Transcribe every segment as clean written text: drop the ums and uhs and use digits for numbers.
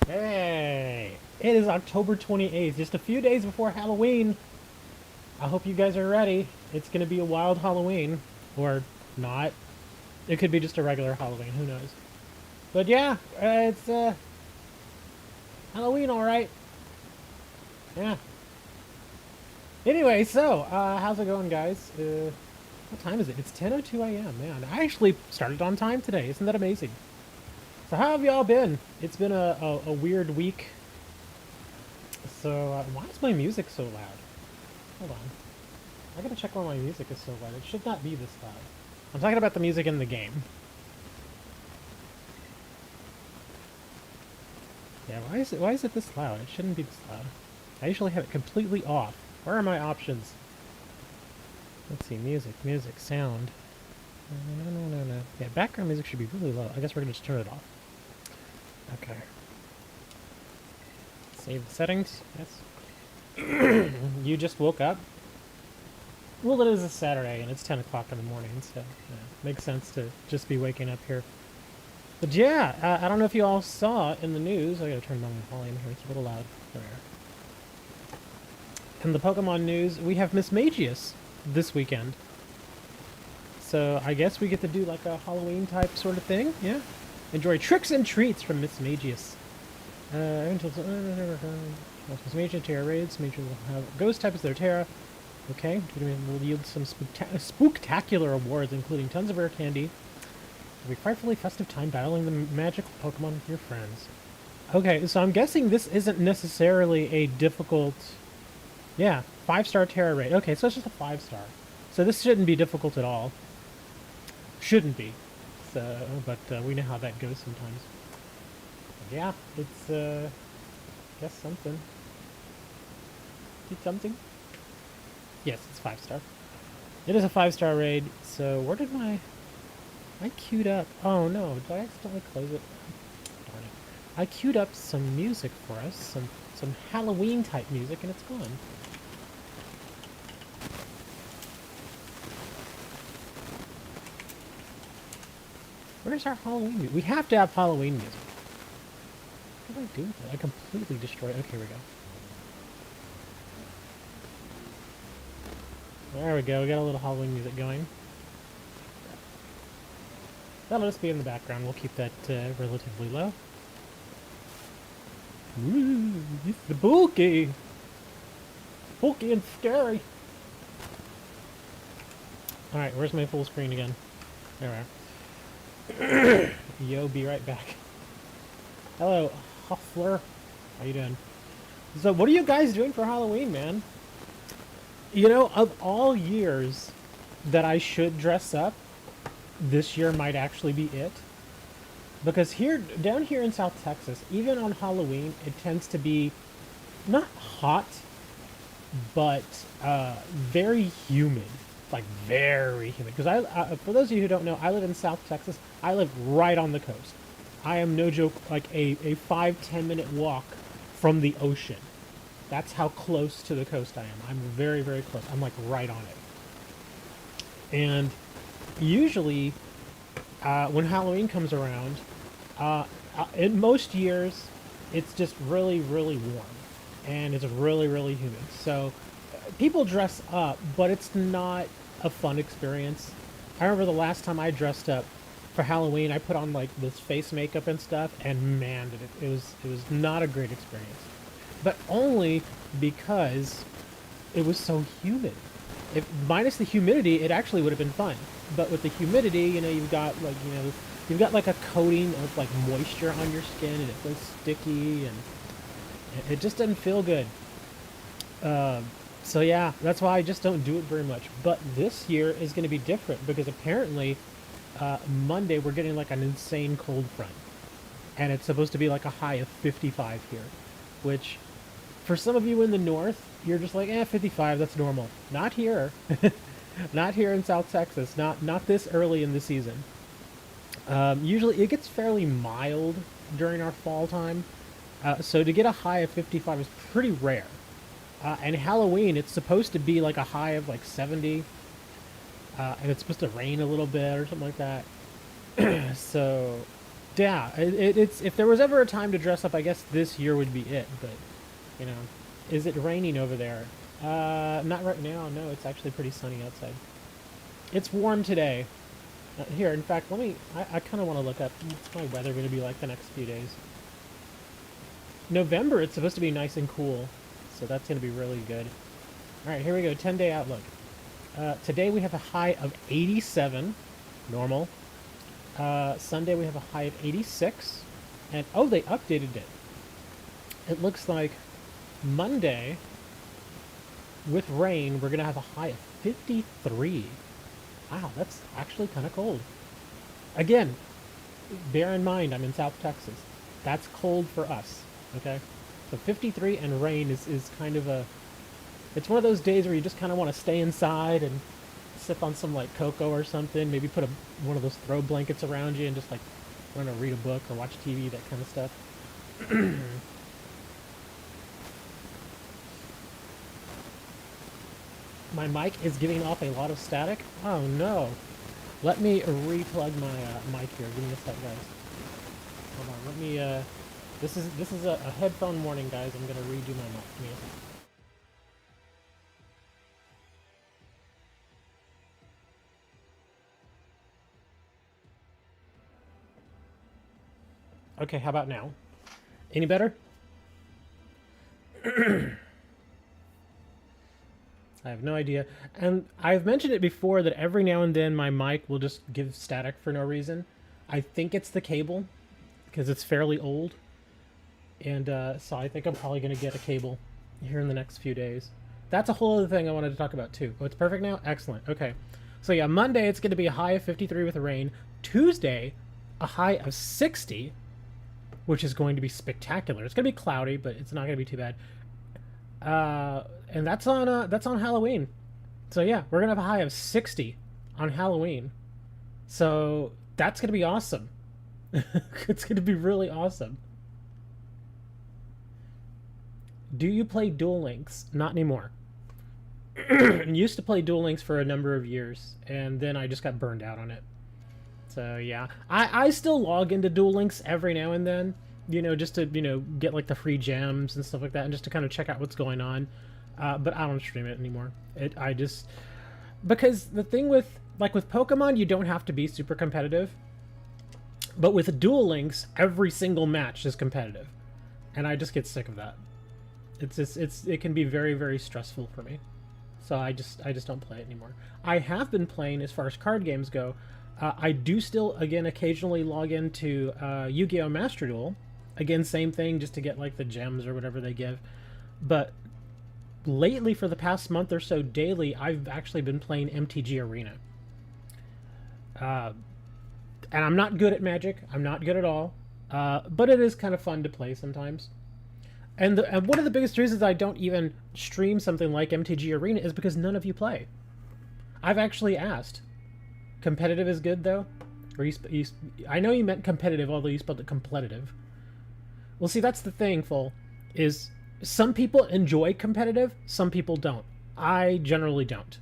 Hey, it is October 28th, just a few days before Halloween. I hope you guys are ready. It's going to be a wild Halloween. Or not. It could be just a regular Halloween, who knows. But yeah, it's Halloween, alright. Yeah. Anyway, so, how's it going, guys? What time is it? It's 10:02 a.m., man. I actually started on time today. Isn't that amazing? So how have y'all been? It's been a weird week. So, why is my music so loud? Hold on. I gotta check why my music is so loud. It should not be this loud. I'm talking about the music in the game. Yeah, why is it this loud? It shouldn't be this loud. I usually have it completely off. Where are my options? Let's see, music, sound. No. Yeah, background music should be really low. I guess we're gonna just turn it off. Okay. Save the settings. Yes. You just woke up? Well, it is a Saturday, and it's 10 o'clock in the morning, so yeah, makes sense to just be waking up here. But yeah, I don't know if you all saw in the news. I gotta turn down the volume here. It's a little loud. There. In the Pokemon news, we have Mismagius this weekend. So I guess we get to do like a Halloween type sort of thing. Yeah. Enjoy tricks and treats from Mismagius. Until Mismagius Terra raids. Mismagius will have ghost type as their Terra. Okay, we'll yield some spooktacular awards, including tons of rare candy. It'll be a frightfully festive time battling the magical Pokemon with your friends. Okay, so I'm guessing this isn't necessarily a difficult... Yeah, 5-star Terra raid. Okay, so it's just a 5-star. So this shouldn't be difficult at all. Shouldn't be. So, but we know how that goes sometimes. But yeah, it's, I guess something. It's something. Yes, it's 5-star. It is a 5-star raid, so where did my... I queued up... Oh no, did I accidentally close it? Darn it. I queued up some music for us, some Halloween-type music, and it's gone. Where's our Halloween music? We have to have Halloween music. What did I do with it? I completely destroyed it. Okay, here we go. There we go, we got a little Halloween music going. That'll just be in the background, we'll keep that relatively low. Ooh, it's the bulky! Bulky and scary! Alright, where's my full screen again? There we are. Yo, be right back. Hello, Huffler. How you doing? So, what are you guys doing for Halloween, man? You know, of all years that I should dress up, this year might actually be it. Because down here in South Texas, even on Halloween, it tends to be not hot, but very humid. Like, very humid. Because for those of you who don't know, I live in South Texas. I live right on the coast. I am, no joke, like a 5-10 minute walk from the ocean. That's how close to the coast I am. I'm very, very close. I'm like right on it. And usually, when Halloween comes around, in most years, it's just really, really warm. And it's really, really humid. So, people dress up, but it's not a fun experience. I remember the last time I dressed up for Halloween, I put on like this face makeup and stuff, and man, it was not a great experience. But only because it was so humid. If minus the humidity, it actually would have been fun. But with the humidity, you know, you've got like a coating of like moisture on your skin, and it feels sticky, and it just doesn't feel good. So yeah, that's why I just don't do it very much. But this year is going to be different because apparently Monday we're getting like an insane cold front. And it's supposed to be like a high of 55 here. Which, for some of you in the north, you're just like, 55, that's normal. Not here. Not here in South Texas. Not this early in the season. Usually it gets fairly mild during our fall time. So to get a high of 55 is pretty rare. And Halloween, it's supposed to be like a high of like 70. And it's supposed to rain a little bit or something like that. So, Yeah, it's if there was ever a time to dress up, I guess this year would be it. But you know, is it raining over there? Not right now. No, it's actually pretty sunny outside. It's warm today. Here, in fact, let me. I kind of want to look up what's my weather going to be like the next few days. November, it's supposed to be nice and cool, so that's going to be really good. All right, here we go. 10-day outlook. Today we have a high of 87, normal. Sunday we have a high of 86, and oh, they updated it. It looks like Monday, with rain, we're going to have a high of 53. Wow, that's actually kind of cold. Again, bear in mind, I'm in South Texas. That's cold for us, okay? So 53 and rain is kind of a... It's one of those days where you just kind of want to stay inside and sip on some, like, cocoa or something. Maybe put one of those throw blankets around you and just, like, I don't know, read a book or watch TV, that kind of stuff. My mic is giving off a lot of static. Oh no. Let me replug my mic here. Give me a sec, guys. Hold on. Let me this is a headphone warning, guys. I'm gonna redo my mic. Give me a sec. Okay, how about now? Any better? I have no idea. And I've mentioned it before that every now and then my mic will just give static for no reason. I think it's the cable, because it's fairly old. And so I think I'm probably going to get a cable here in the next few days. That's a whole other thing I wanted to talk about too. Oh, it's perfect now? Excellent. Okay. So yeah, Monday it's going to be a high of 53 with rain. Tuesday, a high of 60, which is going to be spectacular. It's going to be cloudy, but it's not going to be too bad. And that's on Halloween. So yeah, we're gonna have a high of 60 on Halloween. So that's gonna be awesome. It's gonna be really awesome. Do you play Duel Links? Not anymore. Used to play Duel Links for a number of years, and then I just got burned out on it. So yeah, I still log into Duel Links every now and then. You know, just to, you know, get like the free gems and stuff like that, and just to kind of check out what's going on. But I don't stream it anymore. Because the thing with, like with Pokemon, you don't have to be super competitive. But with Duel Links, every single match is competitive. And I just get sick of that. It can be very, very stressful for me. So I just don't play it anymore. I have been playing, as far as card games go, I do still, again, occasionally log into Yu-Gi-Oh! Master Duel. Again, same thing, just to get, like, the gems or whatever they give. But lately, for the past month or so, daily, I've actually been playing MTG Arena. And I'm not good at Magic. I'm not good at all. But it is kind of fun to play sometimes. And one of the biggest reasons I don't even stream something like MTG Arena is because none of you play. I've actually asked. Competitive is good, though? Or I know you meant competitive, although you spelled it competitive. Well, see, that's the thing, Full, is some people enjoy competitive, some people don't. I generally don't.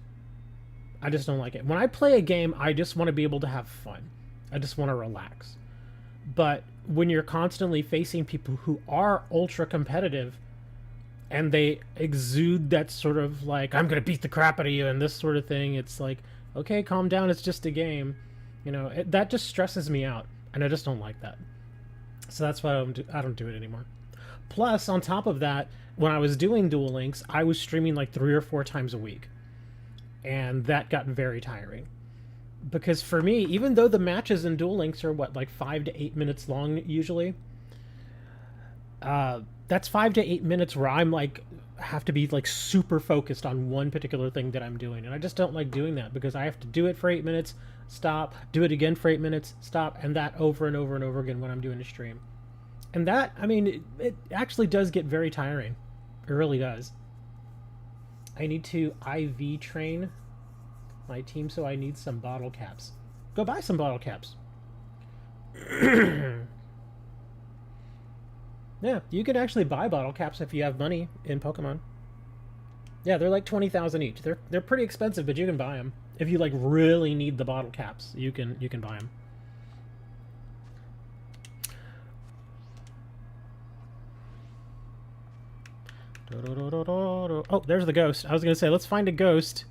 I just don't like it. When I play a game, I just want to be able to have fun. I just want to relax. But when you're constantly facing people who are ultra competitive, and they exude that sort of like, I'm going to beat the crap out of you, and this sort of thing, it's like, okay, calm down, it's just a game. You know, that just stresses me out, and I just don't like that. So that's why I don't do it anymore. Plus, on top of that, when I was doing Duel Links, I was streaming like 3 or 4 times a week. And that got very tiring. Because for me, even though the matches in Duel Links are, what, like 5 to 8 minutes long usually? That's 5 to 8 minutes where I'm like, have to be like super focused on one particular thing that I'm doing. And I just don't like doing that because I have to do it for 8 minutes, stop, do it again for 8 minutes, stop, and that over and over and over again when I'm doing a stream. And that, I mean, it actually does get very tiring. It really does. I need to IV train my team, so I need some bottle caps. Go buy some bottle caps. Yeah, you can actually buy bottle caps if you have money in Pokemon. Yeah, they're like 20,000 each. They're pretty expensive, but you can buy them. If you like really need the bottle caps, you can buy them. Oh, there's the ghost. I was going to say, let's find a ghost.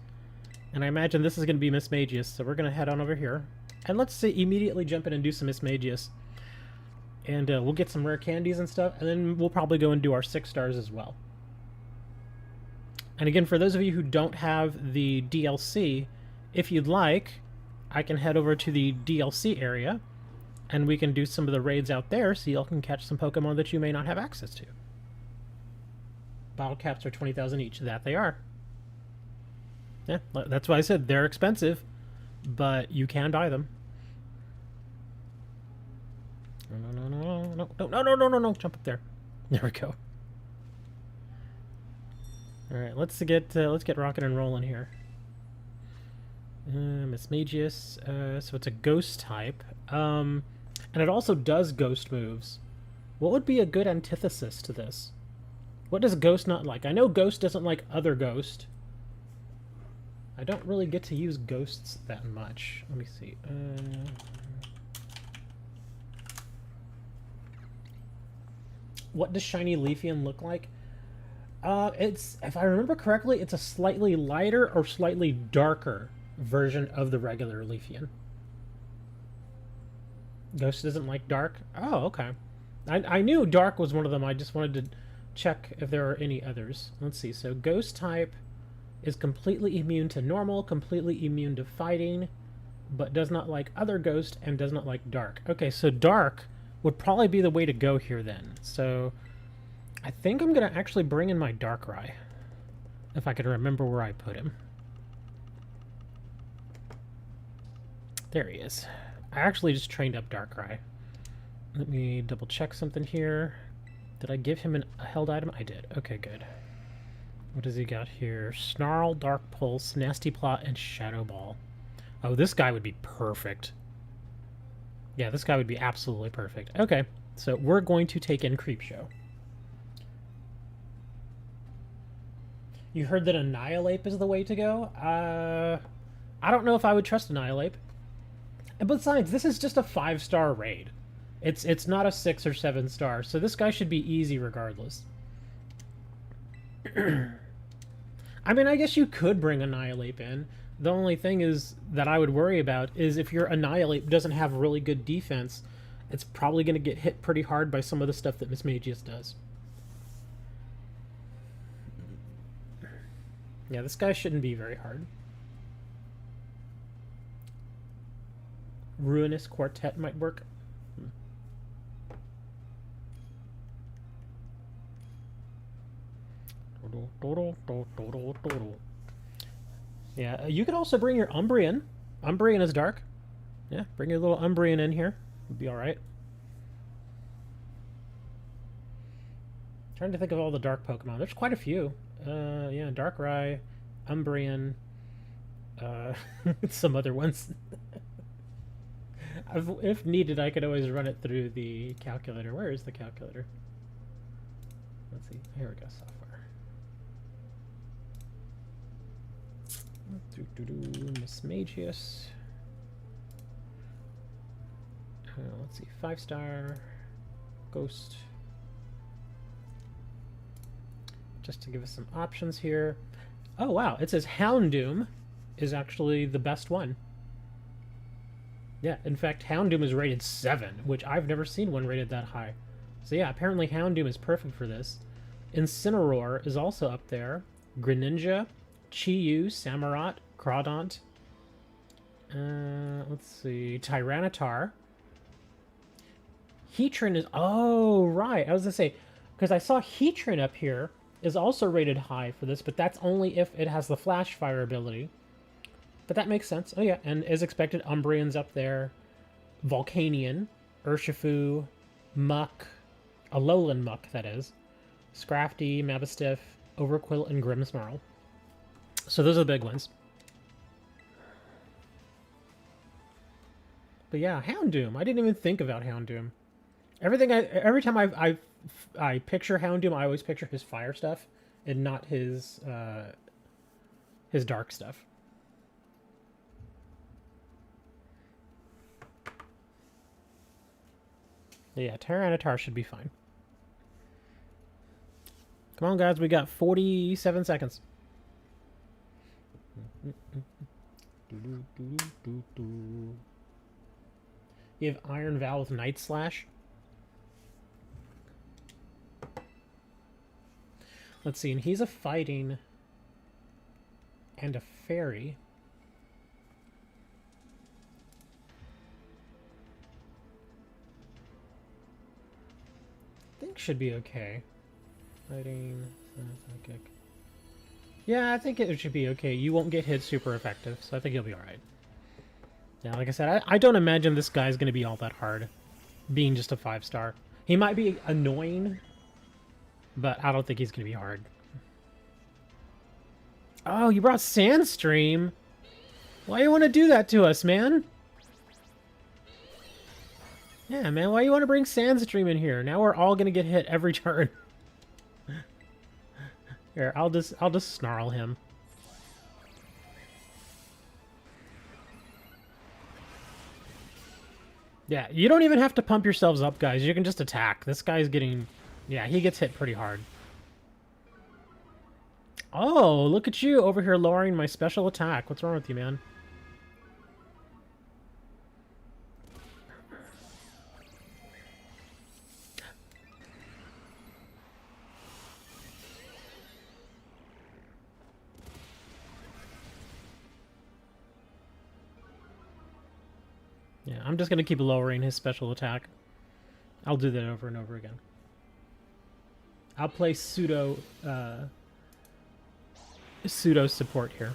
And I imagine this is going to be Mismagius, so we're going to head on over here. And let's say immediately jump in and do some Mismagius. And we'll get some rare candies and stuff, and then we'll probably go and do our 6 stars as well. And again, for those of you who don't have the DLC, if you'd like, I can head over to the DLC area, and we can do some of the raids out there so y'all can catch some Pokemon that you may not have access to. Bottle caps are 20,000 each. That they are. Yeah, that's why I said they're expensive, but you can buy them. No, jump up there. There we go. All right, let's get rocking and rolling here. Mismagius, so it's a ghost type, and it also does ghost moves. What would be a good antithesis to this? What does ghost not like? I know ghost doesn't like other ghost. I don't really get to use ghosts that much. Let me see. What does shiny Leafeon look like? It's, if I remember correctly, it's a slightly lighter or slightly darker version of the regular Leafeon. Ghost doesn't like dark? Oh, okay. I knew dark was one of them. I just wanted to check if there are any others. Let's see. So ghost type is completely immune to normal, completely immune to fighting, but does not like other ghost and does not like dark. Okay, so dark would probably be the way to go here then. So I think I'm going to actually bring in my Darkrai, if I can remember where I put him. There he is. I actually just trained up Darkrai. Let me double check something here. Did I give him a held item? I did. Okay, good. What does he got here? Snarl, Dark Pulse, Nasty Plot, and Shadow Ball. Oh, this guy would be perfect. Yeah, this guy would be absolutely perfect. Okay, so we're going to take in Creepshow. You heard that Annihilape is the way to go? I don't know if I would trust Annihilape. And besides, this is just a 5-star raid. It's not a 6 or 7 star, so this guy should be easy regardless. I mean, I guess you could bring Annihilape in. The only thing is that I would worry about is if your Annihilape doesn't have really good defense, it's probably going to get hit pretty hard by some of the stuff that Mismagius does. Yeah, this guy shouldn't be very hard. Ruinous Quartet might work. Yeah, you could also bring your Umbreon. Umbreon is dark. Yeah, bring your little Umbreon in here. It'd be alright. Trying to think of all the dark Pokemon. There's quite a few. Yeah, Darkrai, Umbreon, some other ones. If needed, I could always run it through the calculator. Where is the calculator? Let's see. Here we go, software. Mismagius. Let's see. 5-star. Ghost. Just to give us some options here. Oh, wow. It says Houndoom is actually the best one. Yeah, in fact, Houndoom is rated 7, which I've never seen one rated that high. So yeah, apparently Houndoom is perfect for this. Incineroar is also up there. Greninja, Chi-Yu, Samurott, Crawdont. Let's see. Tyranitar. Heatran is... Oh, right. I was going to say, because I saw Heatran up here is also rated high for this, but that's only if it has the Flash Fire ability. But that makes sense. Oh yeah, and as expected, Umbreon's up there. Volcanion, Urshifu, Muck, Alolan Muck, that is. Scrafty, Mastiff, Overqwil, and Grimmsnarl. So those are the big ones. But yeah, Houndoom. I didn't even think about Houndoom. Every time I picture Houndoom, I always picture his fire stuff and not his dark stuff. Yeah, Tyranitar should be fine. Come on, guys. We got 47 seconds. You have Iron Val with Night Slash. Let's see, and he's a fighting and a fairy. I think should be okay. Fighting, psychic. Yeah, I think it should be okay. You won't get hit super effective, so I think you'll be alright. Yeah, like I said, I don't imagine this guy's going to be all that hard, being just a 5-star. He might be annoying, but I don't think he's going to be hard. Oh, you brought Sandstream? Why you want to do that to us, man? Yeah, man, why you want to bring Sandstream in here? Now we're all going to get hit every turn. Here, I'll just snarl him. Yeah, you don't even have to pump yourselves up, guys. You can just attack. This guy's getting... Yeah, he gets hit pretty hard. Oh, look at you over here lowering my special attack. What's wrong with you, man? Yeah, I'm just going to keep lowering his special attack. I'll do that over and over again. I'll play pseudo support here.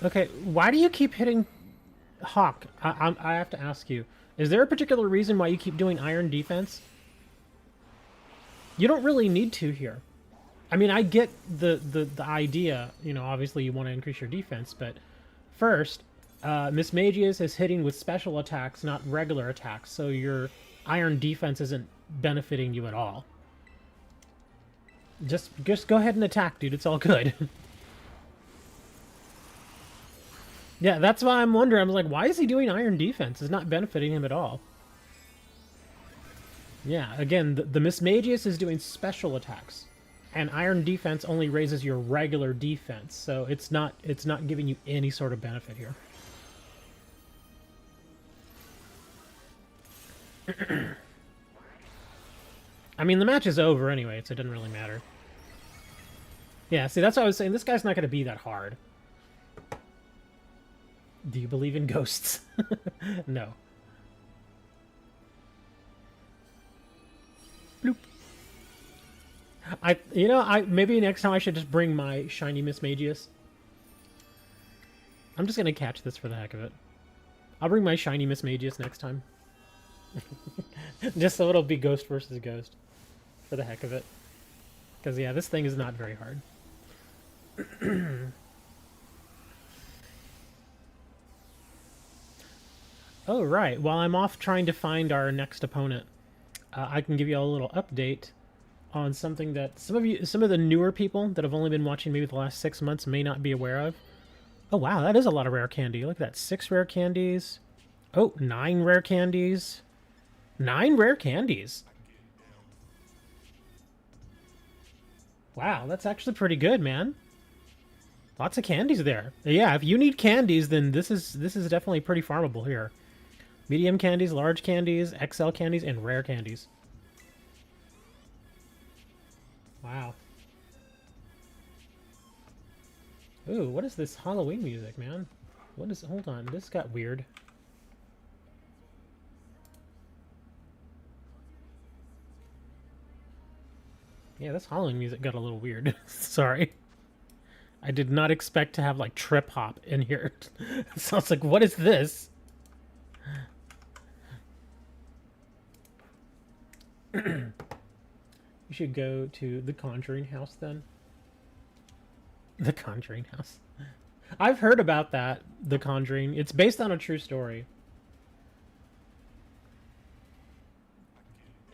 Okay, why do you keep hitting Hawk? I have to ask you. Is there a particular reason why you keep doing iron defense? You don't really need to here. I mean, I get the idea. You know, obviously you want to increase your defense, but first, Mismagius is hitting with special attacks, not regular attacks, so your iron defense isn't benefiting you at all. Just go ahead and attack, dude. It's all good. Yeah, that's why I'm wondering. I was like, why is he doing iron defense? It's not benefiting him at all. Yeah, again, the Mismagius is doing special attacks. And iron defense only raises your regular defense, so it's not giving you any sort of benefit here. I mean, the match is over anyway, so it doesn't really matter. Yeah, see, that's what I was saying. This guy's not going to be that hard. Do you believe in ghosts? No. Bloop. Maybe next time I should just bring my shiny Mismagius. I'm just gonna catch this for the heck of it. I'll bring my shiny Mismagius next time. Just so it'll be ghost versus ghost. For the heck of it. Because, yeah, this thing is not very hard. Oh, right. While I'm off trying to find our next opponent, I can give you all a little update on something that some of the newer people that have only been watching maybe the last 6 months may not be aware of. Oh, wow, that is a lot of rare candy. Look at that. 6 rare candies. Oh, 9 rare candies. 9 rare candies. Wow, that's actually pretty good, man. Lots of candies there. Yeah, if you need candies, then this is definitely pretty farmable here. Medium candies, large candies, XL candies, and rare candies. Wow. Ooh, what is this Halloween music, man? What is... Hold on, this got weird. Yeah, this Halloween music got a little weird. Sorry. I did not expect to have, like, trip hop in here. So I was like, what is this? You should go to the Conjuring House, then. The Conjuring House. I've heard about that, The Conjuring. It's based on a true story.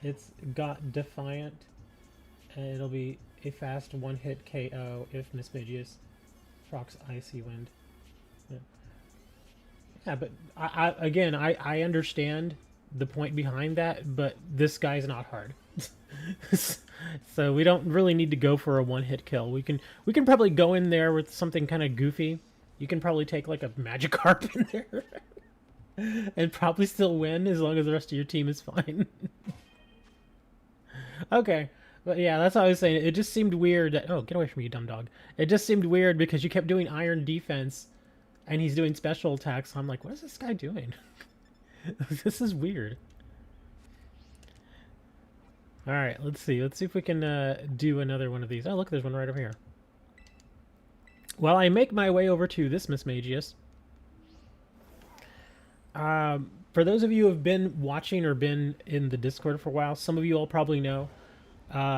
It's got Defiant, and it'll be a fast one-hit KO if Mismagius procs Icy Wind. Yeah, yeah, but I understand the point behind that, but this guy's not hard. So we don't really need to go for a one-hit kill. We can probably go in there with something kind of goofy. You can probably take like a Magikarp in there and probably still win as long as the rest of your team is fine. Okay. But yeah, that's what I was saying. It just seemed weird that, oh, get away from me, you dumb dog. It just seemed weird because you kept doing iron defense and he's doing special attacks. So I'm like, what is this guy doing? This is weird. All right, let's see. Let's see if we can do another one of these. Oh, look, there's one right over here. Well, I make my way over to this Mismagius. For those of you who have been watching or been in the Discord for a while, some of you all probably know.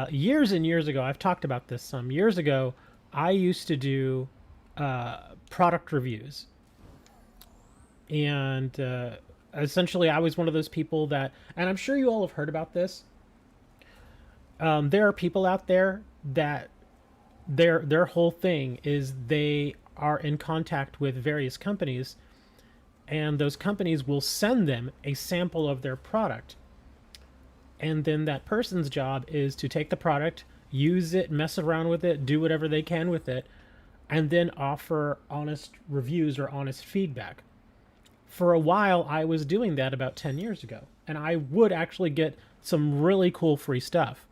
Years and years ago, I've talked about this some years ago, I used to do product reviews. And essentially, I was one of those people that, and I'm sure you all have heard about this. There are people out there that their whole thing is they are in contact with various companies, and those companies will send them a sample of their product. And then that person's job is to take the product, use it, mess around with it, do whatever they can with it, and then offer honest reviews or honest feedback. For a while, I was doing that about 10 years ago, and I would actually get some really cool free stuff.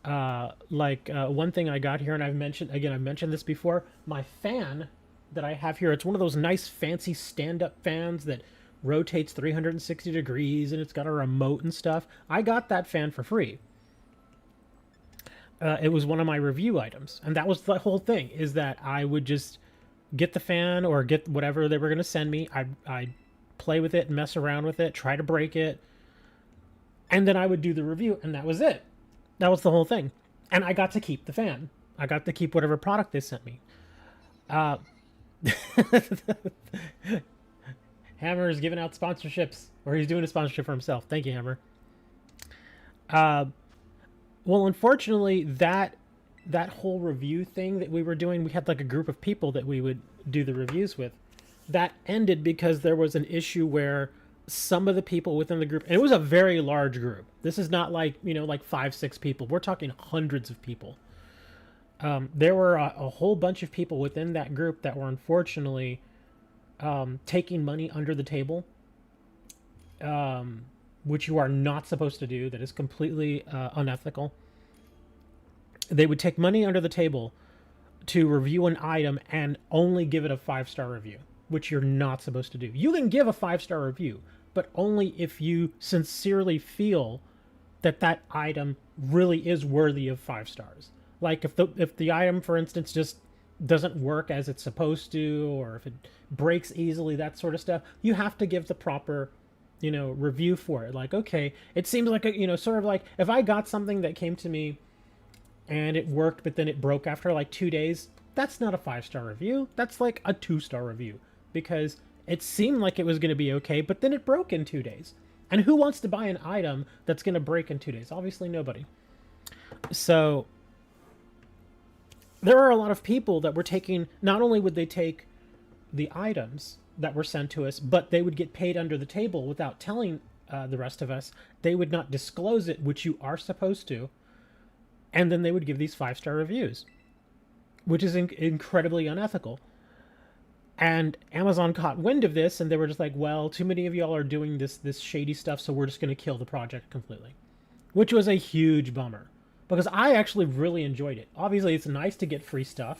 One thing I got here, and I've mentioned this before, my fan that I have here, it's one of those nice fancy stand-up fans that rotates 360 degrees and it's got a remote and stuff. I got that fan for free. It was one of my review items, and that was the whole thing, is that I would just get the fan or get whatever they were going to send me. I'd play with it, mess around with it, try to break it, and then I would do the review, and that was it. That was the whole thing. And I got to keep the fan. I got to keep whatever product they sent me. Hammer is giving out sponsorships, or he's doing a sponsorship for himself. Thank you, Hammer. Well, unfortunately, that whole review thing that we were doing, we had like a group of people that we would do the reviews with. That ended because there was an issue where some of the people within the group, and it was a very large group. This is not like, like 5-6 people. We're talking hundreds of people. There were a whole bunch of people within that group that were unfortunately taking money under the table, which you are not supposed to do. That is completely unethical. They would take money under the table to review an item and only give it a 5-star review, which you're not supposed to do. You can give a 5-star review, but only if you sincerely feel that that item really is worthy of 5 stars. Like if the item, for instance, just doesn't work as it's supposed to, or if it breaks easily, that sort of stuff, you have to give the proper, review for it. Like, okay, it seems like sort of like if I got something that came to me and it worked, but then it broke after like 2 days, that's not a 5-star review. That's like a 2-star review, because it seemed like it was going to be okay, but then it broke in 2 days. And who wants to buy an item that's going to break in 2 days? Obviously nobody. So there are a lot of people that were taking, not only would they take the items that were sent to us, but they would get paid under the table without telling the rest of us. They would not disclose it, which you are supposed to. And then they would give these 5-star reviews, which is incredibly unethical. And Amazon caught wind of this, and they were just like, well, too many of y'all are doing this shady stuff, so we're just going to kill the project completely. Which was a huge bummer, because I actually really enjoyed it. Obviously, it's nice to get free stuff.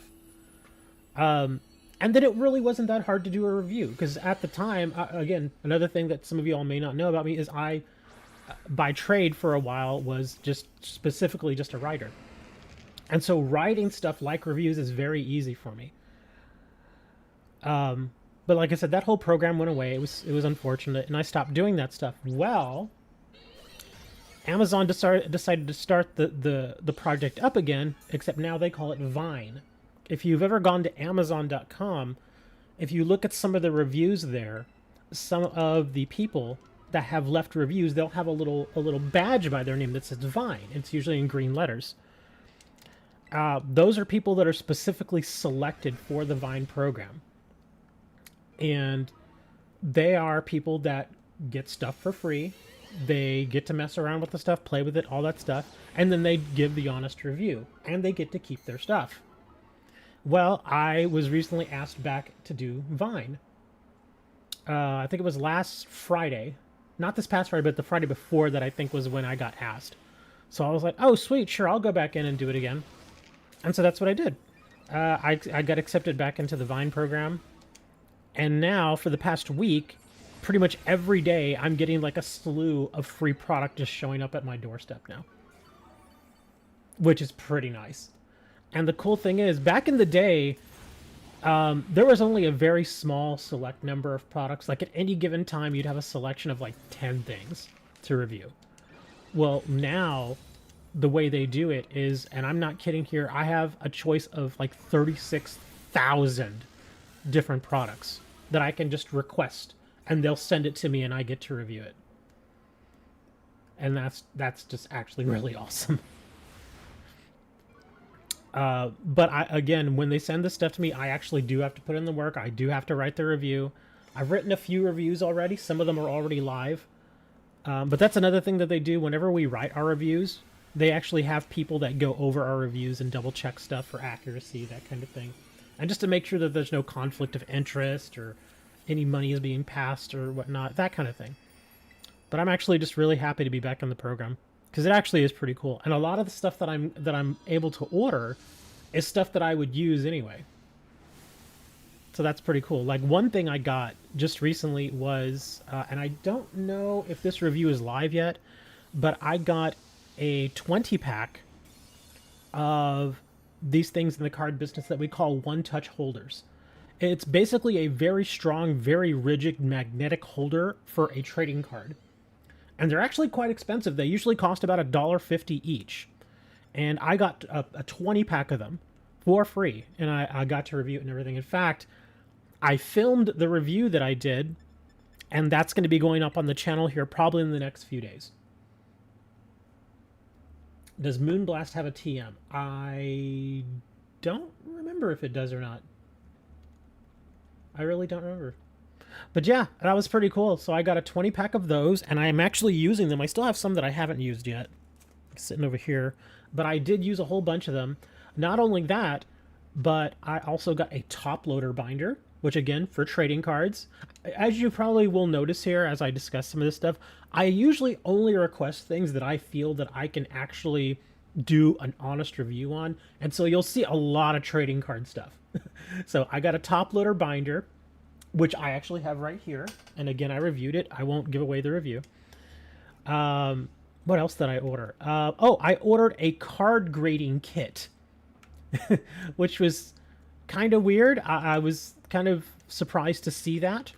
And then it really wasn't that hard to do a review, because at the time, again, another thing that some of you all may not know about me is I, by trade for a while, was just specifically just a writer. And so writing stuff like reviews is very easy for me. But like I said, that whole program went away. It was unfortunate, and I stopped doing that stuff. Well, Amazon decided to start the project up again, except now they call it Vine. if you've ever gone to Amazon.com, if you look at some of the reviews there, some of the people that have left reviews, they'll have a little badge by their name that says Vine. It's usually in green letters. Those are people that are specifically selected for the Vine program. And they are people that get stuff for free. They get to mess around with the stuff, play with it, all that stuff. And then they give the honest review. And they get to keep their stuff. Well, I was recently asked back to do Vine. I think it was last Friday. Not this past Friday, but the Friday before that, I think, was when I got asked. So I was like, oh, sweet, sure, I'll go back in and do it again. And so that's what I did. I got accepted back into the Vine program. And now, for the past week, pretty much every day, I'm getting like a slew of free product just showing up at my doorstep now. Which is pretty nice. And the cool thing is, back in the day, there was only a very small select number of products. Like at any given time, you'd have a selection of like 10 things to review. Well, now, the way they do it is, and I'm not kidding here, I have a choice of like 36,000 different products that I can just request, and they'll send it to me and I get to review it. And that's just actually really awesome. But again, when they send this stuff to me, I actually do have to put in the work. I do have to write the review. I've written a few reviews already. Some of them are already live. But that's another thing that they do. Whenever we write our reviews, they actually have people that go over our reviews and double check stuff for accuracy, that kind of thing. And just to make sure that there's no conflict of interest or any money is being passed or whatnot, that kind of thing. But I'm actually just really happy to be back in the program, because it actually is pretty cool. And a lot of the stuff that I'm able to order is stuff that I would use anyway. So that's pretty cool. Like one thing I got just recently was, and I don't know if this review is live yet, but I got a 20-pack of these things in the card business that we call one-touch holders. It's basically a very strong, very rigid magnetic holder for a trading card. And they're actually quite expensive. They usually cost about $1.50 each. And I got a 20-pack of them for free. And I got to review it and everything. In fact, I filmed the review that I did, and that's going to be going up on the channel here probably in the next few days. Does Moonblast have a TM? I don't remember if it does or not. I really don't remember. But yeah, that was pretty cool. So I got a 20-pack of those, and I am actually using them. I still have some that I haven't used yet, sitting over here. But I did use a whole bunch of them. Not only that, but I also got a top loader binder, which again, for trading cards. As you probably will notice here, as I discuss some of this stuff, I usually only request things that I feel that I can actually do an honest review on. And so you'll see a lot of trading card stuff. So I got a top loader binder, which I actually have right here. And again, I reviewed it. I won't give away the review. What else did I order? Oh, I ordered a card grading kit, which was kind of weird. I was kind of surprised to see that.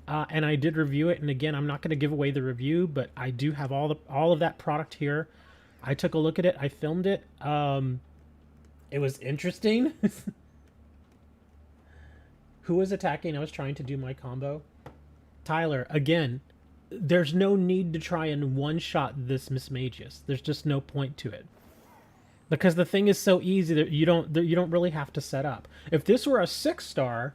And I did review it. And again, I'm not going to give away the review, but I do have all of that product here. I took a look at it. I filmed it. It was interesting. Who was attacking? I was trying to do my combo. Tyler, again, there's no need to try and one-shot this Mismagius. There's just no point to it. Because the thing is so easy that you don't really have to set up. If this were a 6-star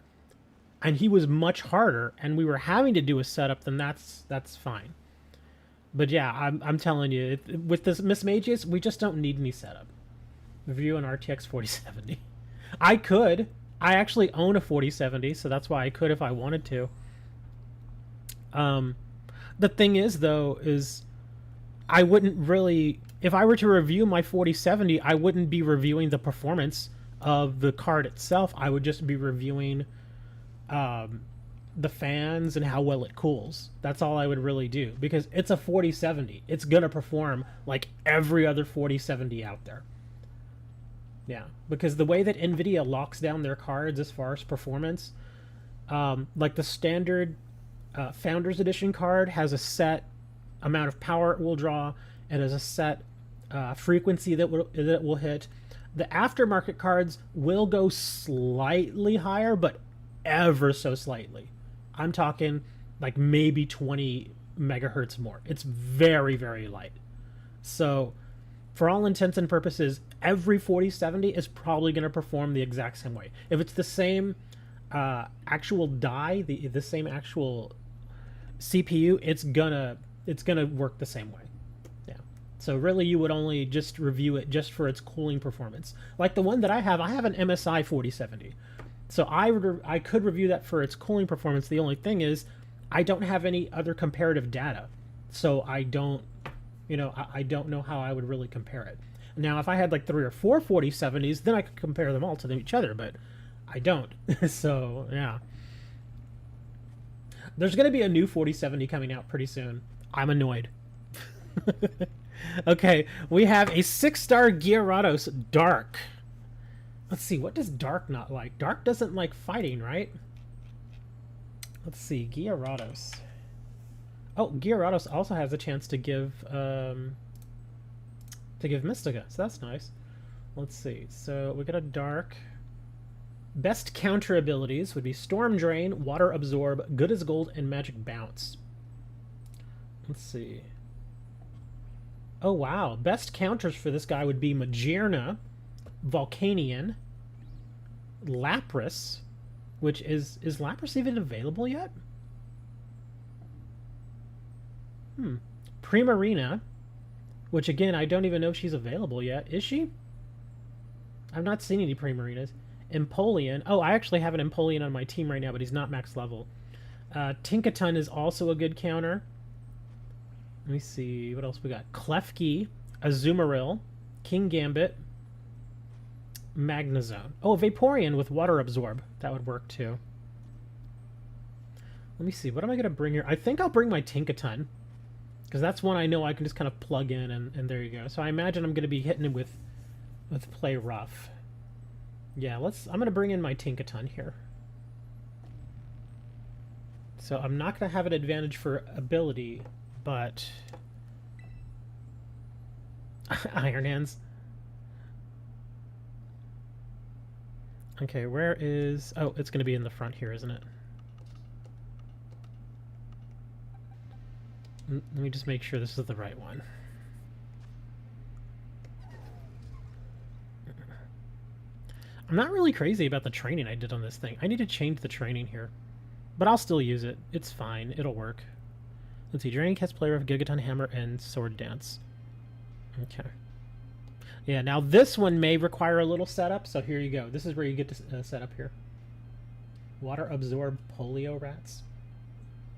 and he was much harder and we were having to do a setup, then that's fine. But yeah, I'm telling you, with this Mismagius, we just don't need any setup. Review an RTX 4070. I could. I actually own a 4070, so that's why I could if I wanted to. The thing is, though, is I wouldn't really... If I were to review my 4070, I wouldn't be reviewing the performance of the card itself. I would just be reviewing the fans and how well it cools. That's all I would really do, because it's a 4070. It's going to perform like every other 4070 out there. Yeah, because the way that NVIDIA locks down their cards as far as performance, like the standard Founders Edition card has a set amount of power it will draw. It has a set frequency that it will hit. The aftermarket cards will go slightly higher, but ever so slightly. I'm talking like maybe 20 megahertz more. It's very, very light. So, for all intents and purposes, every 4070 is probably going to perform the exact same way. If it's the same actual die, the same actual CPU, it's gonna work the same way. Yeah. So really, you would only just review it just for its cooling performance. Like the one that I have an MSI 4070. So I could review that for its cooling performance. The only thing is, I don't have any other comparative data, so I don't, I don't know how I would really compare it. Now, if I had like 3 or 4 4070s, then I could compare them all to each other, but I don't. So yeah, there's going to be a new 4070 coming out pretty soon. I'm annoyed. Okay, we have a 6-star Gyarados Dark. Let's see, what does Dark not like? Dark doesn't like fighting, right? Let's see, Gyarados. Oh, Gyarados also has a chance to give Mystica, so that's nice. Let's see, so we got a Dark. Best counter abilities would be Storm Drain, Water Absorb, Good as Gold, and Magic Bounce. Let's see. Oh, wow. Best counters for this guy would be Magearna, Volcanion, Lapras, which is Lapras even available yet? Primarina, which again, I don't even know if she's available yet. Is she? I've not seen any Primarinas. Empoleon. Oh, I actually have an Empoleon on my team right now, but he's not max level. Tinkaton is also a good counter. Let me see. What else we got? Klefki, Azumarill, King Gambit, Magnezone. Oh, Vaporeon with Water Absorb. That would work too. Let me see. What am I going to bring here? I think I'll bring my Tinkaton, because that's one I know I can just kind of plug in, and there you go. So I imagine I'm going to be hitting it with Play Rough. Yeah, I'm going to bring in my Tinkaton here. So I'm not going to have an advantage for ability, but... Iron Hands. Okay, where is... Oh, it's going to be in the front here, isn't it? Let me just make sure this is the right one. I'm not really crazy about the training I did on this thing. I need to change the training here. But I'll still use it. It's fine. It'll work. Let's see. Draining Cast, Player of Gigaton, Hammer, and Sword Dance. Okay. Yeah, now this one may require a little setup, so here you go. This is where you get to set up here. Water Absorb Polio Rats.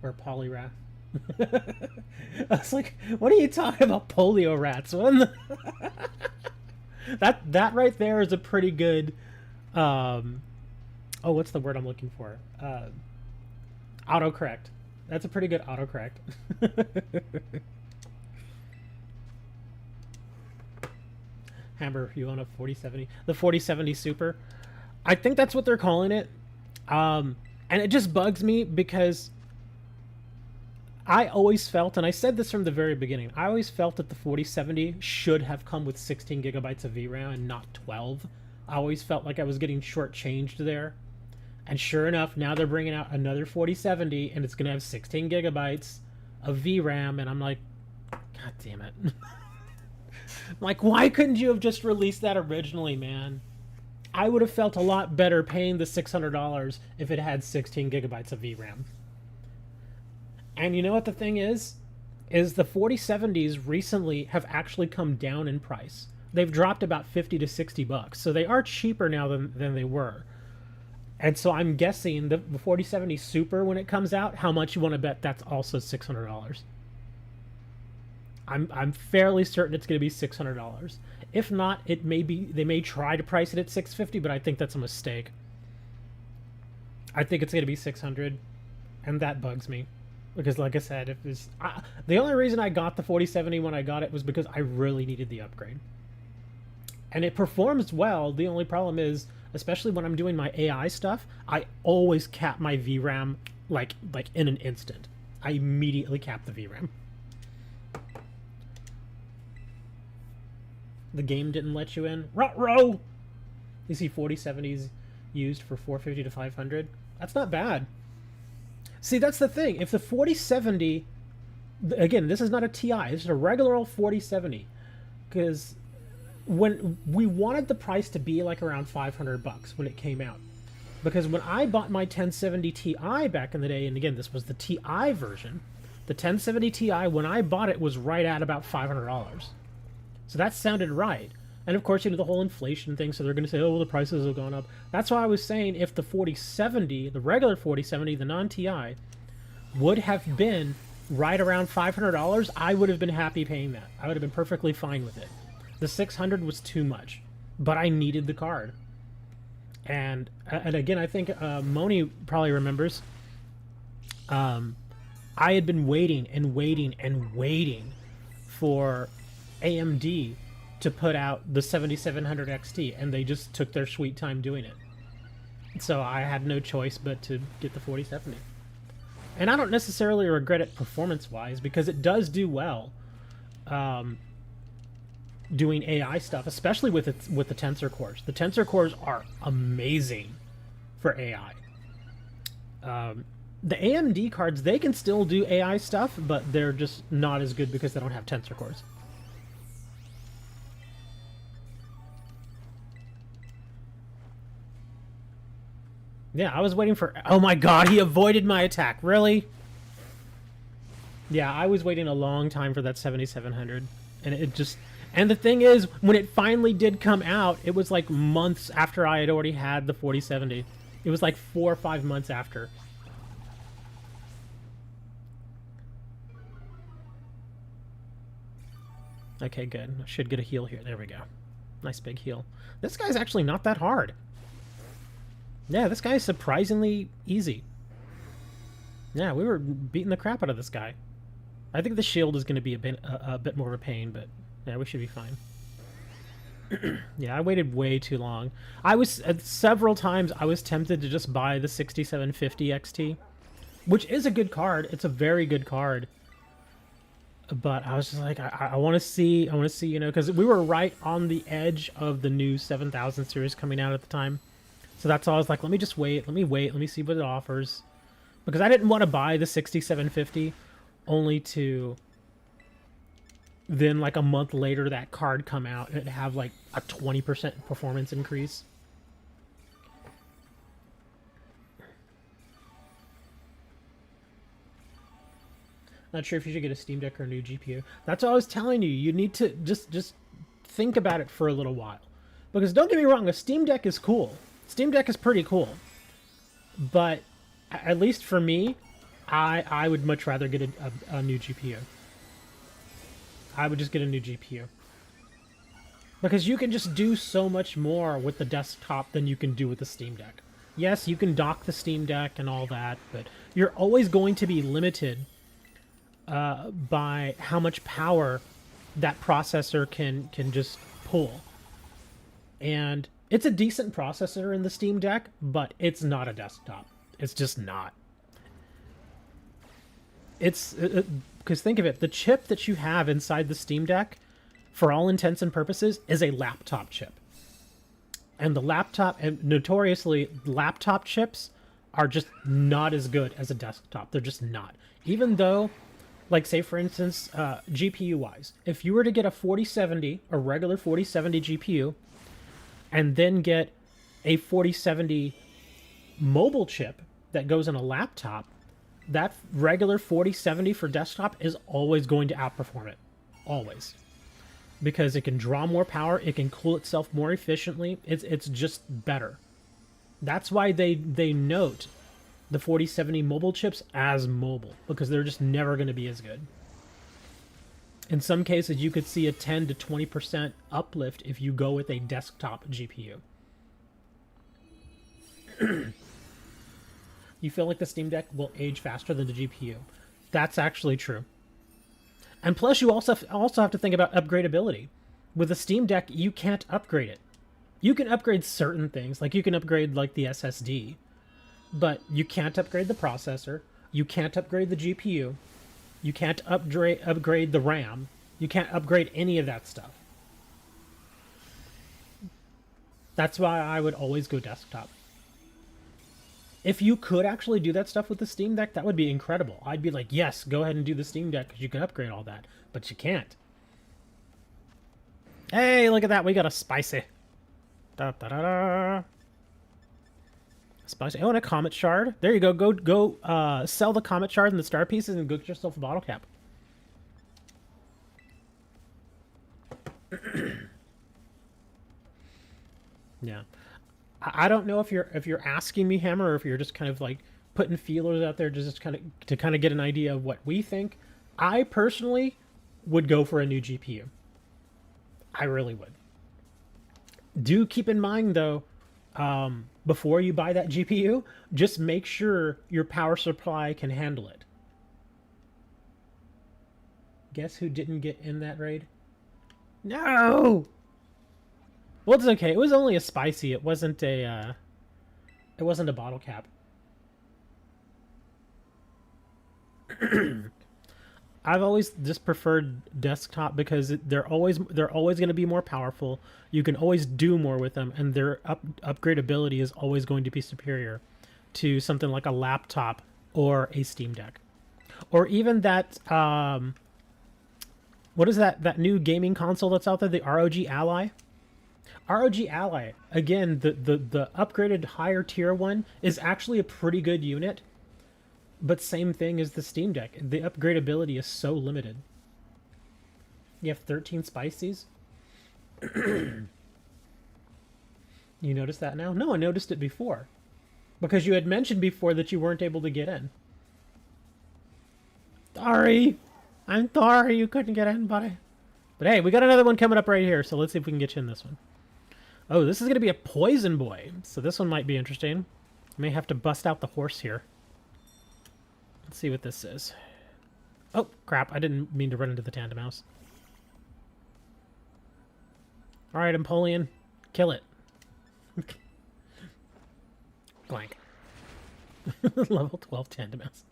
Or Poliwrath. I was like, what are you talking about, Polio Rats? What in the... that right there is a pretty good... oh, what's the word I'm looking for? Autocorrect. That's a pretty good autocorrect. Hammer, you want a 4070? The 4070 Super? I think that's what they're calling it. And it just bugs me because I always felt, and I said this from the very beginning, I always felt that the 4070 should have come with 16 gigabytes of VRAM and not 12. I always felt like I was getting shortchanged there. And sure enough, now they're bringing out another 4070, and it's going to have 16 gigabytes of VRAM, and I'm like, God damn it. Like, why couldn't you have just released that originally, man? I would have felt a lot better paying the $600 if it had 16 gigabytes of VRAM. And you know what the thing is? Is the 4070s recently have actually come down in price. They've dropped about 50 to 60 bucks, so they are cheaper now than they were. And so I'm guessing the 4070 Super, when it comes out, how much you want to bet that's also $600? I'm fairly certain it's going to be $600. If not, it may be, they may try to price it at $650, but I think that's a mistake. I think it's going to be $600, and that bugs me. Because like I said, if it's, the only reason I got the 4070 when I got it was because I really needed the upgrade. And it performs well. The only problem is, especially when I'm doing my AI stuff, I always cap my VRAM like in an instant. I immediately cap the VRAM. The game didn't let you in? Ruh-roh! You see 4070s used for 450 to 500. That's not bad. See, that's the thing. If the 4070, again, this is not a TI. This is a regular old 4070, because when we wanted the price to be like around 500 bucks when it came out, because when I bought my 1070 Ti back in the day, and again, this was the Ti version, the 1070 Ti, when I bought it, was right at about $500. So that sounded right. And of course, you know, the whole inflation thing, so they're going to say, oh, well, the prices have gone up. That's why I was saying if the 4070, the regular 4070, the non-Ti, would have been right around $500, I would have been happy paying that. I would have been perfectly fine with it. The 600 was too much, but I needed the card. And again, I think Moni probably remembers, I had been waiting and waiting and waiting for AMD to put out the 7700 XT, and they just took their sweet time doing it. So I had no choice but to get the 4070. And I don't necessarily regret it performance-wise, because it does do well doing AI stuff, especially with the tensor cores. The tensor cores are amazing for AI. The AMD cards, they can still do AI stuff, but they're just not as good because they don't have tensor cores. Yeah, I was waiting for... Oh my god, he avoided my attack. Really? Yeah, I was waiting a long time for that 7700. And it just... And the thing is, when it finally did come out, it was like months after I had already had the 4070. It was like 4 or 5 months after. Okay, good. I should get a heal here. There we go. Nice big heal. This guy's actually not that hard. Yeah, this guy is surprisingly easy. Yeah, we were beating the crap out of this guy. I think the shield is going to be a bit more of a pain, but yeah, we should be fine. Yeah, I waited way too long. I was, several times, I was tempted to just buy the 6750 XT, which is a good card. It's a very good card. But I was just like, I want to see, you know, because we were right on the edge of the new 7000 series coming out at the time. So that's all I was like, let me just wait, let me see what it offers. Because I didn't want to buy the 6750 only to then like a month later that card come out and it'd have like a 20% performance increase. Not sure if you should get a Steam Deck or a new GPU. That's what I was telling you. You need to just think about it for a little while. Because don't get me wrong, a Steam Deck is cool. Steam Deck is pretty cool, but at least for me, I would much rather get a new GPU. I would just get a new GPU. Because you can just do so much more with the desktop than you can do with the Steam Deck. Yes, you can dock the Steam Deck and all that, but you're always going to be limited by how much power that processor can just pull. And it's a decent processor in the Steam Deck, but it's not a desktop. It's just not. It's... because think of it, the chip that you have inside the Steam Deck, for all intents and purposes, is a laptop chip. And the laptop... And notoriously, laptop chips are just not as good as a desktop. They're just not. Even though, like, say, for instance, GPU-wise, if you were to get a 4070, a regular 4070 GPU, and then get a 4070 mobile chip that goes in a laptop, that regular 4070 for desktop is always going to outperform it. Always. Because it can draw more power, it can cool itself more efficiently, it's just better. That's why they note the 4070 mobile chips as mobile, because they're just never going to be as good. In some cases, you could see a 10 to 20% uplift if you go with a desktop GPU. You feel like the Steam Deck will age faster than the GPU. That's actually true. And plus, you also have to think about upgradability. With the Steam Deck, you can't upgrade it. You can upgrade certain things, like you can upgrade like the SSD, but you can't upgrade the processor, you can't upgrade the GPU, you can't upgrade the RAM. You can't upgrade any of that stuff. That's why I would always go desktop. If you could actually do that stuff with the Steam Deck, that would be incredible. I'd be like, yes, go ahead and do the Steam Deck because you can upgrade all that. But you can't. Hey, look at that. We got a spicy. Da, da, da, da. Spicy. Oh, and a Comet Shard. There you go. Go, sell the Comet Shard and the Star Pieces and go get yourself a bottle cap. Yeah. I don't know if you're asking me, Hammer, or if you're just kind of like putting feelers out there just to kind of get an idea of what we think. I personally would go for a new GPU. I really would. Do keep in mind though, before you buy that GPU, just make sure your power supply can handle it. Guess who didn't get in that raid? No. Well, it's okay. It was only a spicy. It wasn't a. It wasn't a bottle cap. I've always just preferred desktop because they're always going to be more powerful. You can always do more with them, and their upgradability is always going to be superior to something like a laptop or a Steam Deck, or even that. What is that new gaming console that's out there? The ROG Ally. ROG Ally, again, the upgraded higher tier one is actually a pretty good unit, but same thing as the Steam Deck. The upgradability is so limited. You have 13 spices. You notice that now? No, I noticed it before. Because you had mentioned before that you weren't able to get in. Sorry. I'm sorry you couldn't get in, buddy. But hey, we got another one coming up right here, so let's see if we can get you in this one. Oh, this is going to be a poison boy. So this one might be interesting. I may have to bust out the horse here. Let's see what this is. Oh, crap. I didn't mean to run into the tandem house. All right, Empoleon. Kill it. Blank. Level 12 tandem house.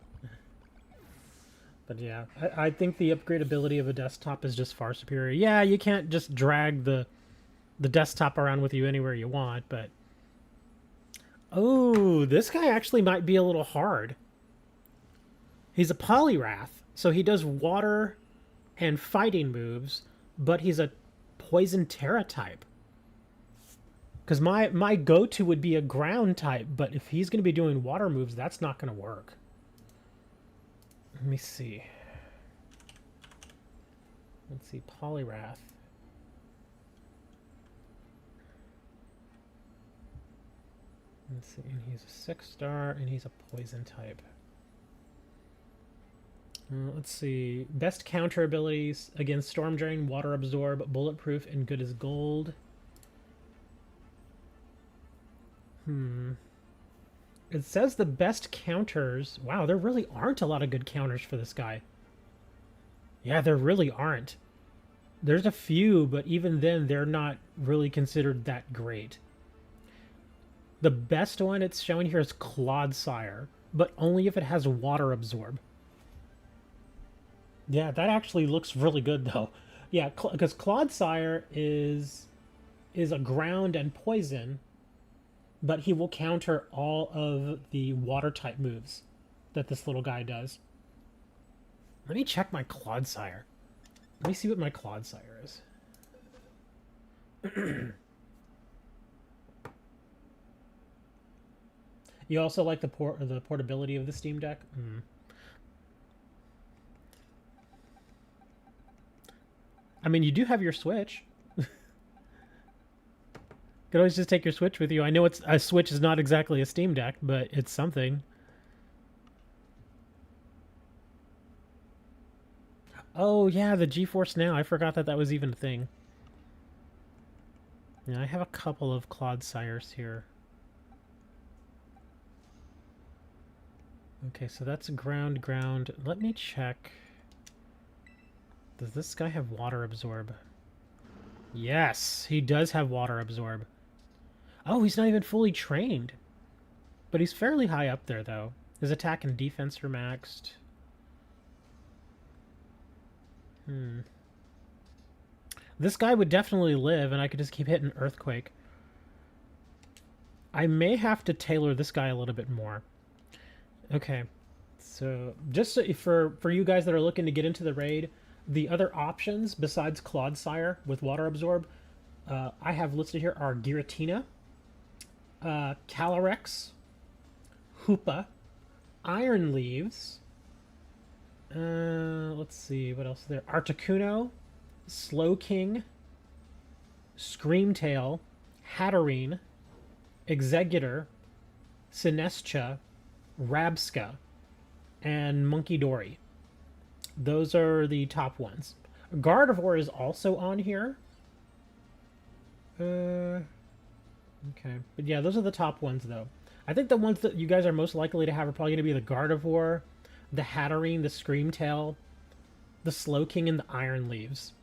But yeah, I think the upgradability of a desktop is just far superior. Yeah, you can't just drag the desktop around with you anywhere you want, but... Oh, this guy actually might be a little hard. He's a Poliwrath, so he does water and fighting moves, but he's a Poison Terra type. Because my go-to would be a ground type, but if he's going to be doing water moves, that's not going to work. Let me see. Let's see, Poliwrath. Let's see, and he's a 6-star, and he's a poison type. Let's see. Best counter abilities against Storm Drain, Water Absorb, Bulletproof, and Good as Gold. It says the best counters... Wow, there really aren't a lot of good counters for this guy. Yeah, there really aren't. There's a few, but even then, they're not really considered that great. The best one it's showing here is Clodsire, but only if it has Water Absorb. Yeah, that actually looks really good, though. Yeah, because Clodsire is a ground and poison, but he will counter all of the water-type moves that this little guy does. Let me check my Clodsire. Let me see what my Clodsire is. You also like the portability of the Steam Deck? I mean, you do have your Switch. Could always just take your Switch with you. I know a Switch is not exactly a Steam Deck, but it's something. Oh, yeah, the GeForce Now. I forgot that was even a thing. Yeah, I have a couple of Clodsires here. Okay, so that's ground. Let me check. Does this guy have Water Absorb? Yes, he does have Water Absorb. Oh, he's not even fully trained. But he's fairly high up there, though. His attack and defense are maxed. This guy would definitely live, and I could just keep hitting Earthquake. I may have to tailor this guy a little bit more. Okay, so just for you guys that are looking to get into the raid, the other options besides Clodsire with Water Absorb, I have listed here are Giratina, Calyrex, Hoopa, Iron Leaves. Let's see what else is there. Articuno, Slowking, Screamtail, Hatterene, Executor, Sinestia, Rabska, and Monkey Dory. Those are the top ones. Gardevoir is also on here. Okay. But yeah, those are the top ones, though. I think the ones that you guys are most likely to have are probably going to be the Gardevoir, the Hatterene, the Screamtail, the Slowking, and the Iron Leaves.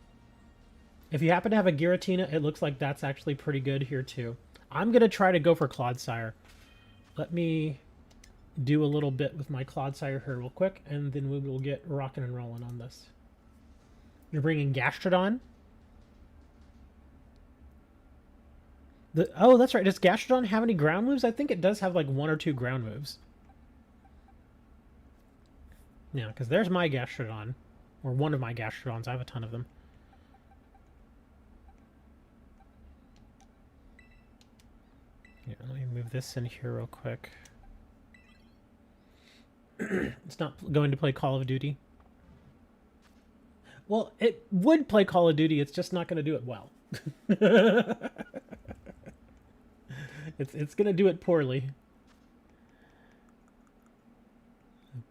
If you happen to have a Giratina, it looks like that's actually pretty good here, too. I'm going to try to go for Clodsire. Let me do a little bit with my Clodsire here real quick, and then we will get rocking and rolling on this. You're bringing Gastrodon? Oh, that's right. Does Gastrodon have any ground moves? I think it does have like 1 or 2 ground moves. Yeah, because there's my Gastrodon. Or one of my Gastrodons. I have a ton of them. Yeah, let me move this in here real quick. It's not going to play Call of Duty. Well, it would play Call of Duty. It's just not going to do it well. It's going to do it poorly.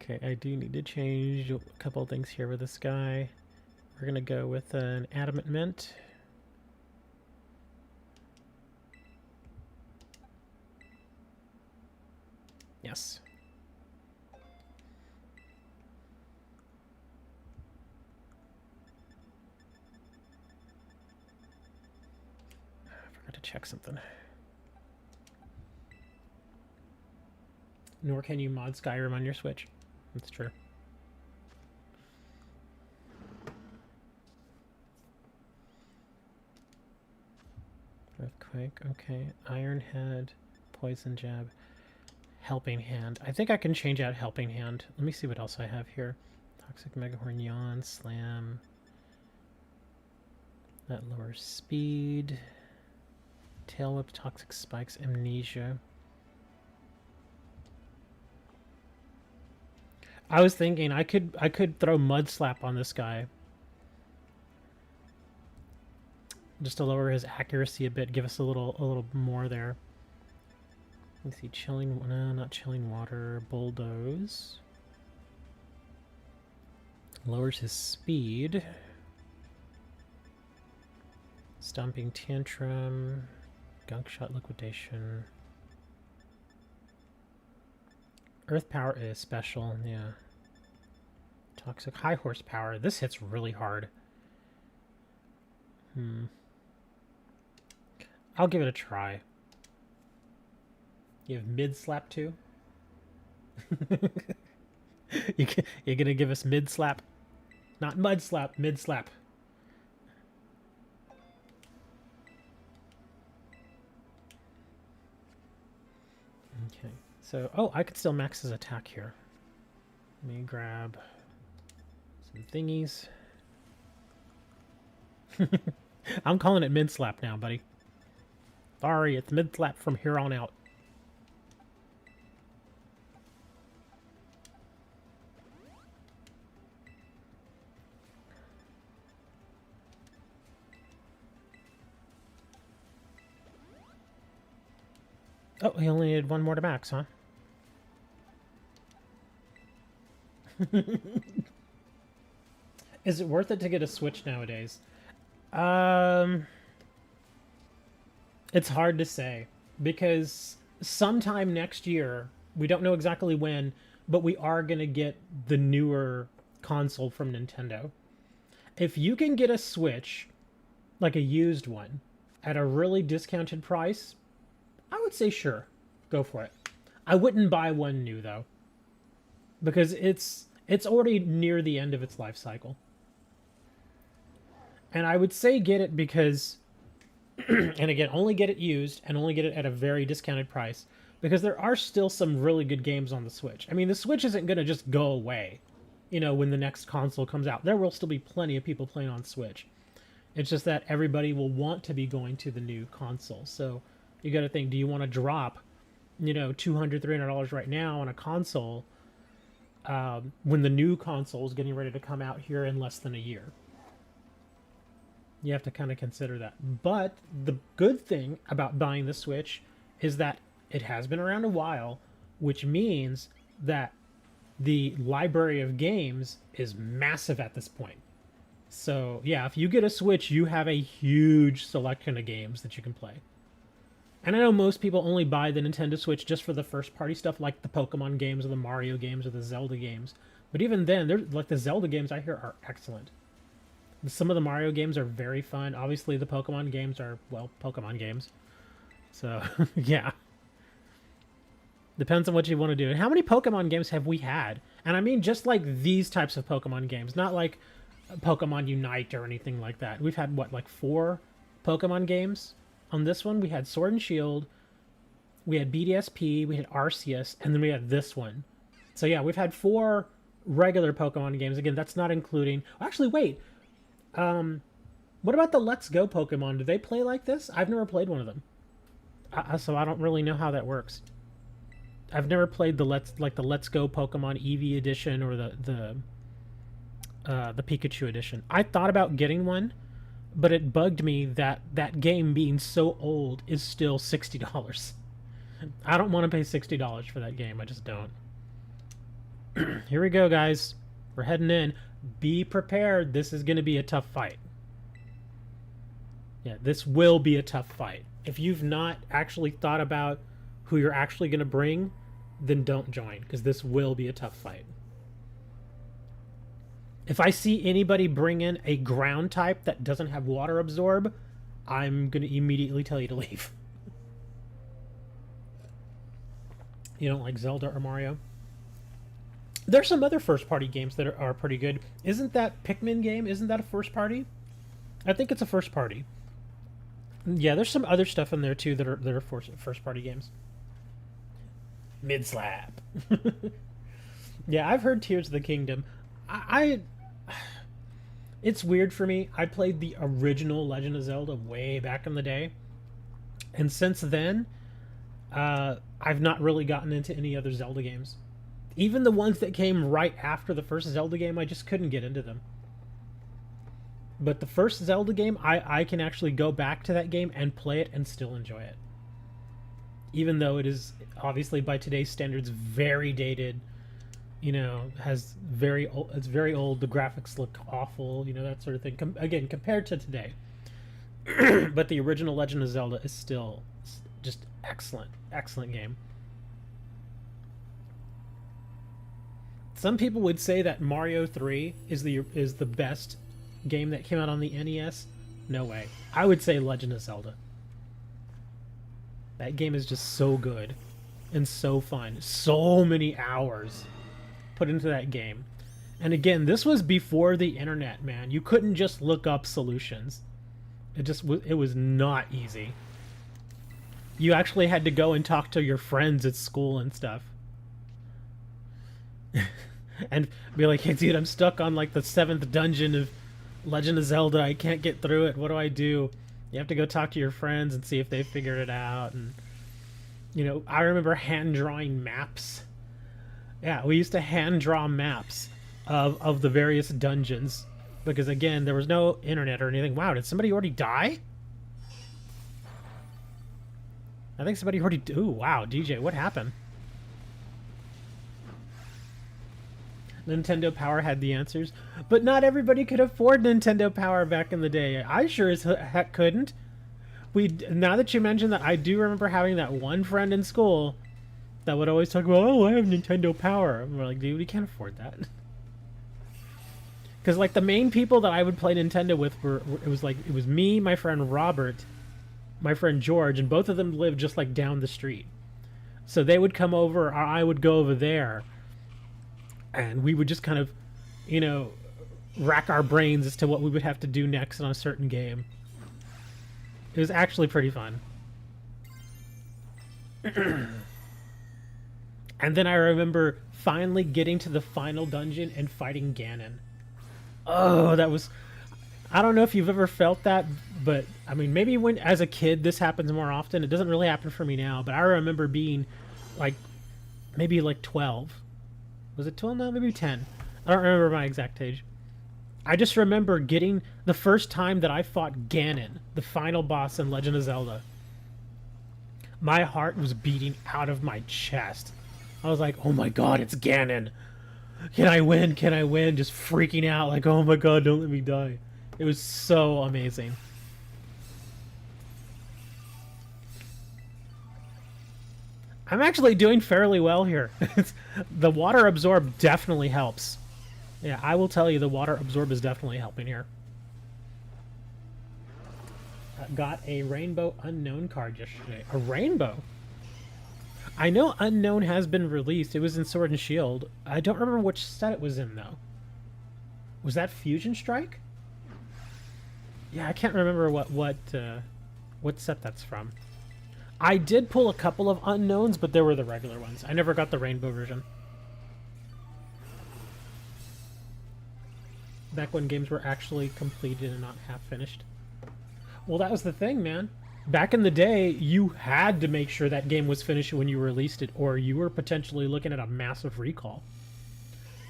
Okay, I do need to change a couple of things here with this guy. We're going to go with an Adamant Mint. Yes. I forgot to check something. Nor can you mod Skyrim on your Switch. That's true. Earthquake, okay. Iron Head, Poison Jab, Helping Hand. I think I can change out Helping Hand. Let me see what else I have here. Toxic Megahorn, Yawn, Slam. That lowers speed. Tail Whip, Toxic Spikes, Amnesia. I was thinking I could throw Mud Slap on this guy. Just to lower his accuracy a bit, give us a little more there. Let's see, Chilling, no, not Chilling Water, Bulldoze. Lowers his speed. Stomping Tantrum, Gunk Shot, Liquidation. Earth Power is special, yeah. Toxic, High Horsepower. This hits really hard. I'll give it a try. You have Mid Slap too? You're gonna give us Mid Slap? Not Mud Slap, Mid Slap. Okay, so, oh, I could still max his attack here. Let me grab some thingies. I'm calling it Mid Slap now, buddy. Sorry, it's Mid Slap from here on out. Oh, he only needed 1 more to max, huh? Is it worth it to get a Switch nowadays? It's hard to say, because sometime next year, we don't know exactly when, but we are going to get the newer console from Nintendo. If you can get a Switch, like a used one, at a really discounted price, I would say sure, go for it. I wouldn't buy one new, though, because it's already near the end of its life cycle. And I would say get it because And again, only get it used and only get it at a very discounted price, because there are still some really good games on the Switch. I mean, the Switch isn't going to just go away, you know, when the next console comes out. There will still be plenty of people playing on Switch. It's just that everybody will want to be going to the new console. So you got to think, do you want to drop, you know, $200, $300 right now on a console when the new console is getting ready to come out here in less than a year? You have to kind of consider that. But the good thing about buying the Switch is that it has been around a while, which means that the library of games is massive at this point. So, yeah, if you get a Switch, you have a huge selection of games that you can play. And I know most people only buy the Nintendo Switch just for the first-party stuff, like the Pokemon games or the Mario games or the Zelda games. But even then, like the Zelda games I hear are excellent. Some of the Mario games are very fun. Obviously, the Pokemon games are, well, Pokemon games. So, yeah. Depends on what you want to do. And how many Pokemon games have we had? And I mean just like these types of Pokemon games, not like Pokemon Unite or anything like that. We've had, what, like 4 Pokemon games? On this one, we had Sword and Shield, we had BDSP, we had Arceus, and then we had this one. So yeah, we've had 4 regular Pokemon games. Again, that's not including... Actually, wait. What about the Let's Go Pokemon? Do they play like this? I've never played one of them. So I don't really know how that works. I've never played the Let's Go Pokemon Eevee edition or the Pikachu edition. I thought about getting one, but it bugged me that that game, being so old, is still $60. I don't want to pay $60 for that game. I just don't. Here we go, guys. We're heading in. Be prepared. This is going to be a tough fight. Yeah, this will be a tough fight. If you've not actually thought about who you're actually going to bring, then don't join, because this will be a tough fight. If I see anybody bring in a ground type that doesn't have water absorb, I'm going to immediately tell you to leave. You don't like Zelda or Mario? There's some other first-party games that are pretty good. Isn't that Pikmin game? Isn't that a first-party? I think it's a first-party. Yeah, there's some other stuff in there too that are first-party games. Mid-slap. Yeah, I've heard Tears of the Kingdom. It's weird for me. I played the original Legend of Zelda way back in the day, and since then, I've not really gotten into any other Zelda games. Even the ones that came right after the first Zelda game, I just couldn't get into them. But the first Zelda game, I can actually go back to that game and play it and still enjoy it. Even though it is, obviously, by today's standards, very dated. You know, it's very old. The graphics look awful. You know, that sort of thing. Again, compared to today. But the original Legend of Zelda is still just excellent. Excellent game. Some people would say that Mario 3 is the best game that came out on the NES. No way. I would say Legend of Zelda. That game is just so good and so fun. So many hours put into that game. And again, this was before the internet, man. You couldn't just look up solutions. It was not easy. You actually had to go and talk to your friends at school and stuff. And be like, hey dude, I'm stuck on like the 7th dungeon of Legend of Zelda. I can't get through it. What do I do? You have to go talk to your friends and see if they figured it out. And, you know, I remember hand drawing maps. Yeah, we used to hand draw maps of the various dungeons. Because again, there was no internet or anything. Wow, did somebody already die? I think somebody already... Ooh, wow, DJ, what happened? Nintendo Power had the answers, but not everybody could afford Nintendo Power back in the day. I sure as heck couldn't. Now that you mention that, I do remember having that one friend in school that would always talk about, oh, I have Nintendo Power. And we're like, dude, we can't afford that. Because like the main people that I would play Nintendo with it was me, my friend Robert, my friend George, and both of them lived just like down the street. So they would come over, or I would go over there. And we would just kind of, you know, rack our brains as to what we would have to do next on a certain game. It was actually pretty fun. And then I remember finally getting to the final dungeon and fighting Ganon. Oh, that was... I don't know if you've ever felt that, but I mean, maybe when as a kid this happens more often. It doesn't really happen for me now, but I remember being like maybe like 12. Was it 12 now? Maybe 10. I don't remember my exact age. I just remember getting the first time that I fought Ganon, the final boss in Legend of Zelda. My heart was beating out of my chest. I was like, oh my god, it's Ganon. Can I win? Can I win? Just freaking out like, oh my god, don't let me die. It was so amazing. I'm actually doing fairly well here. The water absorb definitely helps. Yeah, I will tell you the water absorb is definitely helping here. Got a Rainbow Unknown card yesterday. A rainbow? I know Unknown has been released. It was in Sword and Shield. I don't remember which set it was in, though. Was that Fusion Strike? Yeah, I can't remember what set that's from. I did pull a couple of Unknowns, but they were the regular ones. I never got the rainbow version. Back when games were actually completed and not half finished. Well, that was the thing, man. Back in the day, you had to make sure that game was finished when you released it, or you were potentially looking at a massive recall.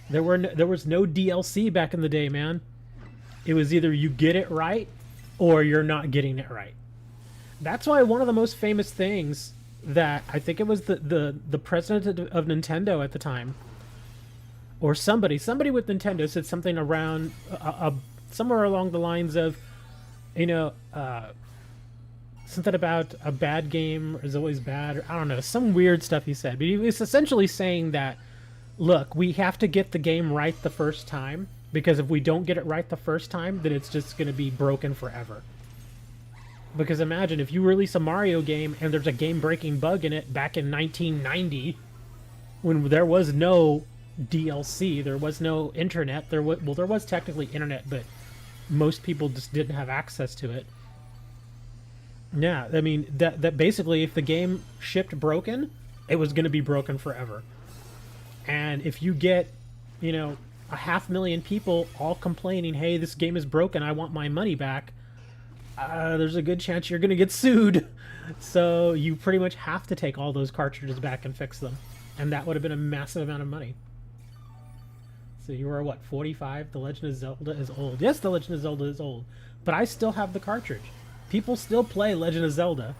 There was no DLC back in the day, man. It was either you get it right, or you're not getting it right. That's why one of the most famous things that I think it was the president of Nintendo at the time, or somebody with Nintendo said something around somewhere along the lines of, you know, something about a bad game is always bad, or I don't know, some weird stuff he said. But he was essentially saying that, look, we have to get the game right the first time, because if we don't get it right the first time, then it's just going to be broken forever. Because imagine if you release a Mario game and there's a game-breaking bug in it back in 1990, when there was no DLC, there was no internet. There was technically internet, but most people just didn't have access to it. Yeah, I mean that basically, if the game shipped broken, it was going to be broken forever. And if you get, you know, 500,000 people all complaining, "Hey, this game is broken. I want my money back." There's a good chance you're going to get sued. So you pretty much have to take all those cartridges back and fix them. And that would have been a massive amount of money. So you were, what, 45? The Legend of Zelda is old. Yes, The Legend of Zelda is old. But I still have the cartridge. People still play Legend of Zelda.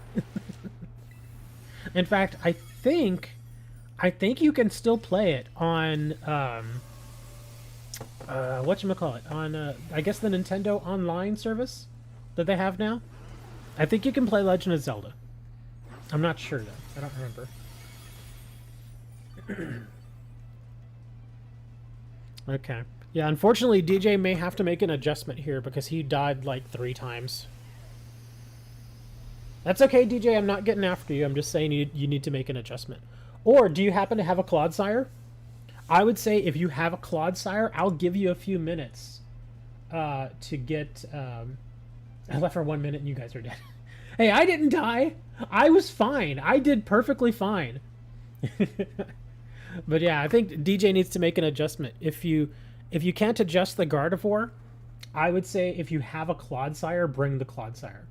In fact, I think you can still play it on, whatchamacallit? On, I guess the Nintendo Online service that they have now. I think you can play Legend of Zelda. I'm not sure, though. I don't remember. Okay. Yeah, unfortunately, DJ may have to make an adjustment here because he died like 3 times. That's okay, DJ. I'm not getting after you. I'm just saying you need to make an adjustment. Or, do you happen to have a Clodsire? I would say if you have a Clodsire, I'll give you a few minutes to get... I left for 1 minute and you guys are dead. Hey, I didn't die. I was fine. I did perfectly fine. But yeah, I think DJ needs to make an adjustment. If you can't adjust the Gardevoir, I would say if you have a Clodsire, bring the Clodsire.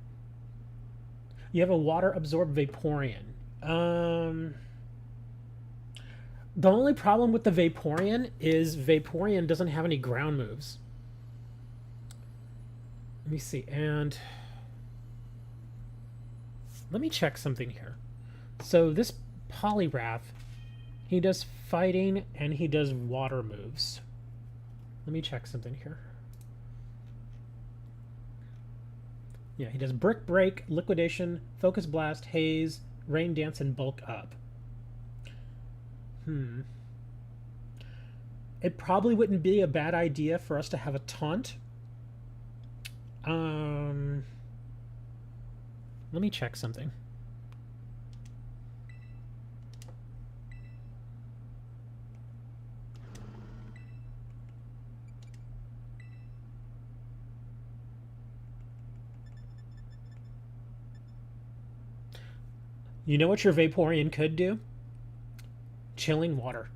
You have a water absorb Vaporeon. The only problem with the Vaporeon is Vaporeon doesn't have any ground moves. Let me see, and let me check something here. So this Poliwrath, he does fighting and he does water moves. Let me check something here. Yeah, he does Brick Break, Liquidation, Focus Blast, Haze, Rain Dance, and Bulk Up. It probably wouldn't be a bad idea for us to have a Taunt. Let me check something. You know what your Vaporeon could do? Chilling water.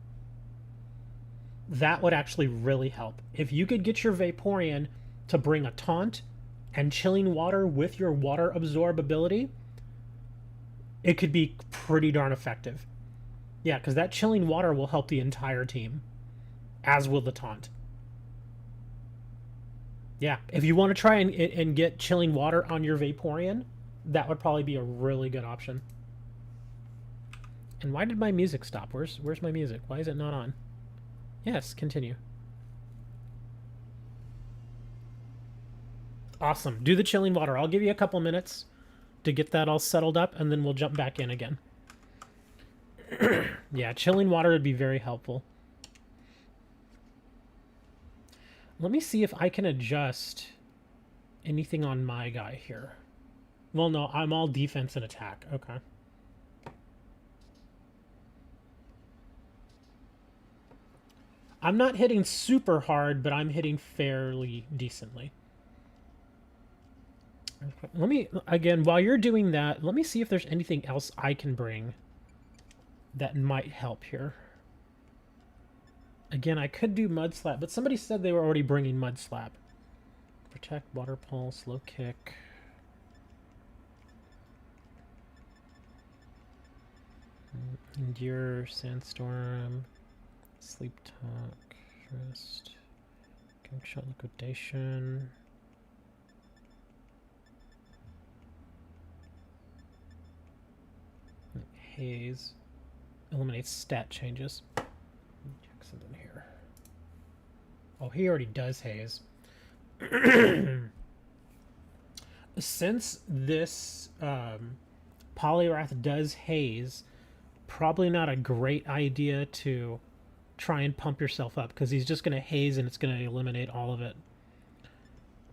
That would actually really help. If you could get your Vaporeon to bring a taunt and chilling water with your water absorb ability, it could be pretty darn effective. Yeah, because that chilling water will help the entire team, as will the taunt. Yeah, if you want to try and get chilling water on your Vaporeon, that would probably be a really good option. And why did my music stop? Where's my music? Why is it not on? Yes, continue. Awesome. Do the chilling water. I'll give you a couple minutes to get that all settled up, and then we'll jump back in again. Yeah, chilling water would be very helpful. Let me see if I can adjust anything on my guy here. Well, no, I'm all defense and attack. Okay. I'm not hitting super hard, but I'm hitting fairly decently. Let me, again, while you're doing that, let me see if there's anything else I can bring that might help here. Again, I could do Mud Slap, but somebody said they were already bringing Mud Slap. Protect, Water Pulse, Low Kick. Endure, Sandstorm, Sleep Talk, Rest, King Shot Liquidation. Haze. Eliminates stat changes. Check something here. Oh, he already does haze. Since this Poliwrath does haze, probably not a great idea to try and pump yourself up, because he's just going to haze and it's going to eliminate all of it.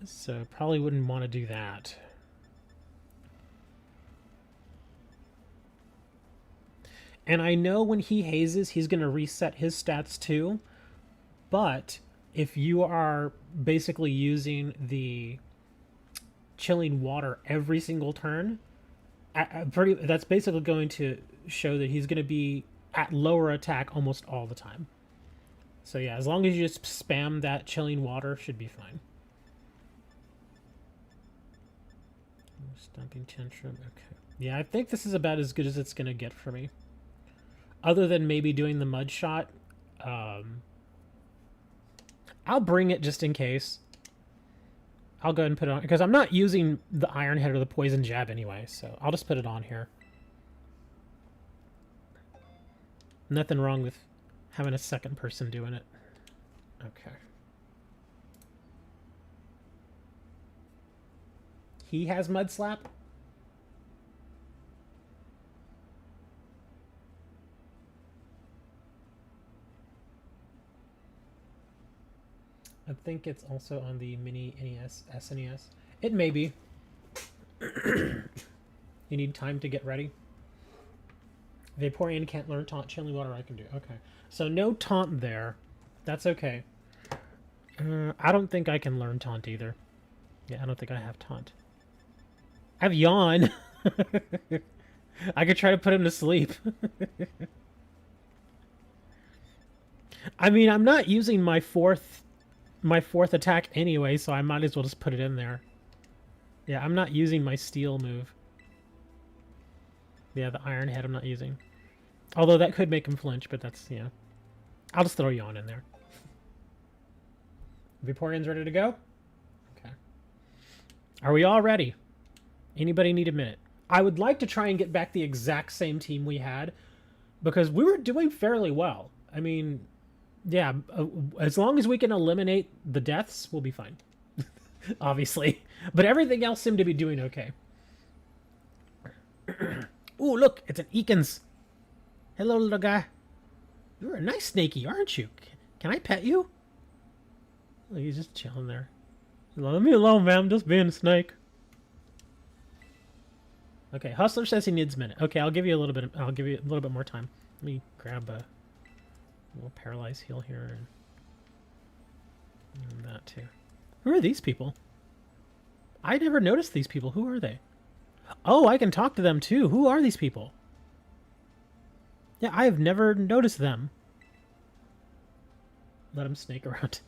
So probably wouldn't want to do that. And I know when he hazes, he's going to reset his stats too. But if you are basically using the chilling water every single turn, that's basically going to show that he's going to be at lower attack almost all the time. So yeah, as long as you just spam that chilling water, should be fine. Stomping Tantrum, okay. Yeah, I think this is about as good as it's going to get for me. Other than maybe doing the Mud Shot. I'll bring it just in case. I'll go ahead and put it on, because I'm not using the Iron Head or the Poison Jab anyway, so I'll just put it on here. Nothing wrong with having a second person doing it. Okay. He has Mud Slap? I think it's also on the Mini NES, SNES. It may be. You need time to get ready. Vaporeon can't learn Taunt. Chilling Water I can do. Okay. So no Taunt there. That's okay. I don't think I can learn Taunt either. Yeah, I don't think I have Taunt. I have Yawn. I could try to put him to sleep. I mean, I'm not using my fourth attack anyway, so I might as well just put it in there. Yeah, I'm not using my steel move. Yeah, the Iron Head I'm not using. Although that could make him flinch, but that's, yeah. I'll just throw Yawn in there. Vaporeon's ready to go? Okay. Are we all ready? Anybody need a minute? I would like to try and get back the exact same team we had, because we were doing fairly well. I mean, yeah, as long as we can eliminate the deaths, we'll be fine. Obviously. But everything else seemed to be doing okay. Ooh, look, it's an Ekans. Hello, little guy. You're a nice snaky, aren't you? Can I pet you? Oh, he's just chilling there. Let me alone, man. I'm just being a snake. Okay, Hustler says he needs a minute. Okay, I'll give you a little bit more time. Let me grab a little paralyze heal here and that too. Who are these people? I never noticed these people. Who are they? Oh, I can talk to them too. Who are these people? Yeah, I have never noticed them. Let them snake around.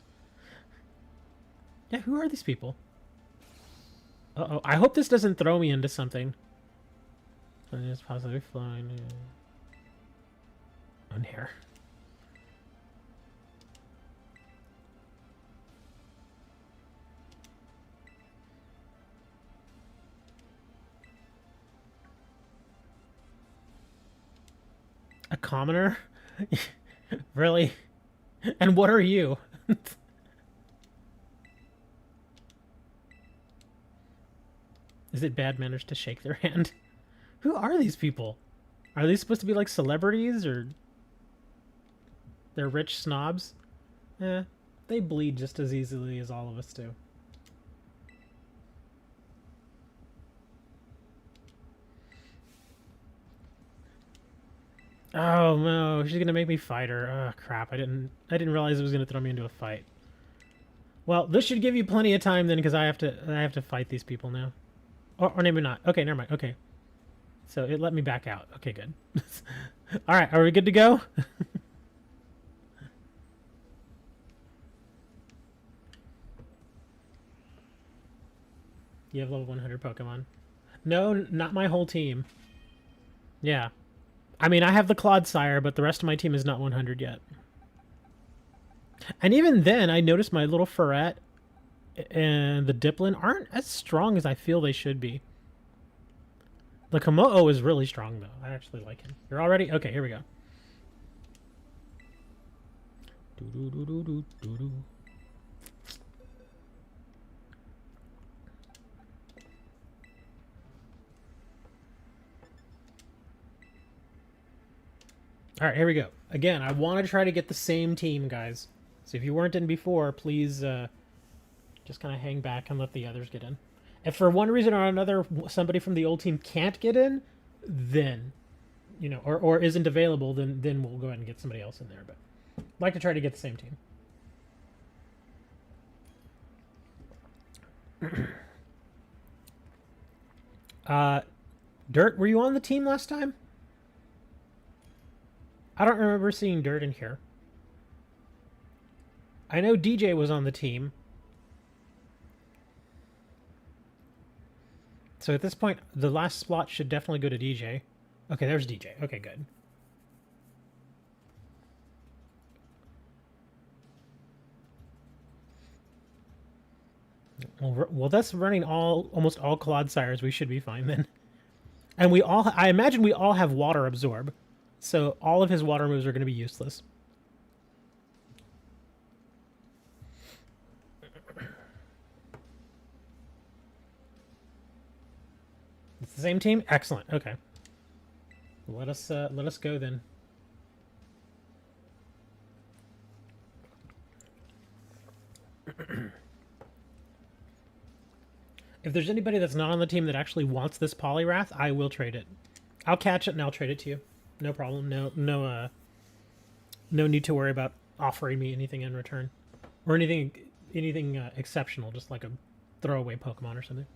Yeah, who are these people? Uh-oh, I hope this doesn't throw me into something. It's possibly flying on here. A commoner? Really? And what are you? Is it bad manners to shake their hand? Who are these people? Are they supposed to be like celebrities or they're rich snobs? Eh, they bleed just as easily as all of us do. Oh no, she's gonna make me fight her. Oh crap, I didn't realize it was gonna throw me into a fight. Well, this should give you plenty of time then, because I have to fight these people now. Or maybe not. Okay, never mind. Okay. So it let me back out. Okay, good. Alright, are we good to go? You have level 100 Pokemon. No, not my whole team. Yeah. I mean, I have the Clodsire, but the rest of my team is not 100 yet. And even then, I noticed my little Ferret and the Diplin aren't as strong as I feel they should be. The Komodo is really strong, though. I actually like him. You're all ready? Okay, here we go. Doo-doo-doo-doo-doo-doo. All right, here we go. Again, I want to try to get the same team, guys. So if you weren't in before, please just kind of hang back and let the others get in. If for one reason or another somebody from the old team can't get in, then, you know, or isn't available, then we'll go ahead and get somebody else in there. But I'd like to try to get the same team. Dirt, were you on the team last time? I don't remember seeing Dirt in here. I know DJ was on the team. So at this point, the last slot should definitely go to DJ. Okay, there's DJ. Okay, good. Well, that's running almost all Clodsires. We should be fine then. And I imagine we all have Water Absorb. So all of his water moves are going to be useless. It's the same team? Excellent. Okay. Let us go then. If there's anybody that's not on the team that actually wants this Poliwrath, I will trade it. I'll catch it and I'll trade it to you. No problem. No need to worry about offering me anything in return, or anything exceptional, just like a throwaway Pokemon or something.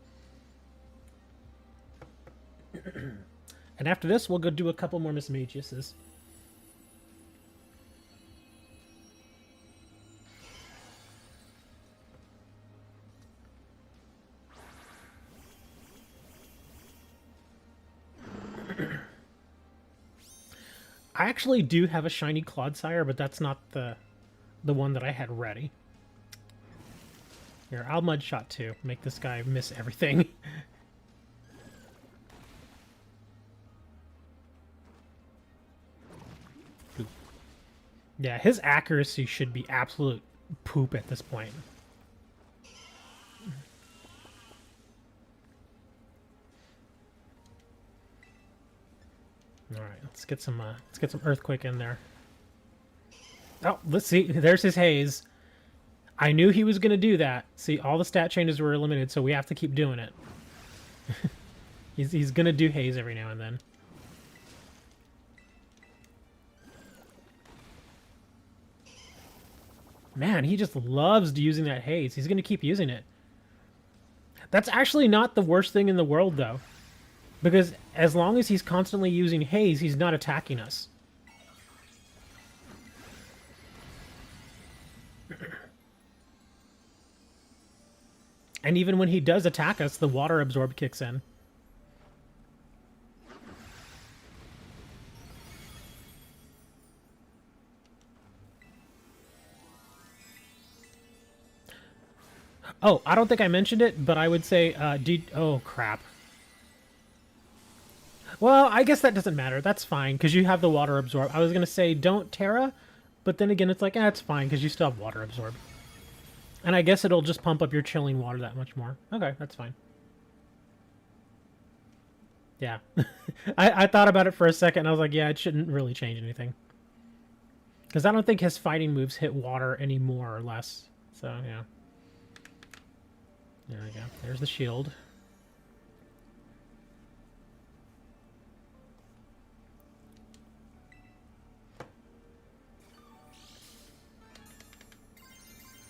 And after this, we'll go do a couple more Mismagiuses. I actually do have a shiny Clodsire, but that's not the one that I had ready. Here, I'll Mud Shot too. Make this guy miss everything. Yeah, his accuracy should be absolute poop at this point. All right, let's get some Earthquake in there. Oh, let's see. There's his Haze. I knew he was going to do that. See, all the stat changes were eliminated, so we have to keep doing it. He's going to do Haze every now and then. Man, he just loves using that Haze. He's going to keep using it. That's actually not the worst thing in the world, though. Because as long as he's constantly using Haze, he's not attacking us. And even when he does attack us, the water absorb kicks in. Oh, I don't think I mentioned it, but I would say, oh, crap. Well, I guess that doesn't matter. That's fine, because you have the water absorb. I was going to say, don't Terra, but then again, it's like, it's fine, because you still have water absorb. And I guess it'll just pump up your chilling water that much more. Okay, that's fine. Yeah. I thought about it for a second, and I was like, yeah, it shouldn't really change anything. Because I don't think his fighting moves hit water any more or less. So, yeah. There we go. There's the shield.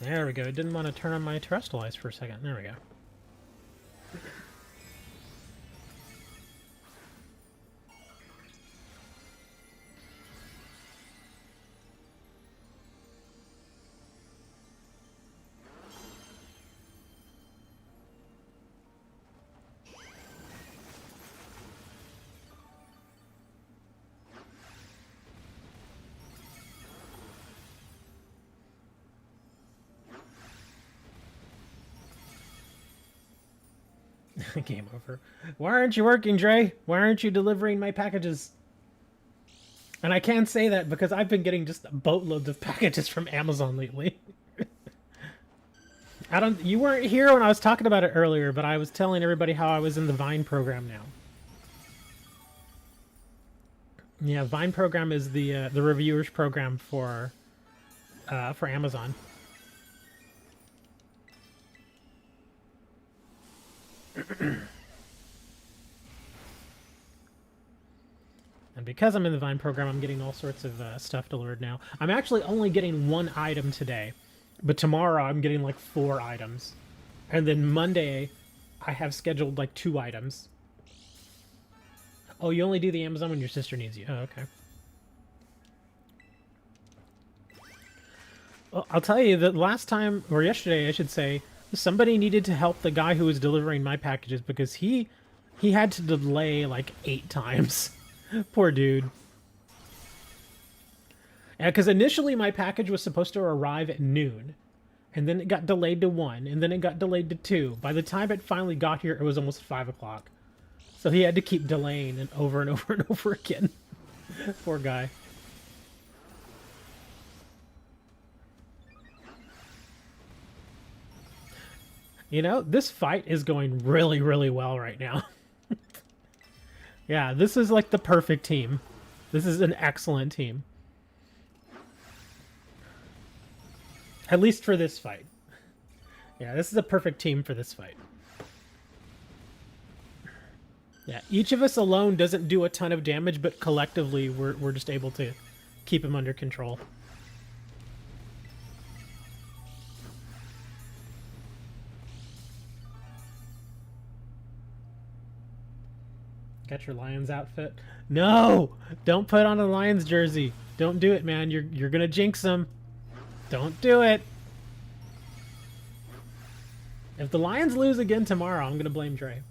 There we go. It didn't want to turn on my terrestrial eyes for a second. There we go. Game over. Why aren't you working, Dre? Why aren't you delivering my packages? And I can say that because I've been getting just boatloads of packages from Amazon lately. You weren't here when I was talking about it earlier, but I was telling everybody how I was in the Vine program now. Yeah, Vine program is the reviewers program for Amazon. And because I'm in the Vine program, I'm getting all sorts of stuff delivered now. I'm actually only getting 1 item today, but tomorrow I'm getting like 4 items. And then Monday, I have scheduled like 2 items. Oh, you only do the Amazon when your sister needs you. Oh, okay. Well, I'll tell you that last time, or yesterday, I should say, somebody needed to help the guy who was delivering my packages because he had to delay like 8 times. Poor dude. Yeah, because initially my package was supposed to arrive at noon, and then it got delayed to 1, and then it got delayed to 2. By the time it finally got here, it was almost 5 o'clock. So he had to keep delaying and over and over and over again. Poor guy. You know, this fight is going really, really well right now. Yeah, this is like the perfect team. This is an excellent team. At least for this fight. Yeah, this is a perfect team for this fight. Yeah, each of us alone doesn't do a ton of damage, but collectively we're just able to keep him under control. Got your Lions outfit? No! Don't put on a Lions jersey. Don't do it, man. You're gonna jinx them. Don't do it. If the Lions lose again tomorrow, I'm gonna blame Dre.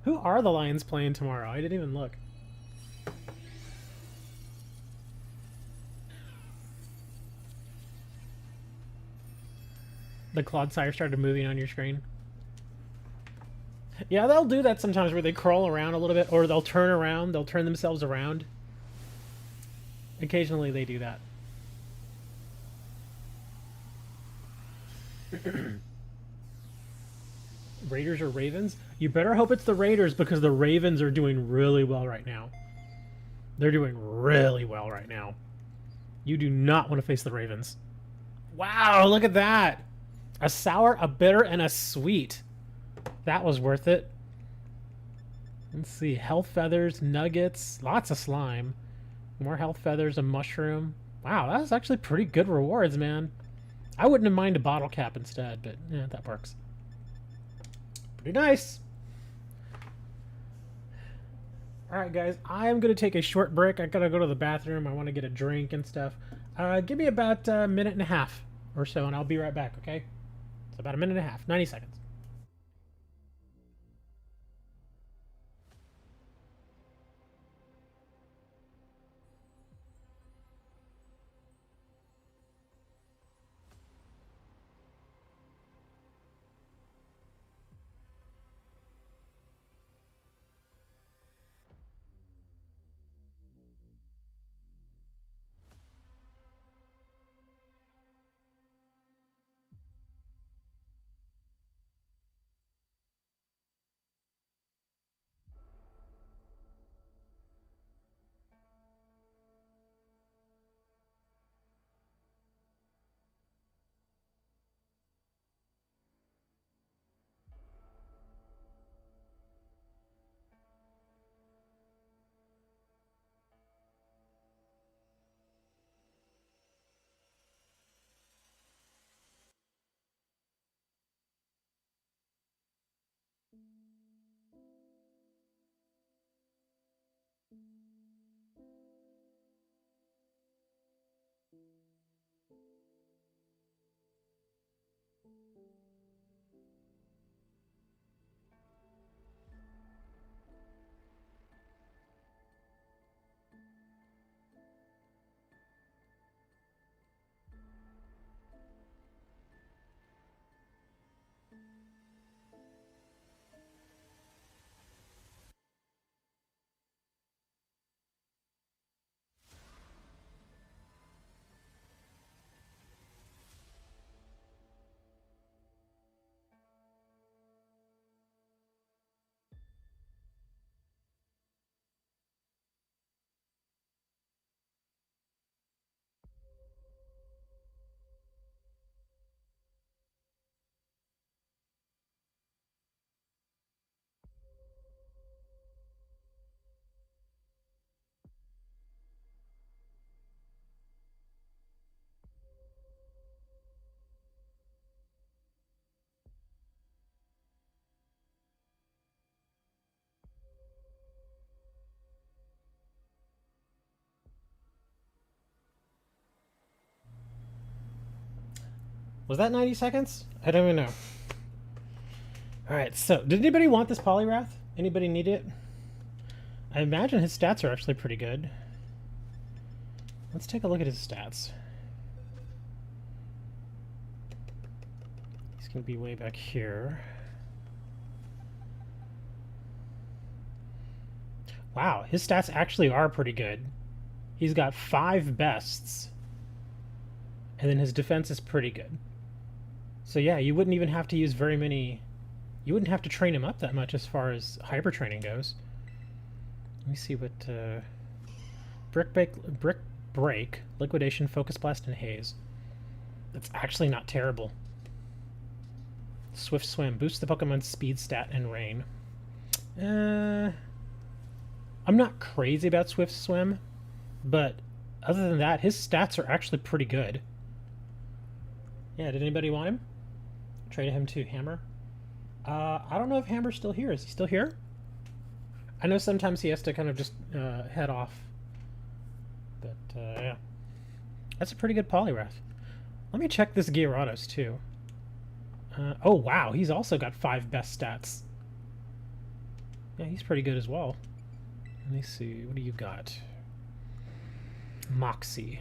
Who are the Lions playing tomorrow? I didn't even look. The Clodsire started moving on your screen. Yeah, they'll do that sometimes where they crawl around a little bit, or they'll turn around, they'll turn themselves around. Occasionally they do that. Raiders or Ravens? You better hope it's the Raiders because the Ravens are doing really well right now. They're doing really well right now. You do not want to face the Ravens. Wow, look at that! A sour, a bitter, and a sweet. That was worth it. Let's see. Health feathers, nuggets, lots of slime. More health feathers, a mushroom. Wow, that was actually pretty good rewards, man. I wouldn't have minded a bottle cap instead, but yeah, that works. Pretty nice. Alright guys, I am going to take a short break. I gotta go to the bathroom. I want to get a drink and stuff. Give me about a minute and a half or so, and I'll be right back, okay? It's about a minute and a half, 90 seconds. Was that 90 seconds? I don't even know. Alright, so, did anybody want this Polyrath? Anybody need it? I imagine his stats are actually pretty good. Let's take a look at his stats. He's going to be way back here. Wow, his stats actually are pretty good. He's got 5 bests. And then his defense is pretty good. So yeah, you wouldn't even have to use very many... You wouldn't have to train him up that much as far as hyper training goes. Let me see what... Brick Break, Liquidation, Focus Blast, and Haze. That's actually not terrible. Swift Swim. Boosts the Pokemon's speed stat and rain. I'm not crazy about Swift Swim, but other than that, his stats are actually pretty good. Yeah, did anybody want him? Trade him to Hammer. I don't know if Hammer's still here. Is he still here? I know sometimes he has to kind of just head off. But, yeah. That's a pretty good Polyrath. Let me check this Gyarados, too. Oh, wow. He's also got 5 best stats. Yeah, he's pretty good as well. Let me see. What do you got? Moxie.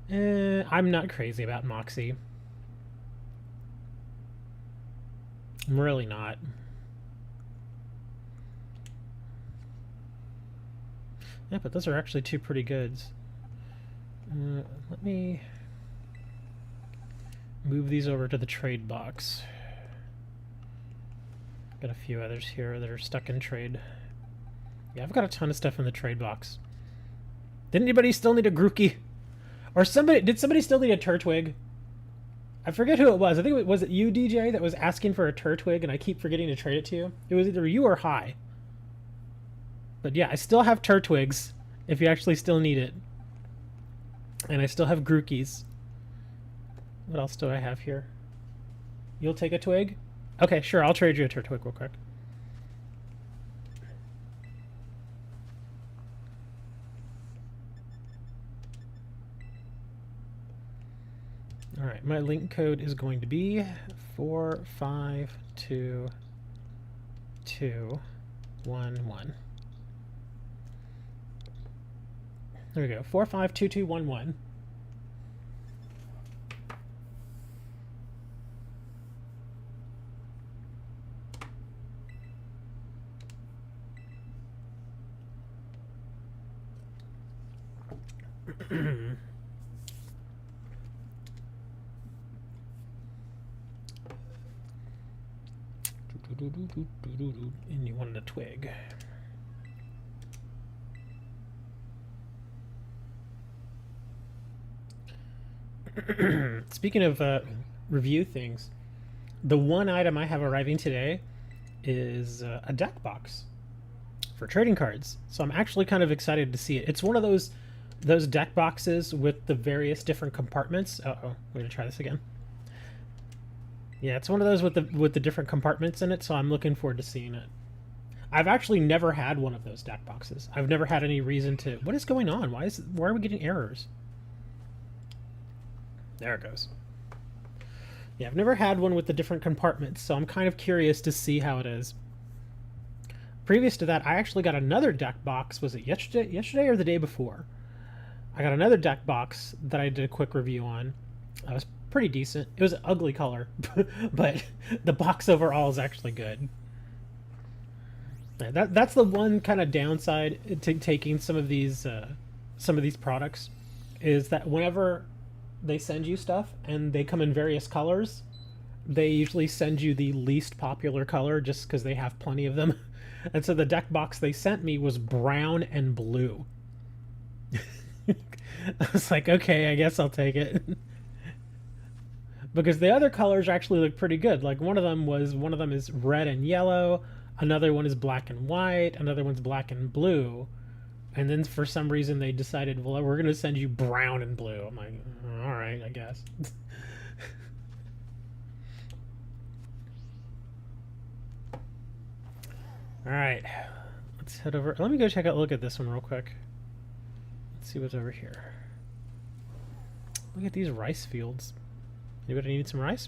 I'm not crazy about Moxie. I'm really not. Yeah, but those are actually 2 pretty goods. Let me move these over to the trade box. Got a few others here that are stuck in trade. Yeah, I've got a ton of stuff in the trade box. Did anybody still need a Grookey? Or did somebody still need a Turtwig? I forget who it was. I think was it you, DJ, that was asking for a Turtwig, and I keep forgetting to trade it to you? It was either you or Hi. But yeah, I still have Turtwigs, if you actually still need it. And I still have Grookies. What else do I have here? You'll take a twig? Okay, sure, I'll trade you a Turtwig real quick. All right, my link code is going to be 452211. There we go, 452211. And you wanted a twig. Speaking of review things, the one item I have arriving today is a deck box for trading cards. So I'm actually kind of excited to see it. It's one of those deck boxes with the various different compartments. Uh-oh, we're gonna try this again. Yeah, it's one of those with the different compartments in it, so I'm looking forward to seeing it. I've actually never had one of those deck boxes. I've never had any reason to... What is going on? Why are we getting errors? There it goes. Yeah, I've never had one with the different compartments, so I'm kind of curious to see how it is. Previous to that, I actually got another deck box. Was it yesterday or the day before? I got another deck box that I did a quick review on. I was pretty decent. It was an ugly color, but the box overall is actually good. That's the one kind of downside to taking some of these products, is that whenever they send you stuff and they come in various colors, they usually send you the least popular color just because they have plenty of them. And so the deck box they sent me was brown and blue. I was like, okay, I guess I'll take it. Because the other colors actually look pretty good. Like one of them is red and yellow, another one is black and white, another one's black and blue. And then for some reason they decided, well, we're going to send you brown and blue. I'm like, all right, I guess. All right, let's head over. Let me go look at this one real quick. Let's see what's over here. Look at these rice fields. Anybody need some rice?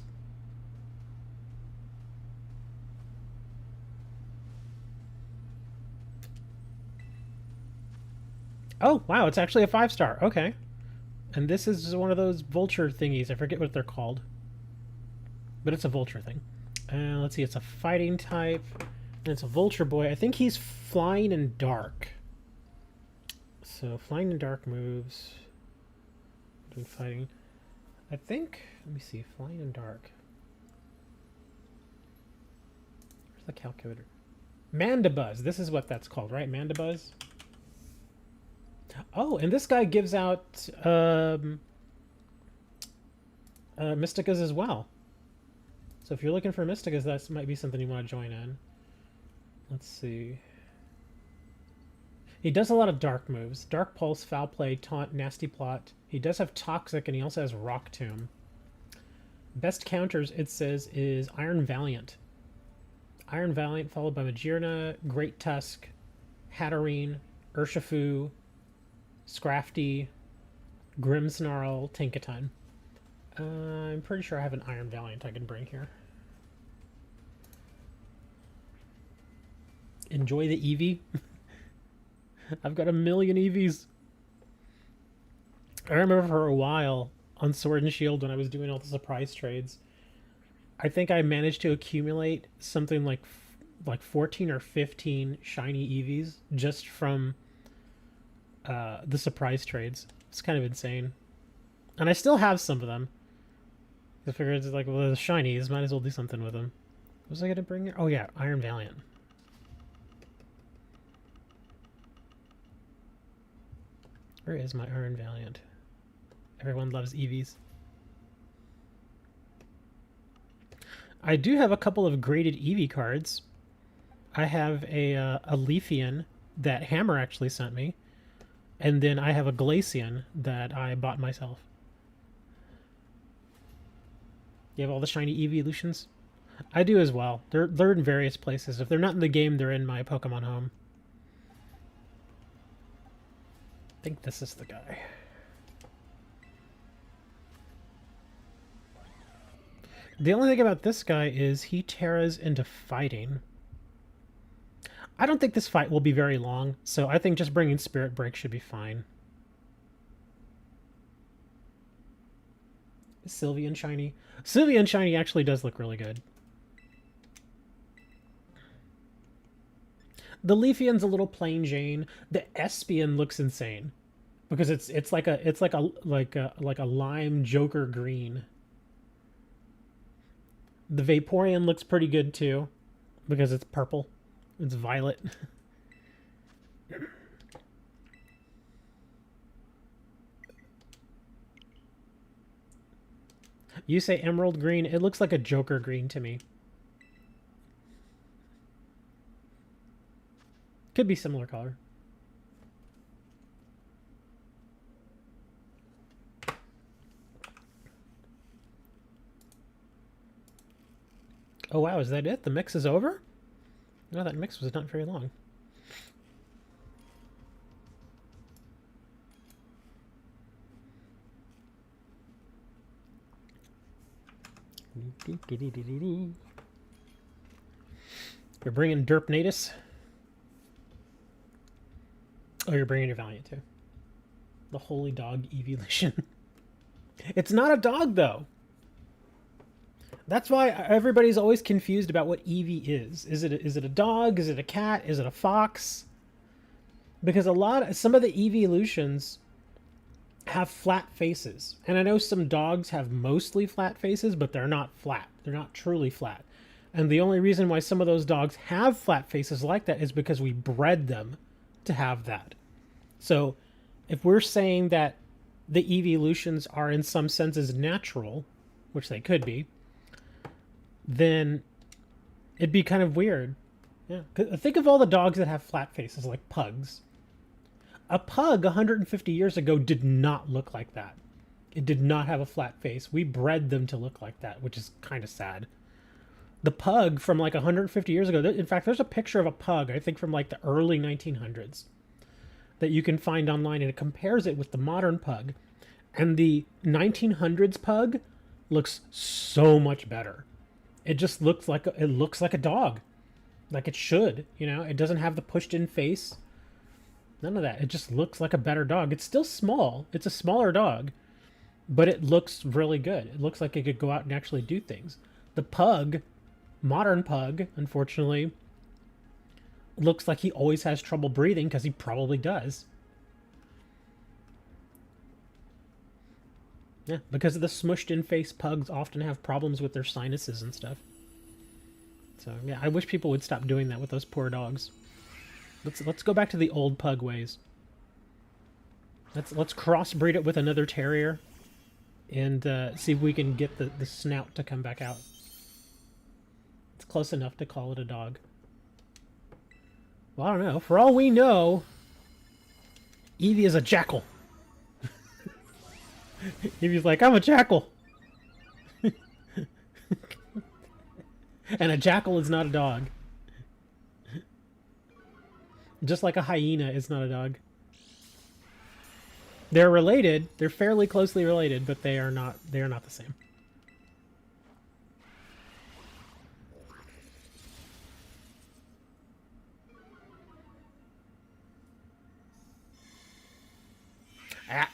Oh, wow, it's actually a 5-star. Okay. And this is one of those vulture thingies. I forget what they're called. But it's a vulture thing. Let's see, it's a fighting type. And it's a vulture boy. I think he's flying in dark. So, flying in dark moves. Doing fighting. I think... Let me see. Flying in dark. Where's the calculator? Mandibuzz. This is what that's called, right? Mandibuzz? Oh, and this guy gives out Mysticas as well. So if you're looking for Mysticas, that might be something you want to join in. Let's see. He does a lot of dark moves. Dark Pulse, Foul Play, Taunt, Nasty Plot. He does have Toxic, and he also has Rock Tomb. Best counters, it says, is Iron Valiant. Iron Valiant, followed by Magearna, Great Tusk, Hatterene, Urshifu, Scrafty, Grimmsnarl, Tinkaton. I'm pretty sure I have an Iron Valiant I can bring here. Enjoy the Eevee. I've got 1,000,000 Eevees. I remember for a while on Sword and Shield when I was doing all the surprise trades, I think I managed to accumulate something like 14 or 15 shiny Eevees just from the surprise trades. It's kind of insane. And I still have some of them. I figured it's like, well, the shinies, might as well do something with them. What was I going to bring here? Oh yeah, Iron Valiant. Where is my Iron Valiant? Everyone loves Eevees. I do have a couple of graded Eevee cards. I have a Leafian that Hammer actually sent me. And then I have a Glaceon that I bought myself. You have all the shiny Eevee evolutions? I do as well. They're in various places. If they're not in the game, they're in my Pokemon home. I think this is the guy. The only thing about this guy is he tears into fighting. I don't think this fight will be very long, so I think just bringing Spirit Break should be fine. Is Sylveon shiny? Sylveon shiny actually does look really good. The Leafeon's a little plain Jane. The Espeon looks insane because it's like a lime Joker green. The Vaporeon looks pretty good too because it's purple. It's violet. You say emerald green. It looks like a Joker green to me. Could be similar color. Oh wow, is that it? The mix is over? No, that mix was not very long. You're bringing Derpnatus? Oh, you're bringing your Valiant too. The holy dog evolution. It's not a dog though. That's why everybody's always confused about what Eevee is. Is it a dog? Is it a cat? Is it a fox? Because some of the evolutions have flat faces. And I know some dogs have mostly flat faces, but they're not flat. They're not truly flat. And the only reason why some of those dogs have flat faces like that is because we bred them to have that. So if we're saying that the evolutions are in some senses natural, which they could be, then it'd be kind of weird. Yeah. Think of all the dogs that have flat faces, like pugs. A pug 150 years ago did not look like that. It did not have a flat face. We bred them to look like that, which is kind of sad. The pug from like 150 years ago, in fact, there's a picture of a pug, I think from like the early 1900s, that you can find online, and it compares it with the modern pug. And the 1900s pug looks so much better. It just looks like a dog, like it should. You know, it doesn't have the pushed-in face. None of that. It just looks like a better dog. It's still small. It's a smaller dog, but it looks really good. It looks like it could go out and actually do things. The pug, modern pug, unfortunately, looks like he always has trouble breathing because he probably does. Yeah, because of the smushed-in face, pugs often have problems with their sinuses and stuff. So yeah, I wish people would stop doing that with those poor dogs. Let's go back to the old pug ways. Let's crossbreed it with another terrier, and see if we can get the snout to come back out. It's close enough to call it a dog. Well, I don't know. For all we know, Eevee is a jackal. Eevee's like, I'm a jackal. And a jackal is not a dog. Just like a hyena is not a dog. They're related. They're fairly closely related, but they are not the same.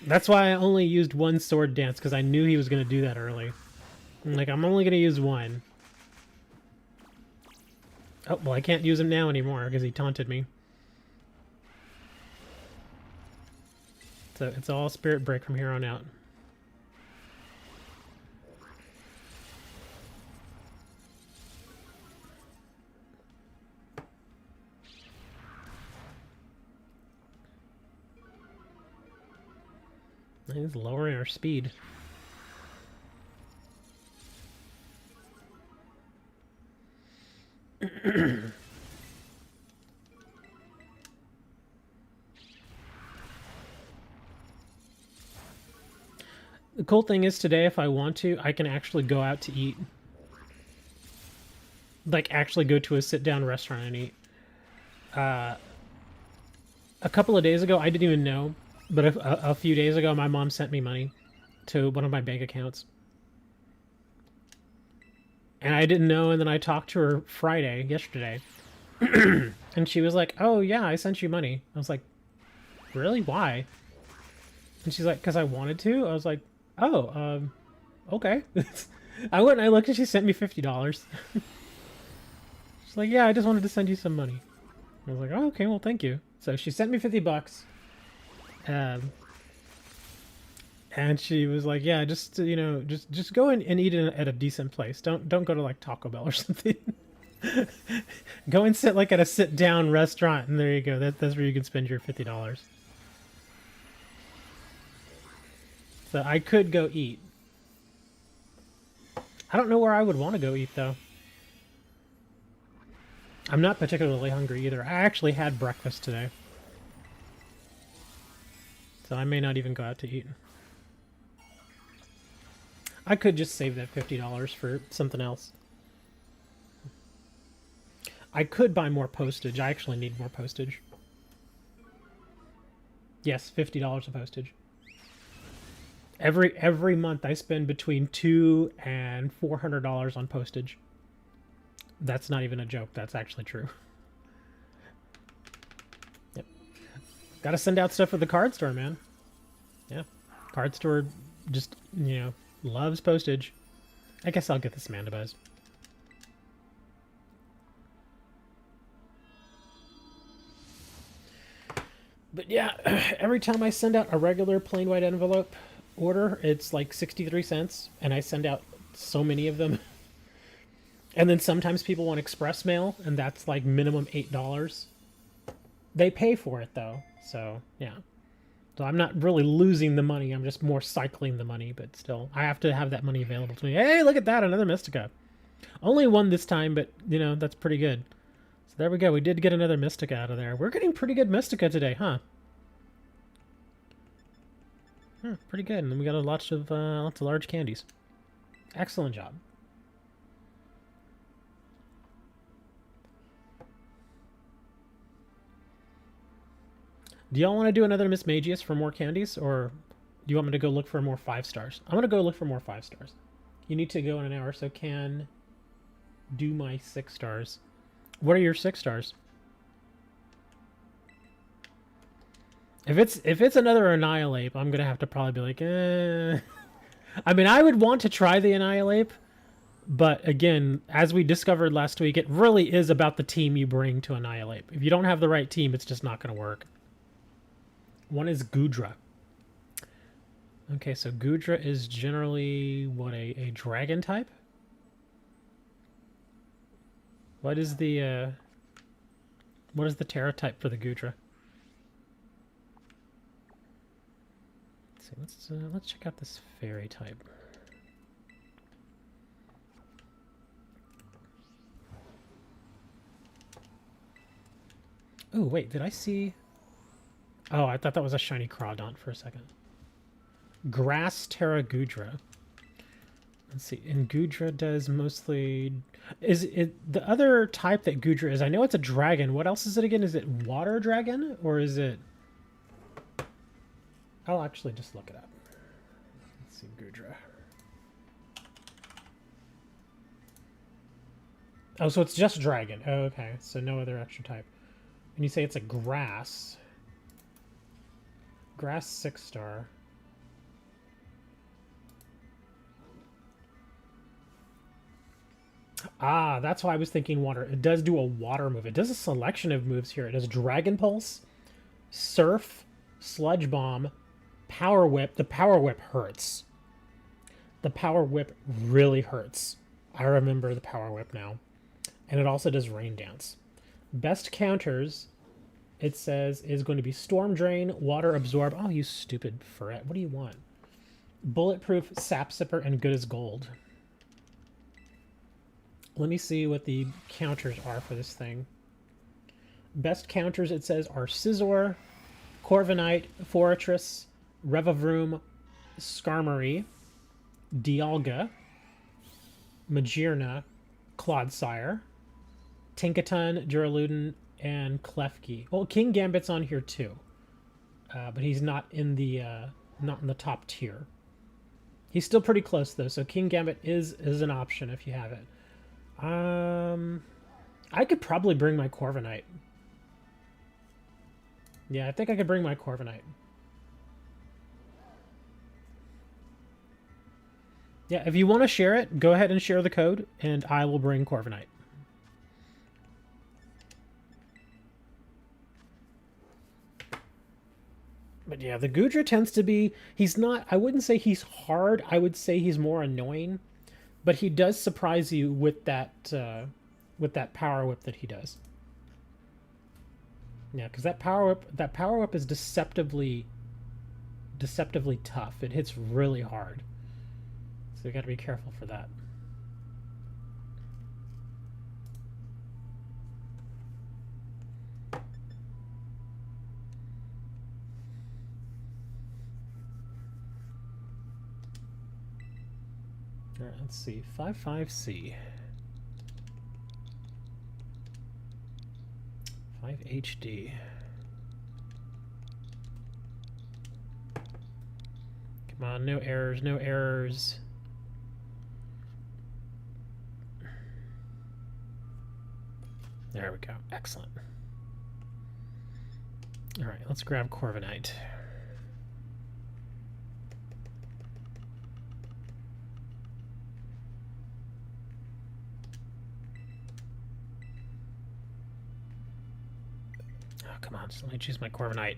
That's why I only used one sword dance, because I knew he was going to do that early. Like, I'm only going to use one. Oh, well, I can't use him now anymore, because he taunted me. So it's all Spirit Break from here on out. He's lowering our speed. The cool thing is today, if I want to, I can actually go out to eat. Like, actually go to a sit-down restaurant and eat. A couple of days ago, I didn't even know, but a few days ago, my mom sent me money to one of my bank accounts. And I didn't know, and then I talked to her yesterday, and she was like, "Oh yeah, I sent you money." I was like, "Really? Why?" And she's like, "Cause I wanted to." I was like, "Oh, okay." I went and I looked, and she sent me $50. She's like, "Yeah, I just wanted to send you some money." I was like, "Oh, okay, well, thank you." So she sent me $50. Um, and she was like, "Yeah, just just go in and eat at a decent place. Don't go to like Taco Bell or something." Go and sit like at a sit down restaurant, and there you go. That's where you can spend your $50. So I could go eat. I don't know where I would want to go eat though. I'm not particularly hungry either. I actually had breakfast today, so I may not even go out to eat. I could just save that $50 for something else. I could buy more postage. I actually need more postage. Yes, $50 of postage. Every month I spend between $200 and $400 on postage. That's not even a joke. That's actually true. Yep. Got to send out stuff for the card store, man. Yeah. Card store just, loves postage. I guess I'll get this man to buzz. But yeah, every time I send out a regular plain white envelope order, it's like 63 cents, and I send out so many of them. And then sometimes people want express mail, and that's like minimum $8. They pay for it though, so yeah. So I'm not really losing the money, I'm just more cycling the money, but still, I have to have that money available to me. Hey, look at that, another Mystica. Only one this time, but, that's pretty good. So there we go, we did get another Mystica out of there. We're getting pretty good Mystica today, huh? Pretty good, and then we got lots of large candies. Excellent job. Do y'all want to do another Mismagius for more candies, or do you want me to go look for more 5 stars? I'm going to go look for more 5 stars. You need to go in an hour, so can do my 6 stars. What are your 6 stars? If it's another Annihilate, I'm going to have to probably be like, eh. I mean, I would want to try the Annihilate, but again, as we discovered last week, it really is about the team you bring to Annihilate. If you don't have the right team, it's just not going to work. One is Gudra. Okay, so Gudra is generally, what, a dragon type? What is the Terra type for the Gudra? Let's see, let's check out this fairy type. Oh, wait, did I see... Oh, I thought that was a shiny Crawdont for a second. Grass Terra Gudra. Let's see, and Gudra does mostly... Is it the other type that Gudra is? I know it's a dragon. What else is it again? Is it water dragon, or is it... I'll actually just look it up. Let's see, Gudra. Oh, so it's just dragon. Oh, okay, so no other extra type. And you say it's a grass. Grass 6 star. Ah, that's why I was thinking water. It does do a water move. It does a selection of moves here. It does Dragon Pulse, Surf, Sludge Bomb, Power Whip. The Power Whip hurts. The Power Whip really hurts. I remember the Power Whip now. And it also does Rain Dance. Best counters, it says, is going to be Storm Drain, Water Absorb. Oh, you stupid ferret. What do you want? Bulletproof, Sap Sipper, and Good as Gold. Let me see what the counters are for this thing. Best counters, it says, are Scizor, Corviknight, Fortress, Revavroom, Skarmory, Dialga, Magearna, Clodsire, Tinkaton, Duraludon, and Klefki. Well, King Gambit's on here too, but he's not in the top tier. He's still pretty close though, so King Gambit is an option if you have it. I could probably bring my Corviknight. Yeah, I think I could bring my Corviknight. Yeah, if you want to share it, go ahead and share the code, and I will bring Corviknight. But yeah, the Goodra tends to be... He's not... I wouldn't say he's hard. I would say he's more annoying. But he does surprise you with that power whip that he does. Yeah, because that power whip is deceptively tough. It hits really hard. So you got to be careful for that. All right, let's see. 5-5C. 5 HD. Come on, no errors, no errors. There we go. Excellent. All right, let's grab Corviknight. Oh, come on, just let me choose my Corviknight.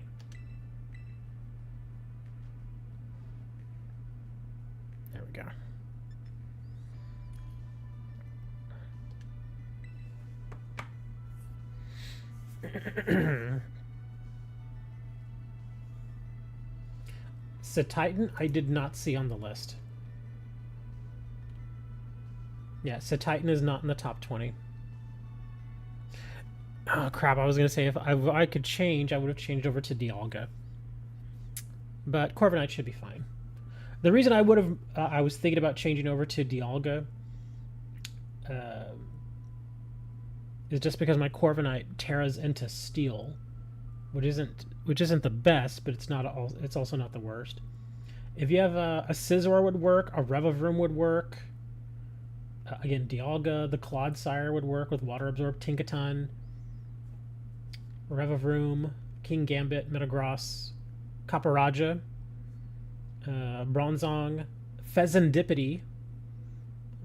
There we go. Titan, I did not see on the list. Yeah, Titan is not in the top 20. Oh crap, I was gonna say if I could change, I would have changed over to Dialga. But Corviknight should be fine. The reason I would have, I was thinking about changing over to Dialga is just because my Corviknight tears into Steel, which isn't the best, but it's also not the worst. If you have a Scizor would work, a Revavroom would work. Again, Dialga, the Clodsire would work with Water Absorb, Tinkaton, Revavroom, King Gambit, Metagross, Copperajah, Bronzong, Fezandipity.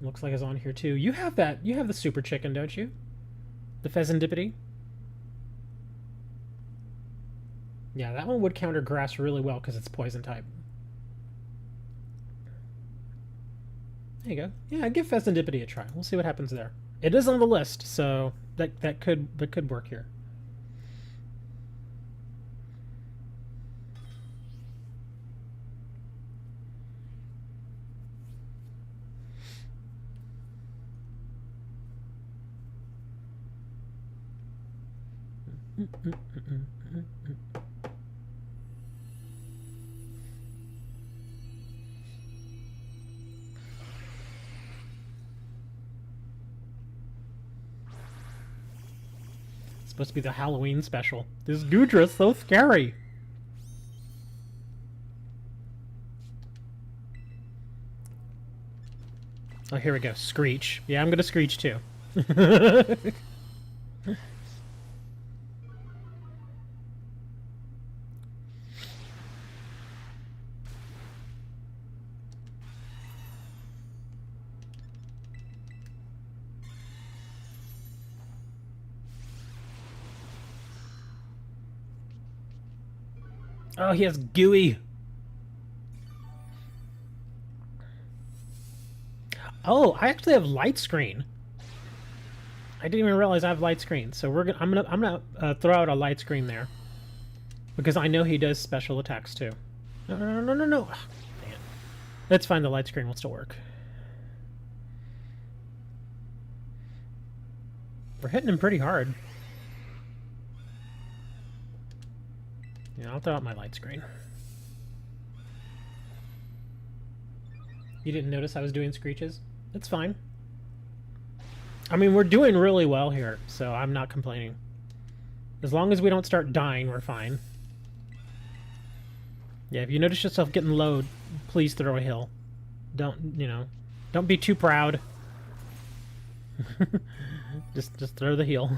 Looks like it's on here too. You have the Super Chicken, don't you? The Fezandipity? Yeah, that one would counter Grass really well because it's Poison type. There you go. Yeah, give Fezandipity a try. We'll see what happens there. It is on the list, so that could work here. It's supposed to be the Halloween special. This Goodra's so scary. Oh, here we go. Screech. Yeah, I'm gonna Screech too. Oh, he has Gooey. Oh, I actually have light screen. I didn't even realize I have light screen. So I'm gonna throw out a light screen there because I know he does special attacks too. No. Oh, man. That's fine. The light screen will still work. We're hitting him pretty hard. Yeah, I'll throw out my light screen. You didn't notice I was doing screeches? That's fine. I mean, we're doing really well here, so I'm not complaining. As long as we don't start dying, we're fine. Yeah, if you notice yourself getting low, please throw a hill. Don't be too proud. Just throw the heal.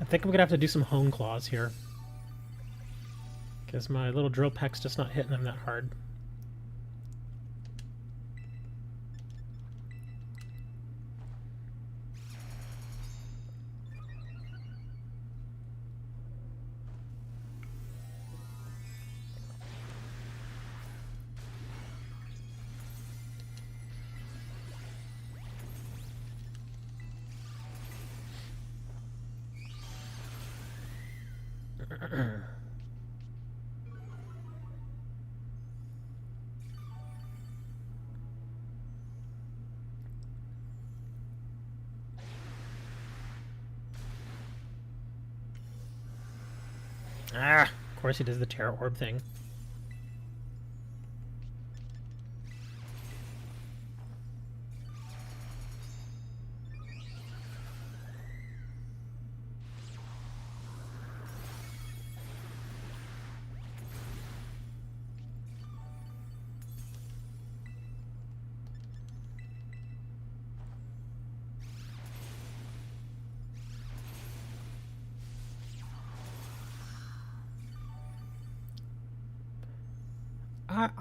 I think I'm gonna have to do some hone claws here. Because my little drill peck's just not hitting them that hard. Ah, of course he does the Terra Orb thing.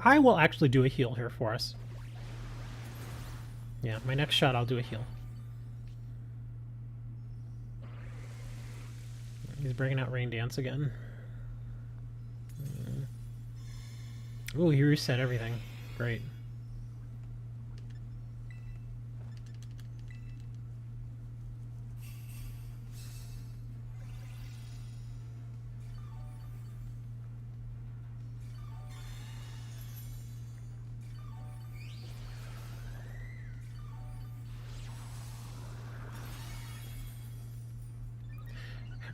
I will actually do a heal here for us. Yeah, my next shot I'll do a heal. He's bringing out Rain Dance again. Ooh, he reset everything. Great.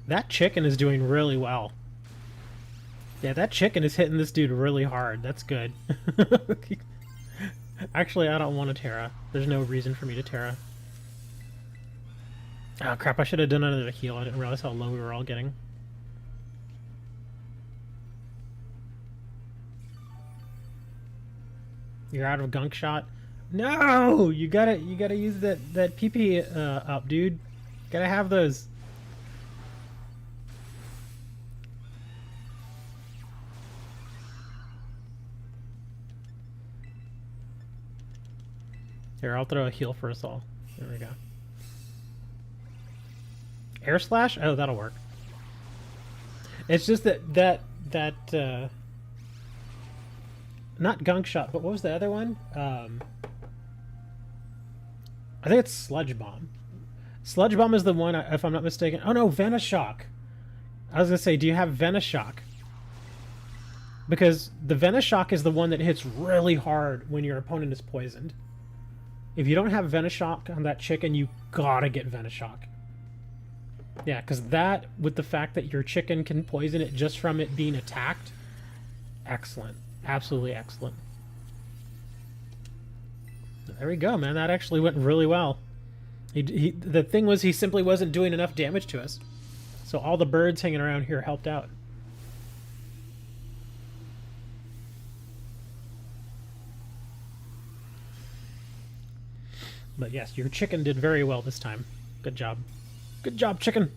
That chicken is doing really well. Yeah, that chicken is hitting this dude really hard. That's good. Actually, I don't want to Terra. There's no reason for me to Terra. Oh crap, I should have done another heal. I didn't realize how low we were all getting. You're out of gunk shot. No! You gotta use that PP up, dude. Gotta have those. Here, I'll throw a heal for us all. There we go. Air slash? Oh, that'll work. It's just that not gunk shot, but what was the other one? I think it's sludge bomb. Sludge bomb is the one, if I'm not mistaken. Oh no, Venoshock. I was gonna say, do you have Venoshock? Because the Venoshock is the one that hits really hard when your opponent is poisoned. If you don't have Venoshock on that chicken, you gotta get Venoshock. Yeah, because that, with the fact that your chicken can poison it just from it being attacked, excellent. Absolutely excellent. There we go, man. That actually went really well. The thing was, he simply wasn't doing enough damage to us. So all the birds hanging around here helped out. But yes, your chicken did very well this time. Good job. Good job, chicken!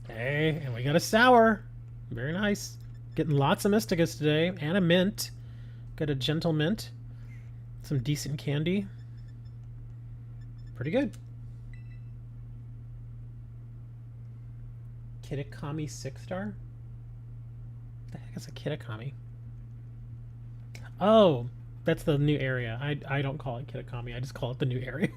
Hey, and we got a sour. Very nice. Getting lots of Mismagius today, and a mint. Got a gentle mint. Some decent candy. Pretty good. Kitakami 6-star? What the heck is a Kitakami? Oh, that's the new area. I don't call it Kitakami, I just call it the new area.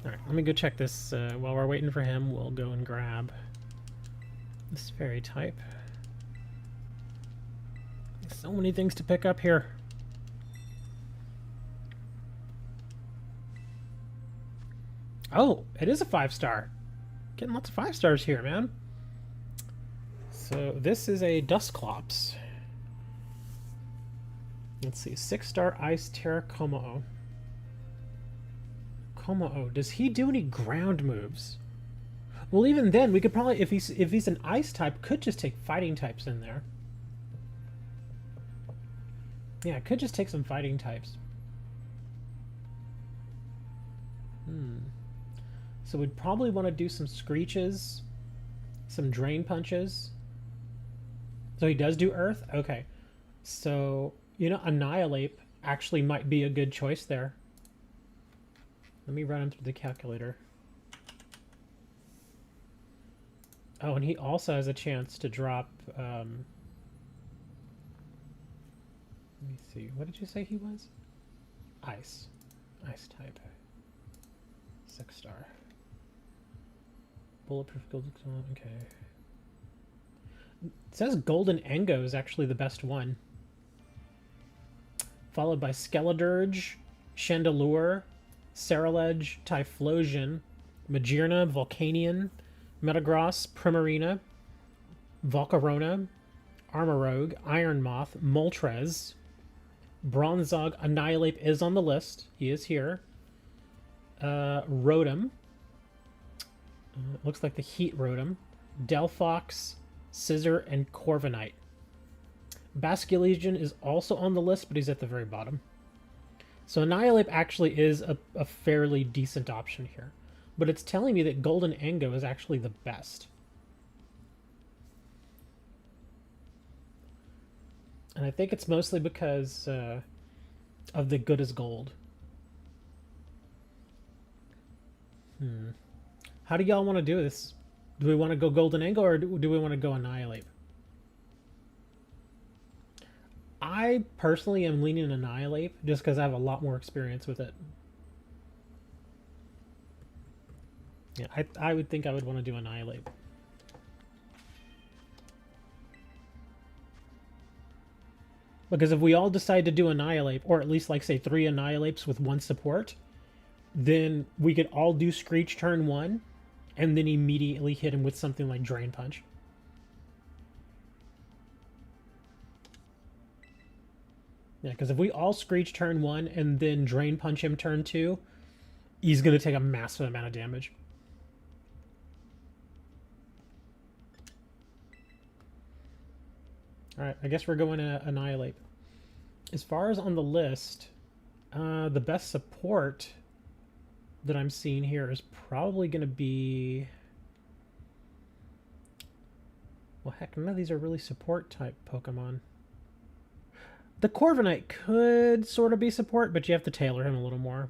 Alright, let me go check this. While we're waiting for him, we'll go and grab this fairy type. So many things to pick up here. Oh, it is a 5-star. Getting lots of 5 stars here, man. So this is a Dusclops. Let's see, 6-star Ice Terra Como-o. Como-o, does he do any ground moves? Well, even then, we could probably, if he's an ice type, could just take fighting types in there. Yeah, could just take some fighting types. So we'd probably want to do some screeches, some drain punches. So he does do earth? Okay. So, you know, Annihilate actually might be a good choice there. Let me run him through the calculator. Oh, and he also has a chance to drop... let me see. What did you say he was? Ice. Ice type. 6-star. Bulletproof gold. Okay. It says Golden Engo is actually the best one. Followed by Skeledirge, Chandelure, Cerulege, Typhlosion, Magearna, Volcanion, Metagross, Primarina, Volcarona, Armorogue, Iron Moth, Moltres, Bronzog. Annihilate is on the list. He is here. Rotom. Looks like the Heat Rotom. Delphox, Scizor, and Corviknight. Basculegion is also on the list, but he's at the very bottom. So Annihilate actually is a fairly decent option here. But it's telling me that Golden Engo is actually the best. And I think it's mostly because of the good as gold. How do y'all want to do this? Do we want to go Golden Engo or do we want to go Annihilate? I personally am leaning Annihilate just because I have a lot more experience with it. Yeah, I would think I would want to do Annihilate. Because if we all decide to do Annihilate, or at least like say 3 Annihilates with 1 support, then we could all do Screech turn 1, and then immediately hit him with something like Drain Punch. Yeah, because if we all Screech turn 1 and then Drain Punch him turn 2, he's going to take a massive amount of damage. Alright, I guess we're going to Annihilate. As far as on the list, the best support that I'm seeing here is probably going to be... Well, heck, none of these are really support type Pokemon. The Corviknight could sort of be support, but you have to tailor him a little more.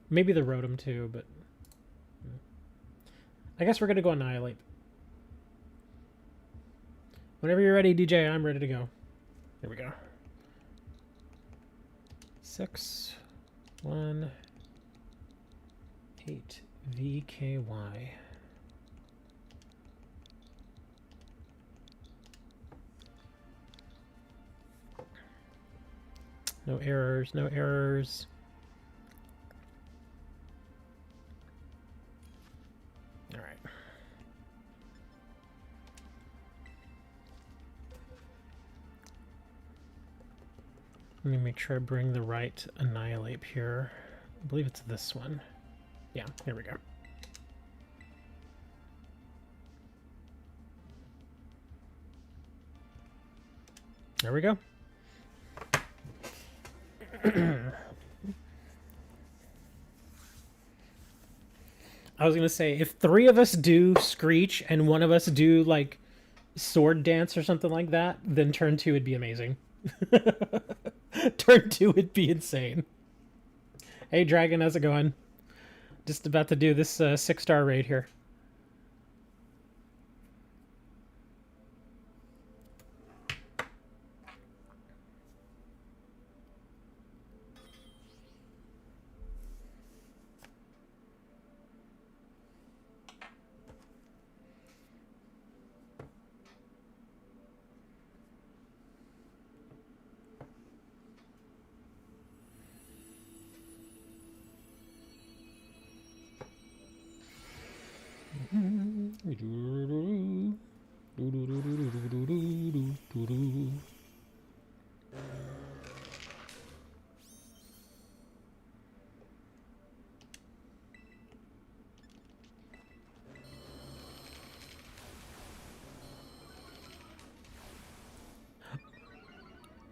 Maybe the Rotom too, but... I guess we're going to go Annihilate. Whenever you're ready, DJ, I'm ready to go. Here we go. 6, 1, 8, VKY. No errors, no errors. All right. Let me make sure I bring the right Annihilate here. I believe it's this one. Yeah, here we go. There we go. I was gonna say, if 3 of us do Screech and 1 of us do like Sword Dance or something like that, then turn 2 would be amazing. Turn 2 would be insane. Hey Dragon, how's it going? Just about to do this 6-star raid here.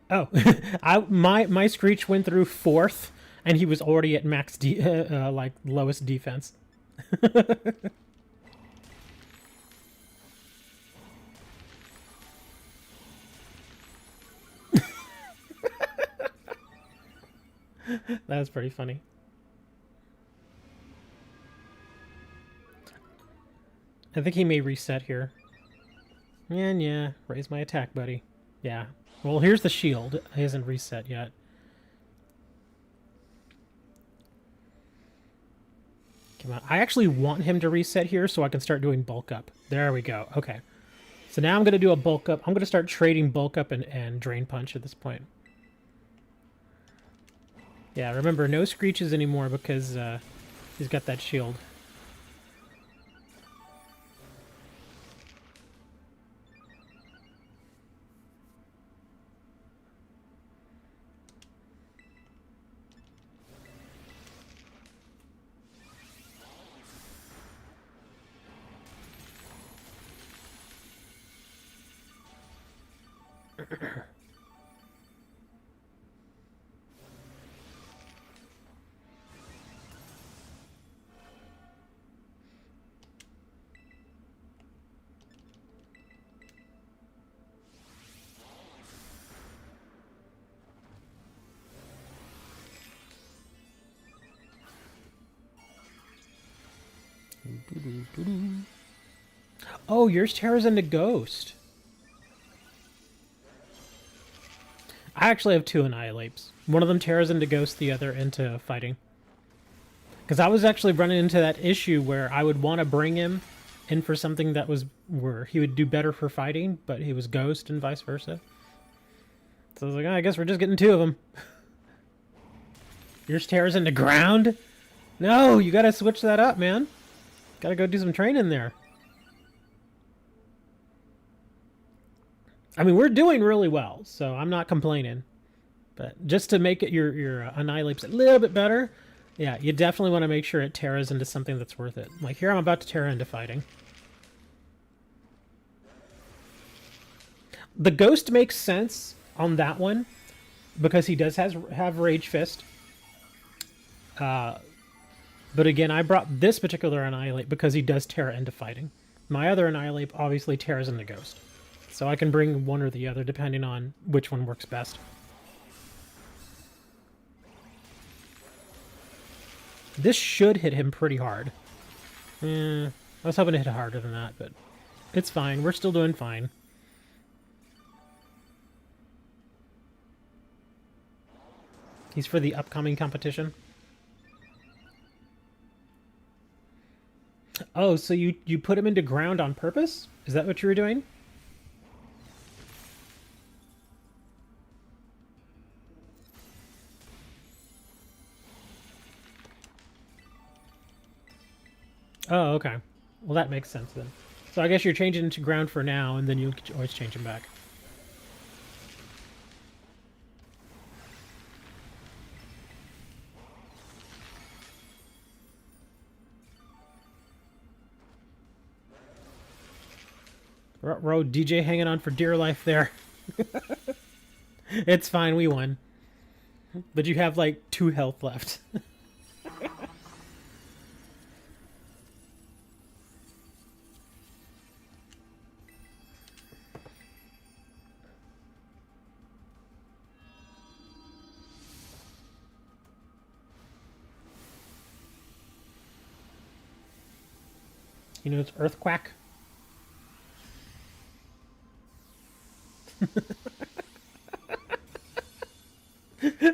Oh, my Screech went through 4th, and he was already at max like lowest defense. That was pretty funny. I think he may reset here. Yeah, raise my attack, buddy. Yeah. Well, here's the shield. He hasn't reset yet. Come on. I actually want him to reset here so I can start doing bulk up. There we go. Okay. So now I'm going to do a bulk up. I'm going to start trading bulk up and drain punch at this point. Yeah, remember, no screeches anymore because he's got that shield. Oh, yours tears into Ghost. I actually have 2 Annihilates. One of them tears into Ghost, the other into Fighting. Because I was actually running into that issue where I would want to bring him in for something that was where he would do better for fighting, but he was Ghost and vice versa. So I was like, oh, I guess we're just getting 2 of them. Yours tears into Ground? No, you gotta switch that up, man. Gotta go do some training there. I mean, we're doing really well, so I'm not complaining. But just to make it your Annihilates a little bit better, yeah, you definitely want to make sure it tears into something that's worth it. Like here, I'm about to tear into Fighting. The Ghost makes sense on that one because he does have Rage Fist. But again, I brought this particular Annihilate because he does tear into Fighting. My other Annihilate obviously tears into Ghost. So I can bring one or the other depending on which one works best. This should hit him pretty hard. I was hoping to hit harder than that, but it's fine. We're still doing fine. He's for the upcoming competition. Oh, so you put him into Ground on purpose? Is that what you were doing? Oh, okay. Well, that makes sense then. So I guess you're changing into Ground for now, and then you can always change him back. Road DJ hanging on for dear life there. It's fine, we won. But you have like 2 health left. You know, it's Earthquack.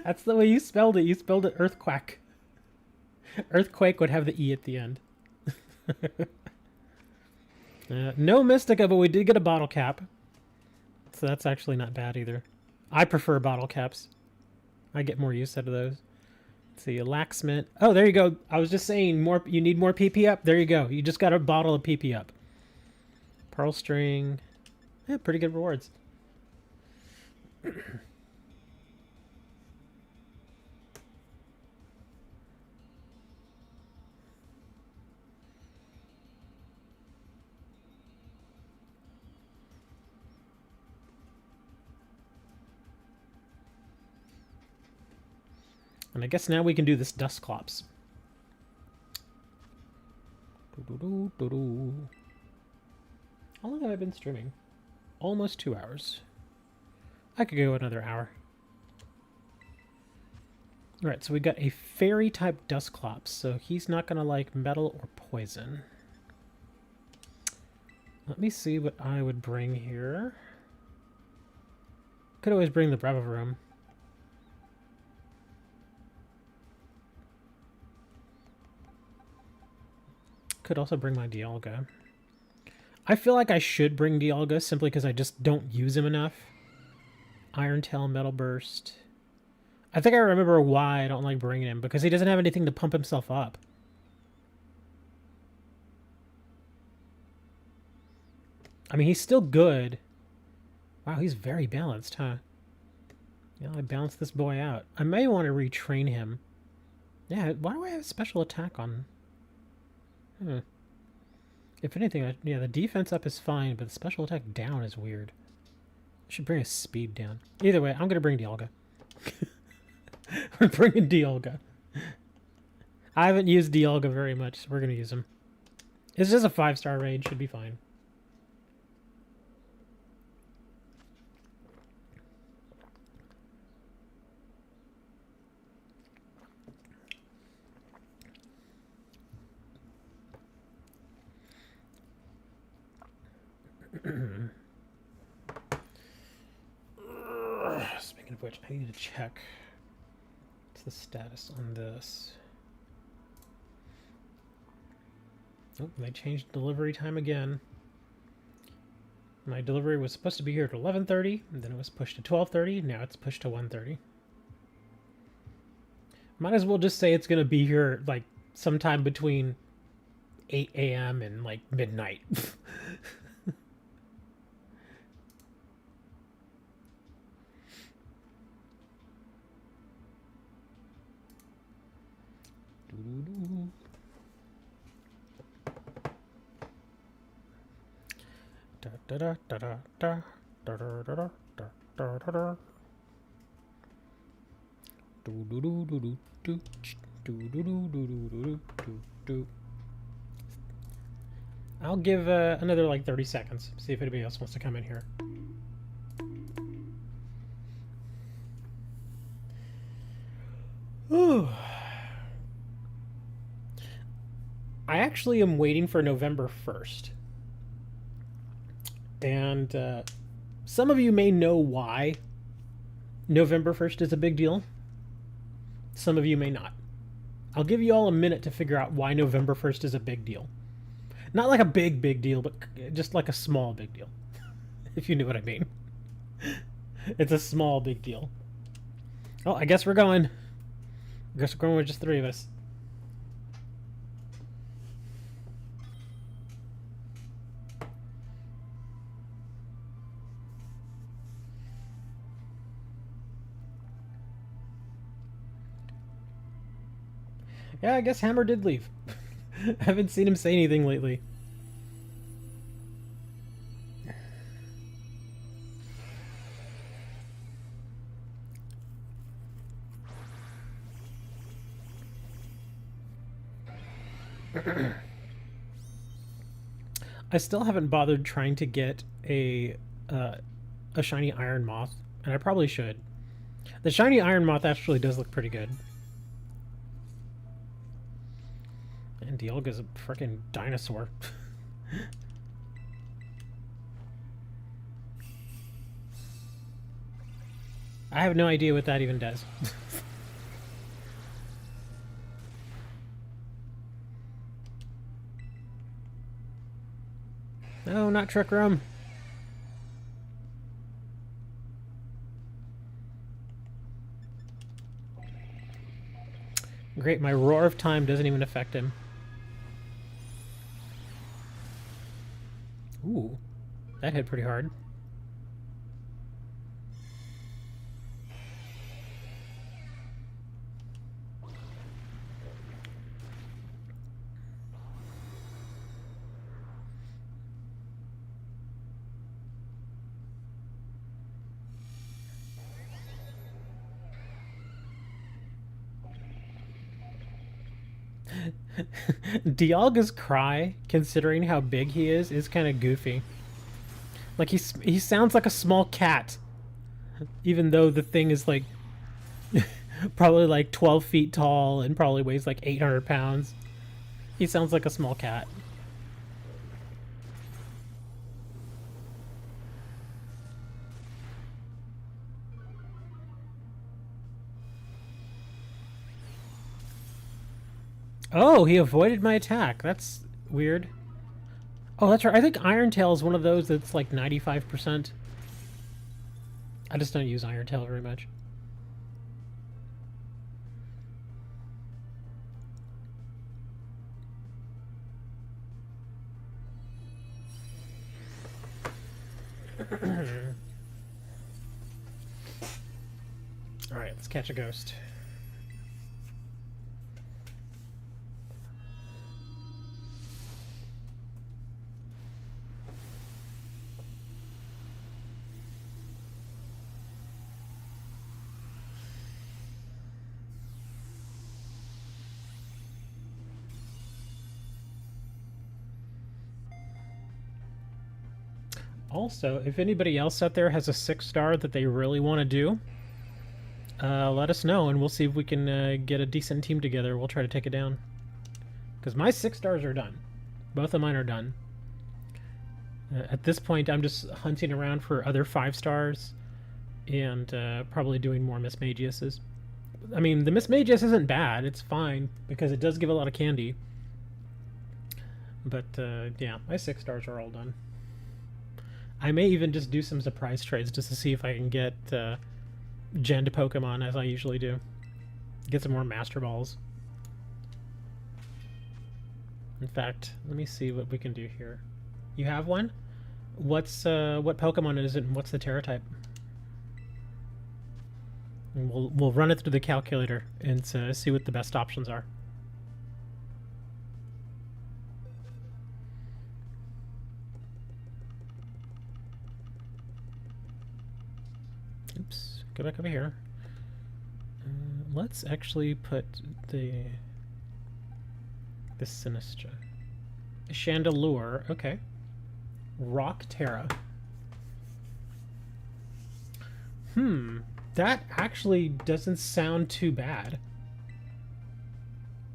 That's the way you spelled it. You spelled it Earthquack. Earthquake would have the E at the end. No Mystica, but we did get a bottle cap. So that's actually not bad either. I prefer bottle caps. I get more use out of those. Let's see, Laxmint. Oh, there you go. I was just saying, you need more PP up? There you go. You just got a bottle of PP up. Pearl string. Yeah, pretty good rewards. And I guess now we can do this Dustclops. How long have I been streaming? Almost 2 hours. I could go another hour. Alright, so we got a fairy type Dustclops, so he's not gonna like metal or poison. Let me see what I would bring here. Could always bring the Brevivarum. Could also bring my Dialga. I feel like I should bring Dialga simply because I just don't use him enough. Iron Tail, Metal Burst. I think I remember why I don't like bringing him, because he doesn't have anything to pump himself up. I mean, he's still good. Wow, he's very balanced, huh? Yeah, I balanced this boy out. I may want to retrain him. Yeah, why do I have special attack on? If anything, yeah, the defense up is fine, but the special attack down is weird. I should bring his speed down. Either way, I'm going to bring Dialga. We're bringing Dialga. I haven't used Dialga very much, so we're going to use him. It's just a 5-star raid, should be fine. Speaking of which, I need to check what's the status on this. Oh, they changed delivery time again. My delivery was supposed to be here at 11:30, and then it was pushed to 12:30. Now it's pushed to 1:30. Might as well just say it's gonna be here like sometime between 8 a.m. and like midnight. I'll give another like 30 seconds. See if anybody else wants to come in here. Ooh. I actually am waiting for November 1st. And some of you may know why November 1st is a big deal. Some of you may not. I'll give you all a minute to figure out why November 1st is a big deal. Not like a big deal, but just like a small big deal. If you knew what I mean. It's a small big deal. Oh, I guess we're going. I guess we're going with just 3 of us. Yeah, I guess Hammer did leave. I haven't seen him say anything lately. I still haven't bothered trying to get a shiny Iron Moth, and I probably should. The shiny Iron Moth actually does look pretty good. And Dialga's a freaking dinosaur. I have no idea what that even does. No, not Trick Room. Great, my Roar of Time doesn't even affect him. Ooh. that hit pretty hard. Dialga's cry, considering how big he is kind of goofy. Like he sounds like a small cat, even though the thing is like probably like 12 feet tall and probably weighs like 800 pounds. He sounds like a small cat. Oh, he avoided my attack. That's weird. Oh, that's right. I think Iron Tail is one of those that's like 95%. I just don't use Iron Tail very much. Alright, let's catch a ghost. Also, if anybody else out there has a 6-star that they really want to do, let us know, and we'll see if we can get a decent team together. We'll try to take it down. Because my 6-stars are done. Both of mine are done. At this point, I'm just hunting around for other 5-stars and probably doing more Mismagiuses. I mean, the Mismagius isn't bad. It's fine, because it does give a lot of candy. But, yeah, my 6-stars are all done. I may even just do some surprise trades just to see if I can get gen to Pokemon, as I usually do. Get some more Master Balls. In fact, let me see what we can do here. You have one? What's what Pokemon is it, and what's the Terra type? And we'll run it through the calculator and see what the best options are. Oops, go back over here. Let's actually put the Sinistra. Chandelure, okay. Rock Terra. That actually doesn't sound too bad.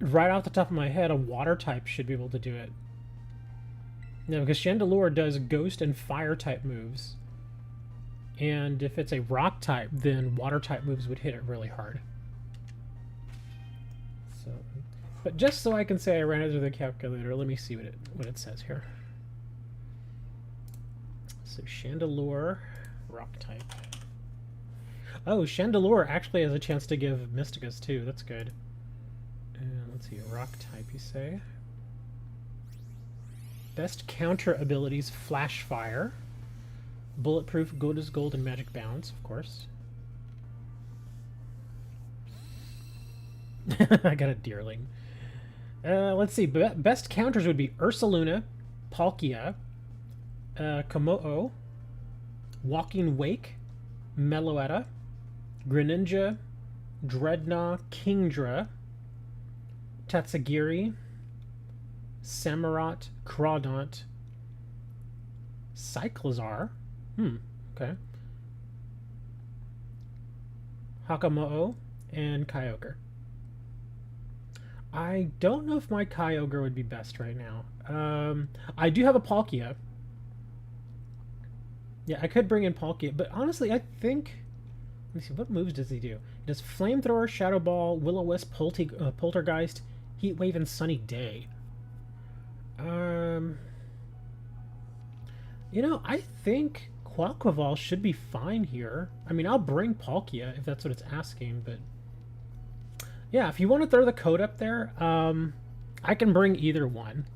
Right off the top of my head, a water type should be able to do it. No, because Chandelure does ghost and fire type moves. And if it's a rock type, then water type moves would hit it really hard. So, but just so I can say I ran it through the calculator, let me see what it says here. So Chandelure, rock type. Oh, Chandelure actually has a chance to give Mismagius too. That's good. And let's see, rock type, you say. Best counter abilities: Flash Fire, Bulletproof, Good as Gold, and Magic Bounce, of course. I got a Deerling. Let's see. Best counters would be Ursaluna, Palkia, Komodo, Walking Wake, Meloetta, Greninja, Dreadnought, Kingdra, Tatsugiri, Samurott, Crawdaunt, Cyclizar. Okay. Hakamo'o, and Kyogre. I don't know if my Kyogre would be best right now. I do have a Palkia. Yeah, I could bring in Palkia, but honestly, I think... Let me see, what moves does he do? He does Flamethrower, Shadow Ball, Will-O-Wisp, Poltergeist, Heat Wave, and Sunny Day. You know, I think Quaquaval should be fine here. I mean, I'll bring Palkia if that's what it's asking, but... Yeah, if you want to throw the code up there, I can bring either one.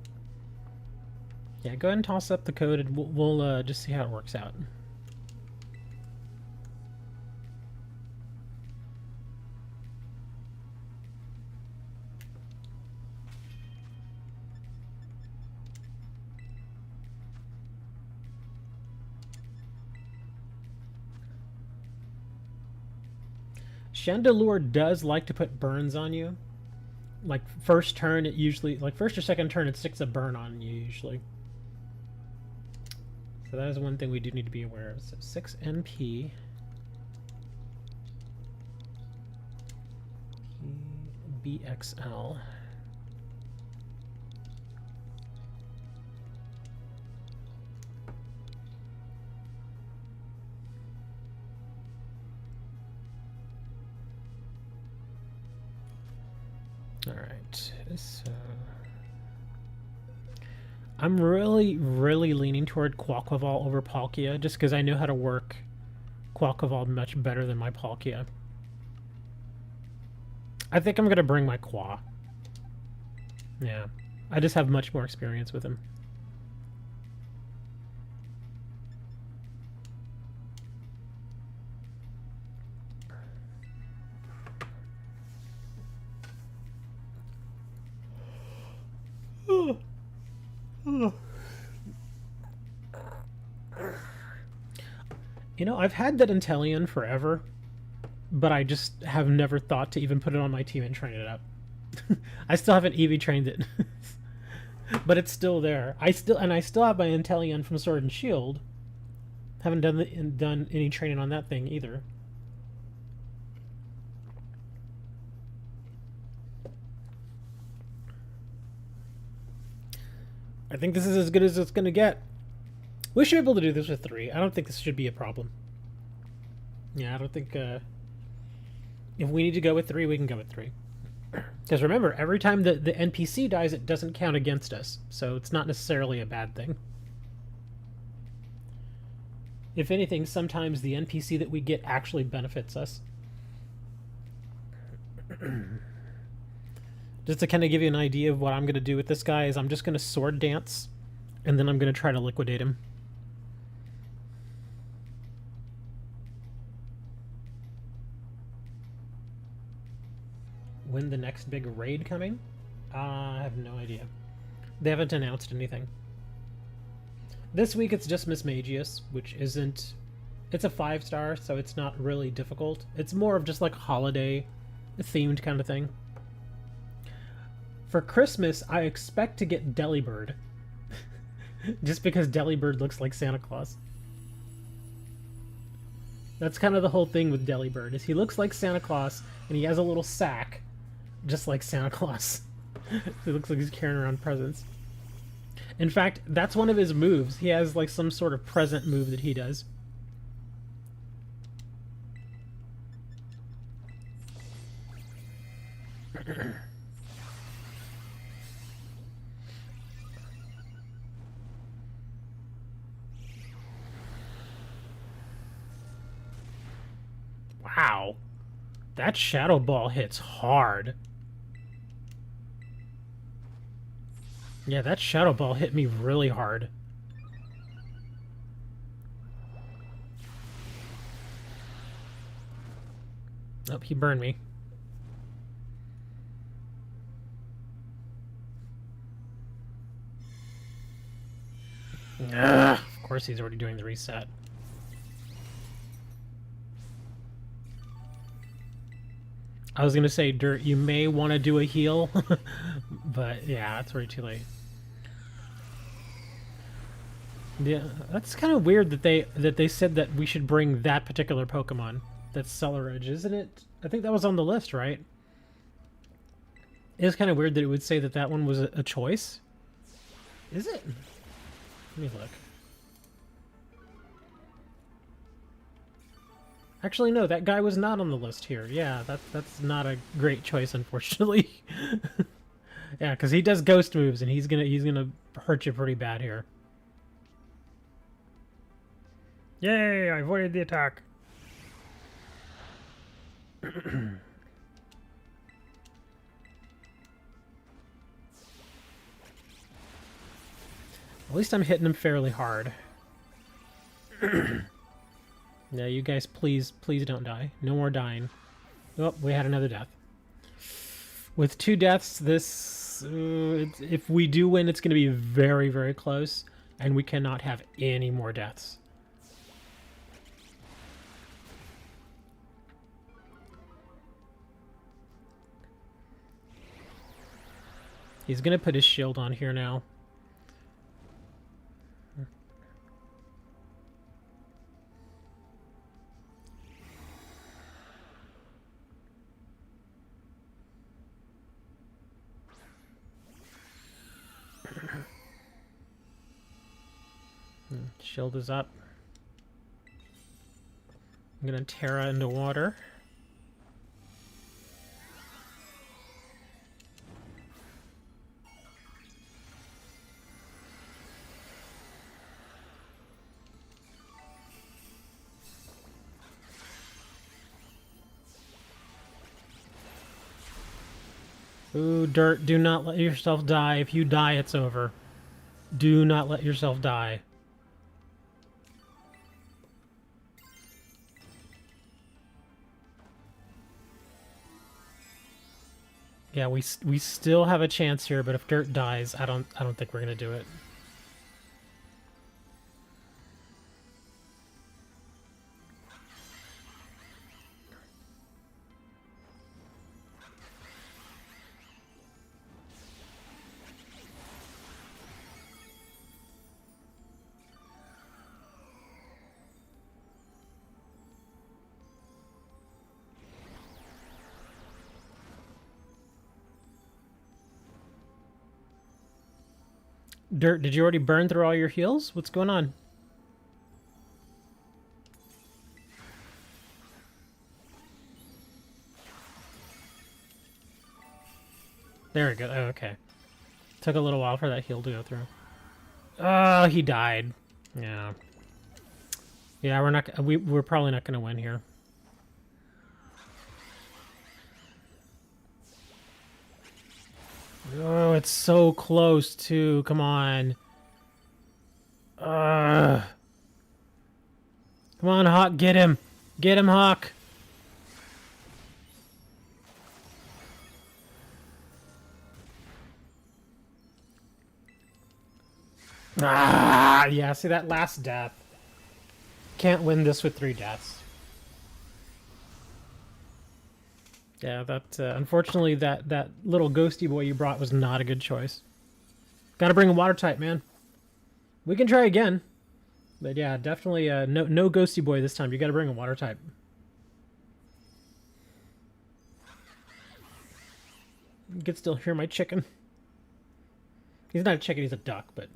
Yeah, go ahead and toss up the code and we'll just see how it works out. Chandelure does like to put burns on you. Like, first turn, it usually... Like, first or second turn, it sticks a burn on you, usually. So that is one thing we do need to be aware of. So 6 NP. BXL. Alright, so... I'm really leaning toward Quaquaval over Palkia, just because I know how to work Quaquaval much better than my Palkia. I think I'm going to bring my Qua. Yeah, I just have much more experience with him. You know, I've had that Inteleon forever, but I just have never thought to even put it on my team and train it up. I still haven't EV trained it. But it's still there. I still have my Inteleon from Sword and Shield. Haven't done any training on that thing either. I think this is as good as it's going to get. We should be able to do this with 3. I don't think this should be a problem. Yeah, I don't think... if we need to go with 3, we can go with 3. Because remember, every time the NPC dies, it doesn't count against us. So it's not necessarily a bad thing. If anything, sometimes the NPC that we get actually benefits us. Just to kind of give you an idea of what I'm going to do with this guy is I'm just going to Sword Dance, and then I'm going to try to liquidate him. When the next big raid coming? I have no idea. They haven't announced anything. This week it's just Mismagius, which isn't... It's a 5-star, so it's not really difficult. It's more of just like holiday-themed kind of thing. For Christmas, I expect to get Delibird. Just because Delibird looks like Santa Claus. That's kind of the whole thing with Delibird, is he looks like Santa Claus, and he has a little sack, just like Santa Claus. He looks like he's carrying around presents. In fact, that's one of his moves. He has like some sort of present move that he does. Wow. That Shadow Ball hits hard. Yeah, that Shadow Ball hit me really hard. Oh, he burned me. Ugh, of course he's already doing the reset. I was gonna say, Dirt, you may want to do a heal, but yeah, it's already too late. Yeah, that's kind of weird that they said that we should bring that particular Pokemon. That's Celeridge, isn't it? I think that was on the list, right? It's kind of weird that it would say that that one was a choice. Is it? Let me look. Actually, no, that guy was not on the list here. Yeah, that's not a great choice, unfortunately. Yeah, because he does ghost moves, and he's gonna hurt you pretty bad here. Yay! I avoided the attack. At least I'm hitting him fairly hard. Yeah, you guys, please don't die. No more dying. Oh, we had another death. With 2 deaths, this... if we do win, it's going to be very, very close. And we cannot have any more deaths. He's going to put his shield on here now. Shield is up. I'm going to Terra into water. Ooh, Dirt, do not let yourself die. If you die, it's over. Do not let yourself die. Yeah, we still have a chance here, but if Dirt dies, I don't think we're gonna do it. Dirt, did you already burn through all your heals? What's going on? There we go. Oh, okay. Took a little while for that heal to go through. Oh, he died. Yeah. Yeah, we're probably not going to win here. Oh, it's so close too. Come on. Come on, Hawk, get him. Get him, Hawk. Ah, yeah, see that last death. Can't win this with 3 deaths. Yeah, that unfortunately that little ghosty boy you brought was not a good choice. Gotta bring a water type, man. We can try again. But yeah, definitely no ghosty boy this time. You gotta bring a water type. You can still hear my chicken. He's not a chicken, he's a duck, but...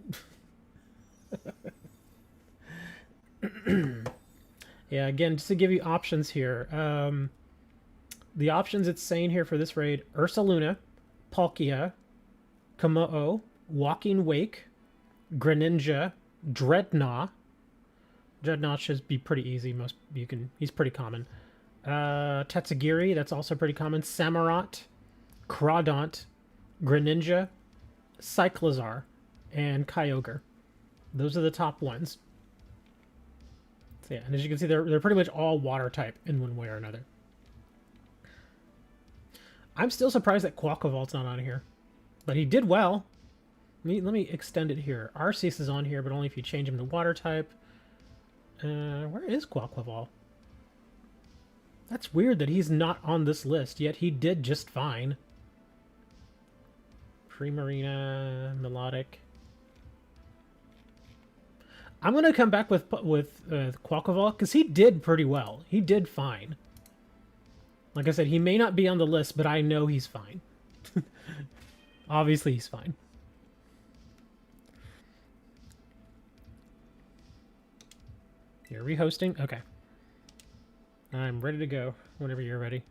Yeah, again, just to give you options here. The options it's saying here for this raid: Ursaluna, Palkia, Komodo, Walking Wake, Greninja, Dreadnought. Dreadnought should be pretty easy. He's pretty common. Tatsugiri, that's also pretty common. Samurott, Crawdaunt, Greninja, Cyclizar, and Kyogre. Those are the top ones. So yeah, and as you can see, they're pretty much all water type in one way or another. I'm still surprised that Quaquaval's not on here, but he did well. Let me extend it here. Arceus is on here, but only if you change him to water type. Where is Quaquaval? That's weird that he's not on this list, yet he did just fine. Primarina, Melodic. I'm gonna come back with Quaquaval because he did pretty well. He did fine. Like I said, he may not be on the list, but I know he's fine. Obviously, he's fine. You're rehosting? Okay. I'm ready to go whenever you're ready.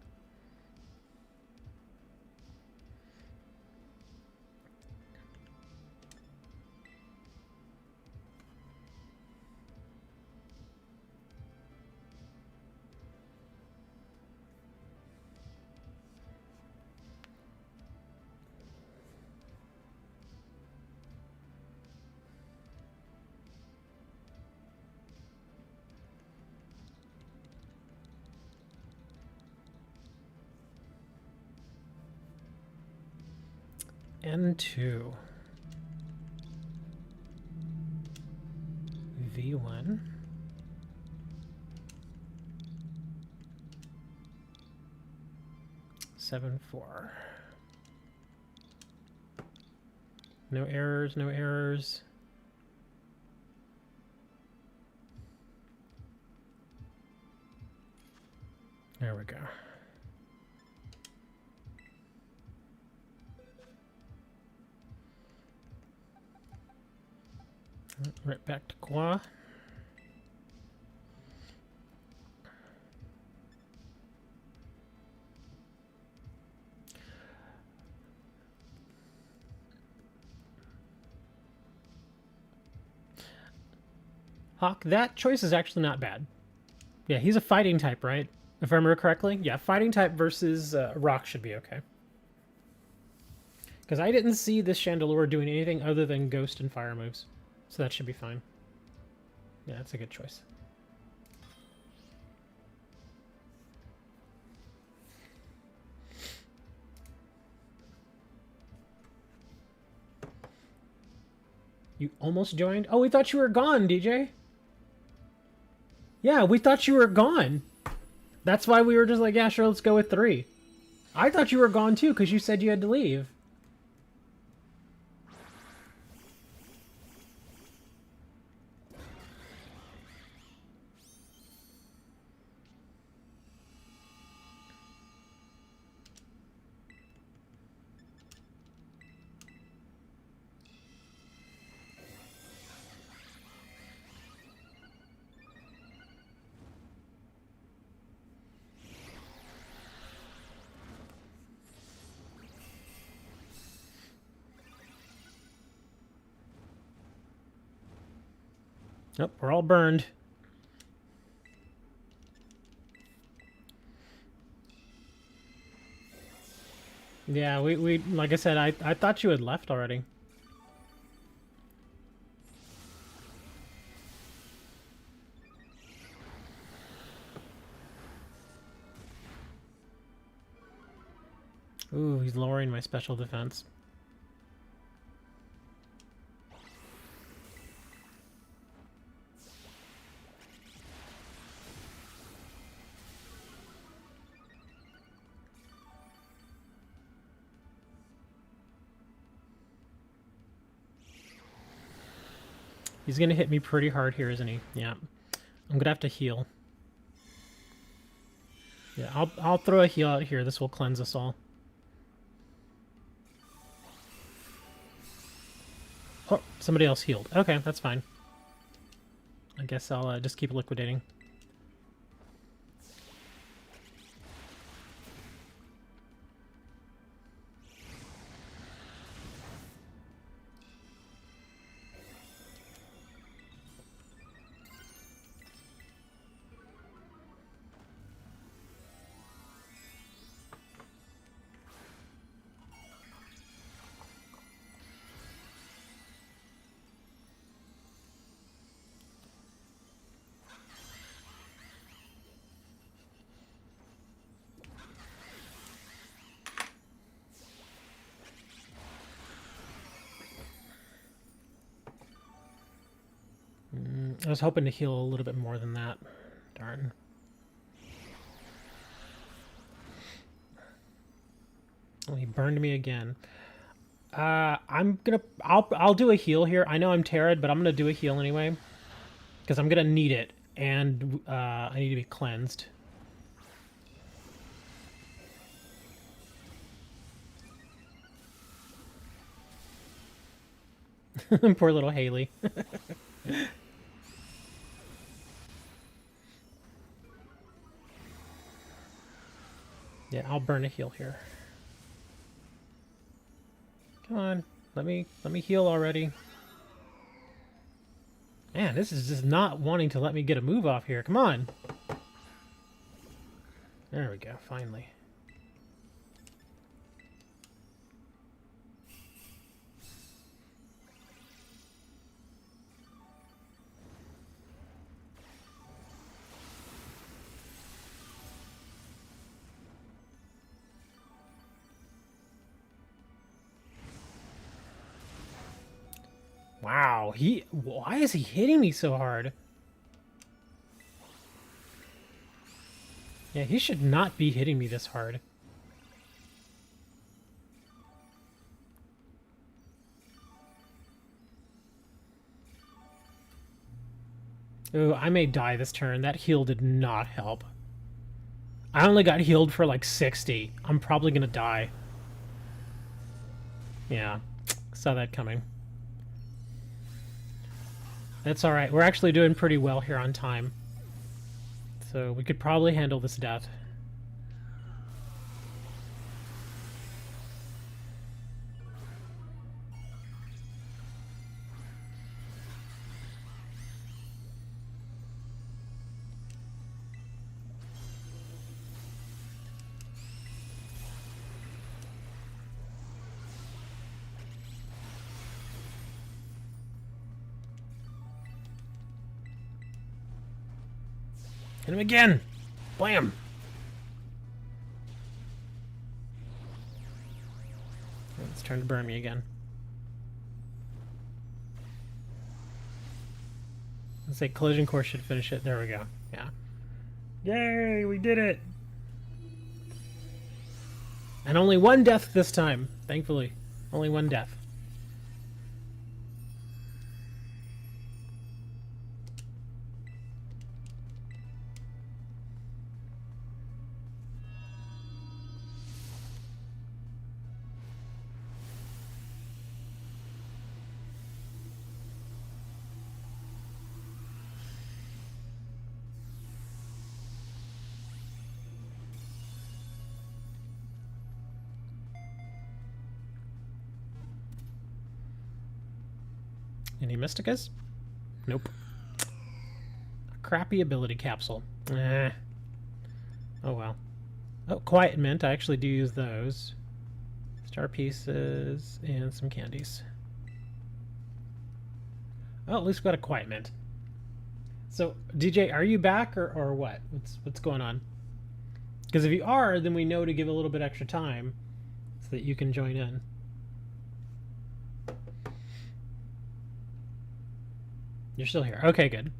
N2. V1. Seven, 4. No errors, no errors. There we go. Right back to Qua. Hawk, that choice is actually not bad. Yeah, he's a fighting type, right? If I remember correctly. Yeah, fighting type versus rock should be okay. Because I didn't see this Chandelure doing anything other than ghost and fire moves. So that should be fine. Yeah, that's a good choice. You almost joined? Oh, we thought you were gone, DJ. Yeah, we thought you were gone. That's why we were just like, yeah, sure, let's go with 3. I thought you were gone too, because you said you had to leave. Nope, we're all burned. Yeah, we like I said, I thought you had left already. Ooh, he's lowering my special defense. He's gonna hit me pretty hard here, isn't he? Yeah. I'm gonna have to heal. Yeah, I'll throw a heal out here. This will cleanse us all. Oh, somebody else healed. Okay, that's fine. I guess I'll just keep liquidating. I was hoping to heal a little bit more than that. Darn. Oh, he burned me again. I'll do a heal here. I know I'm Terrid, but I'm gonna do a heal anyway. Because I'm gonna need it. And I need to be cleansed. Poor little Haley. Yeah, I'll burn a heal here. Come on, let me heal already. Man, this is just not wanting to let me get a move off here. Come on. There we go, finally. Wow, why is he hitting me so hard? Yeah, he should not be hitting me this hard. Ooh, I may die this turn. That heal did not help. I only got healed for like 60. I'm probably gonna die. Yeah, saw that coming. That's alright. We're actually doing pretty well here on time. So we could probably handle this death. Hit him again! Blam! It's trying to burn me again. Let's say collision course should finish it. There we go. Yeah. Yay! We did it! And only one death this time, thankfully. Only one death. Any Mysticas? Nope. A crappy ability capsule. Eh. Oh well. Oh, Quiet Mint. I actually do use those. Star pieces and some candies. Oh, at least we got a Quiet Mint. So, DJ, are you back or what? What's going on? Because if you are, then we know to give a little bit extra time so that you can join in. You're still here. Okay, good.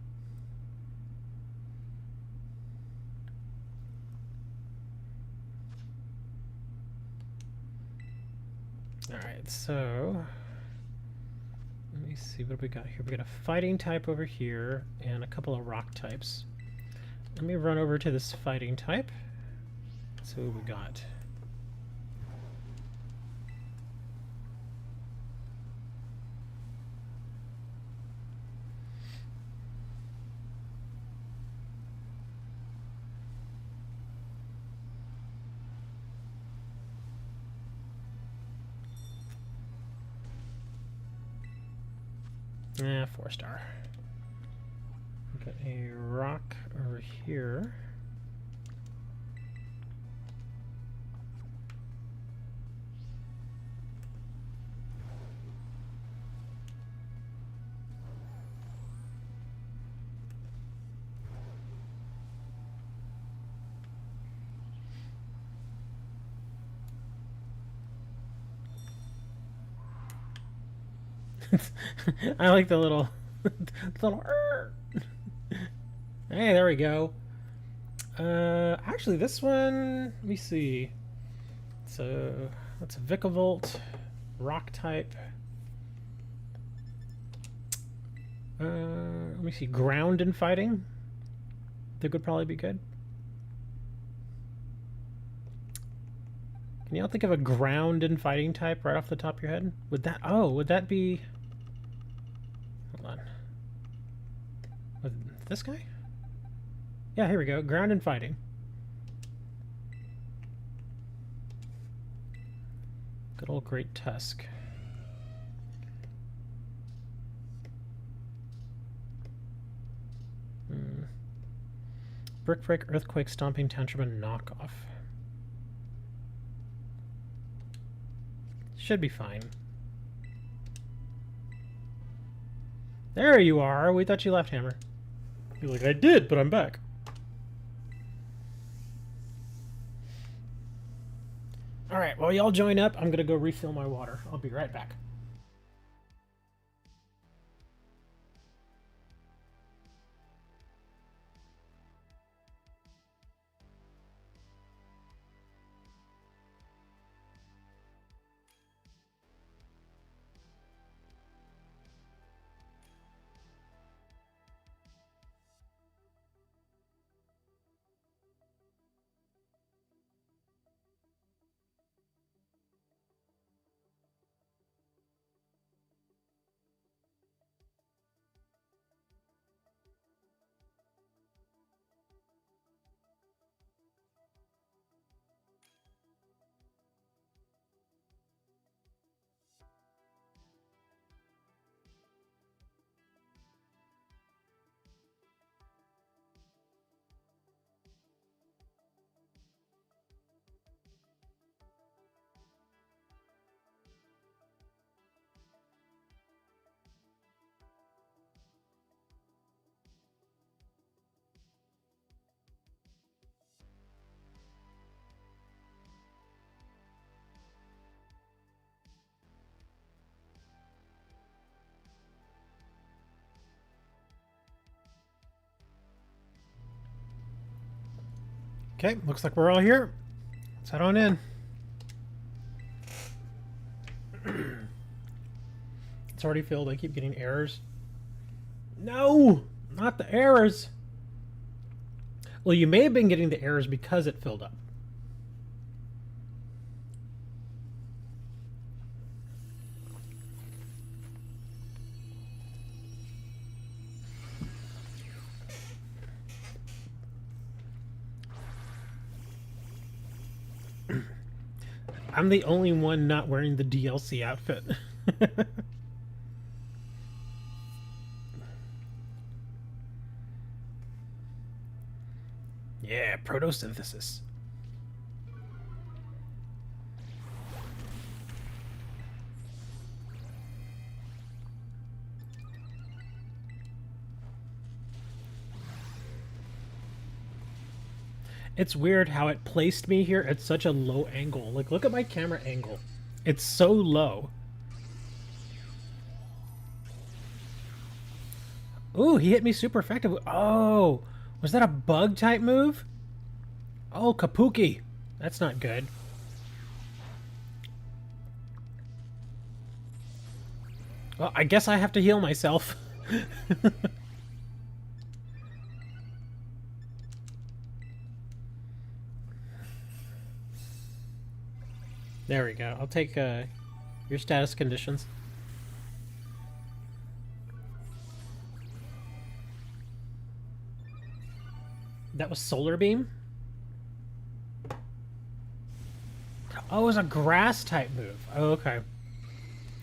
Alright, so let me see what we got here. We got a fighting type over here and a couple of rock types. Let me run over to this fighting type. So what we got. Eh, 4-star. Got a rock over here. I like the little, Hey, there we go. Actually, this one, let me see. So that's a Vikavolt, rock type. Let me see, ground and fighting. I think would probably be good. Can y'all think of a ground and fighting type right off the top of your head? Would that be... Hold on. This guy? Yeah, here we go. Ground and fighting. Good old Great Tusk. Brick Break, Earthquake, Stomping, Tantrum, and Knockoff. Should be fine. There you are. We thought you left, Hammer. You're like, I did, but I'm back. Alright, while y'all join up, I'm going to go refill my water. I'll be right back. Okay, looks like we're all here. Let's head on in. It's already filled. I keep getting errors. No! Not the errors! Well, you may have been getting the errors because it filled up. I'm the only one not wearing the DLC outfit. Yeah, protosynthesis. It's weird how it placed me here at such a low angle. Like, look at my camera angle. It's so low. Ooh, he hit me super effectively. Oh, was that a bug type move? Oh, Kapuki. That's not good. Well, I guess I have to heal myself. There we go. I'll take your status conditions. That was Solar Beam? Oh, it was a grass type move. Oh, okay.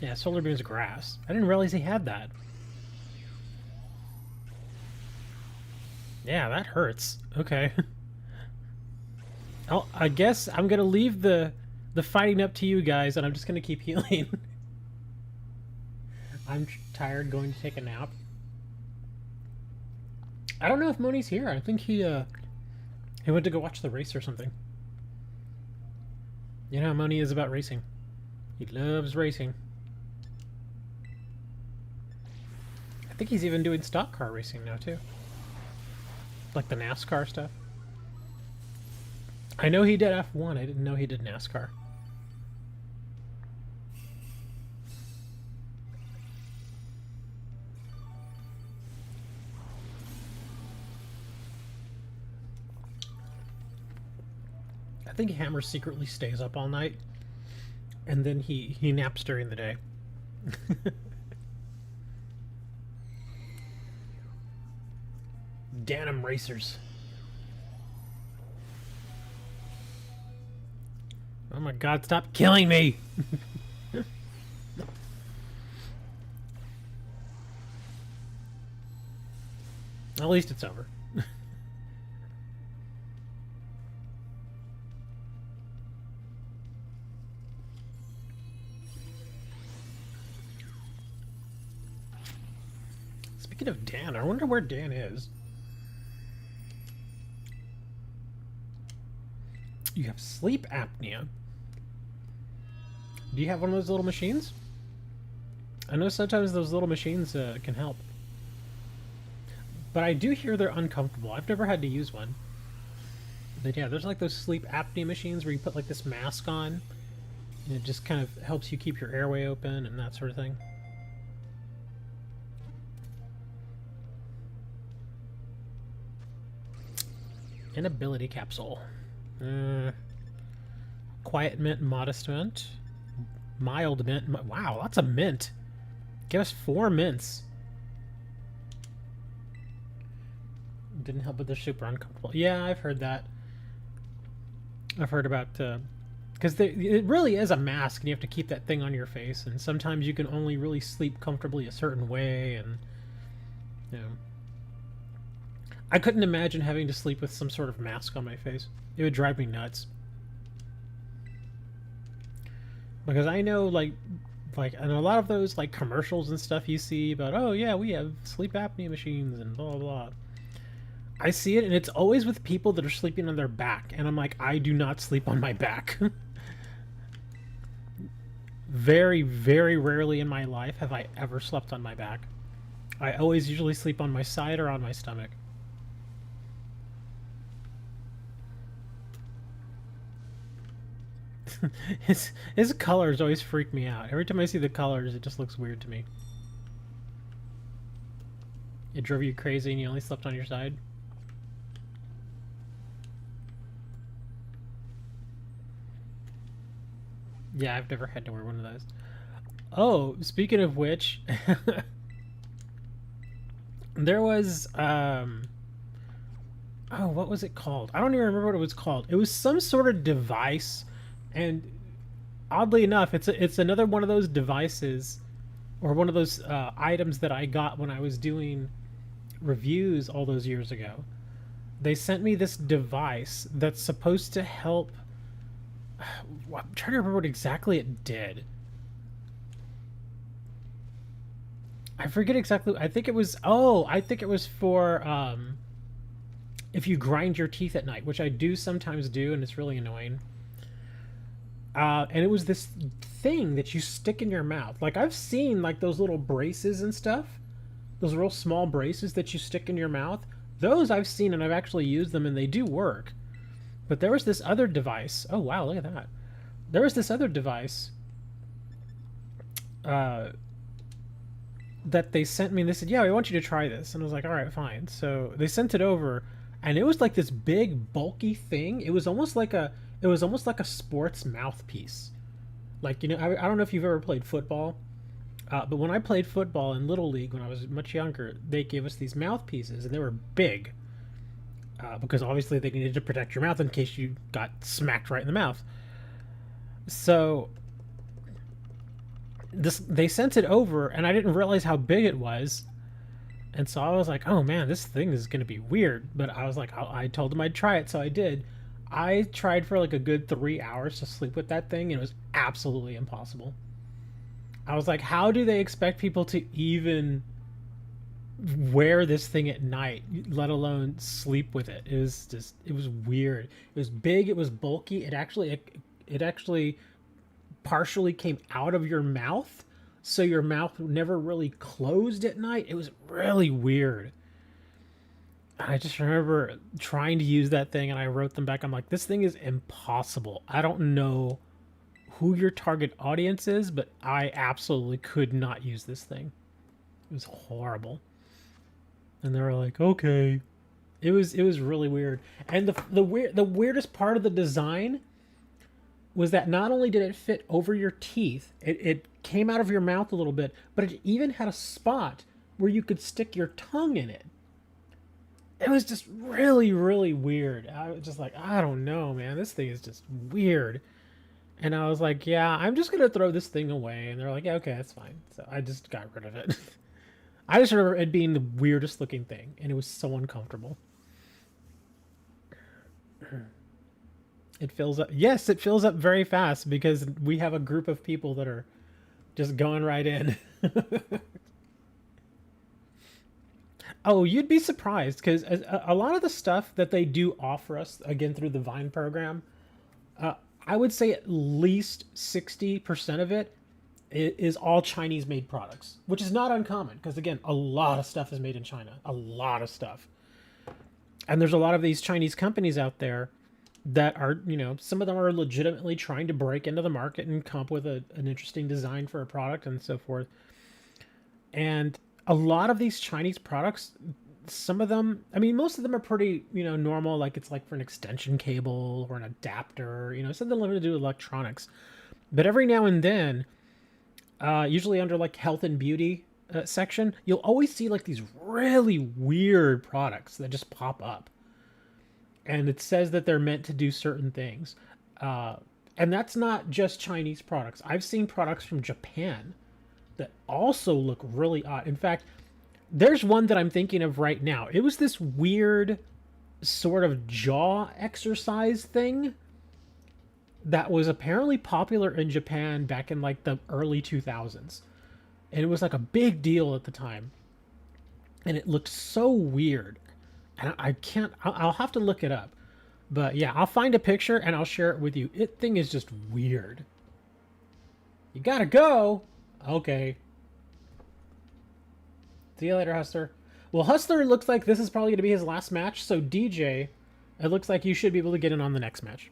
Yeah, Solar Beam's grass. I didn't realize he had that. Yeah, that hurts. Okay. Oh, I guess I'm gonna leave the fighting up to you guys, and I'm just gonna keep healing. I'm tired, going to take a nap. I don't know if Moni's here. I think he went to go watch the race or something. You know how Moni is about racing. He loves racing. I think he's even doing stock car racing now, too. Like the NASCAR stuff. I know he did F1. I didn't know he did NASCAR. I think Hammer secretly stays up all night, and then he naps during the day. Damn racers. Oh my god, stop killing me! At least it's over. Speaking of Dan, I wonder where Dan is. You have sleep apnea. Do you have one of those little machines? I know sometimes those little machines can help. But I do hear they're uncomfortable. I've never had to use one. But yeah, there's like those sleep apnea machines where you put like this mask on, and it just kind of helps you keep your airway open and that sort of thing. Inability capsule. Quiet mint, modest mint, mild mint. Wow, lots of mint. Give us 4 mints. Didn't help, but they're super uncomfortable. Yeah, I've heard that. I've heard about because it really is a mask, and you have to keep that thing on your face. And sometimes you can only really sleep comfortably a certain way, and you know. I couldn't imagine having to sleep with some sort of mask on my face. It would drive me nuts. Because I know, like, and a lot of those, like, commercials and stuff you see about, oh, yeah, we have sleep apnea machines and blah, blah, blah. I see it, and it's always with people that are sleeping on their back. And I'm like, I do not sleep on my back. Very, very rarely in my life have I ever slept on my back. I always usually sleep on my side or on my stomach. His colors always freak me out. Every time I see the colors, it just looks weird to me. It drove you crazy and you only slept on your side? Yeah, I've never had to wear one of those. Oh, speaking of which, there was, oh, what was it called? I don't even remember what it was called. It was some sort of device, and oddly enough, it's another one of those devices, or one of those items that I got when I was doing reviews all those years ago. They sent me this device that's supposed to help. I'm trying to remember what exactly it did. I forget exactly. I think it was. Oh, I think it was for if you grind your teeth at night, which I do sometimes do, and it's really annoying. And it was this thing that you stick in your mouth. Like, I've seen like those little braces and stuff, those real small braces that you stick in your mouth. Those I've seen and I've actually used them and they do work. But there was this other device. Oh wow, look at that. There was this other device that they sent me and they said, yeah, we want you to try this. And I was like, all right, fine. So they sent it over and it was like this big bulky thing. It was almost like a sports mouthpiece. Like, you know, I don't know if you've ever played football, but when I played football in Little League when I was much younger, they gave us these mouthpieces and they were big. Because obviously they needed to protect your mouth in case you got smacked right in the mouth. So they sent it over, and I didn't realize how big it was. And so I was like, oh man, this thing is going to be weird. But I was like, I told them I'd try it, so I did. I tried for like a good 3 hours to sleep with that thing, and it was absolutely impossible. I was like, how do they expect people to even wear this thing at night, let alone sleep with it? It was weird. It was big, it was bulky, it actually partially came out of your mouth, so your mouth never really closed at night. It was really weird. I just remember trying to use that thing and I wrote them back. I'm like, this thing is impossible. I don't know who your target audience is, but I absolutely could not use this thing. It was horrible. And they were like, okay. It was really weird. And the weirdest part of the design was that not only did it fit over your teeth, it came out of your mouth a little bit, but it even had a spot where you could stick your tongue in it. It was just really, really weird. I was just like, I don't know, man. This thing is just weird. And I was like, yeah, I'm just going to throw this thing away. And they're like, yeah, okay, that's fine. So I just got rid of it. I just remember it being the weirdest looking thing. And it was so uncomfortable. It fills up. Yes, it fills up very fast because we have a group of people that are just going right in. Oh, you'd be surprised because a lot of the stuff that they do offer us, again, through the Vine program, I would say at least 60% of it is all Chinese-made products, which is not uncommon because, again, a lot of stuff is made in China. A lot of stuff. And there's a lot of these Chinese companies out there that are, you know, some of them are legitimately trying to break into the market and come up with an interesting design for a product and so forth. And a lot of these Chinese products, some of them, I mean, most of them are pretty, you know, normal. Like it's like for an extension cable or an adapter, you know, something limited to do with electronics. But every now and then, usually under like health and beauty section, you'll always see like these really weird products that just pop up. And it says that they're meant to do certain things. And that's not just Chinese products. I've seen products from Japan that also look really odd. In fact, there's one that I'm thinking of right now. It was this weird sort of jaw exercise thing that was apparently popular in Japan back in like the early 2000s. And it was like a big deal at the time. And it looked so weird. And I'll have to look it up. But yeah, I'll find a picture and I'll share it with you. It thing is just weird. You gotta go. Okay. See you later, Hustler. Well, Hustler looks like this is probably going to be his last match. So DJ, it looks like you should be able to get in on the next match.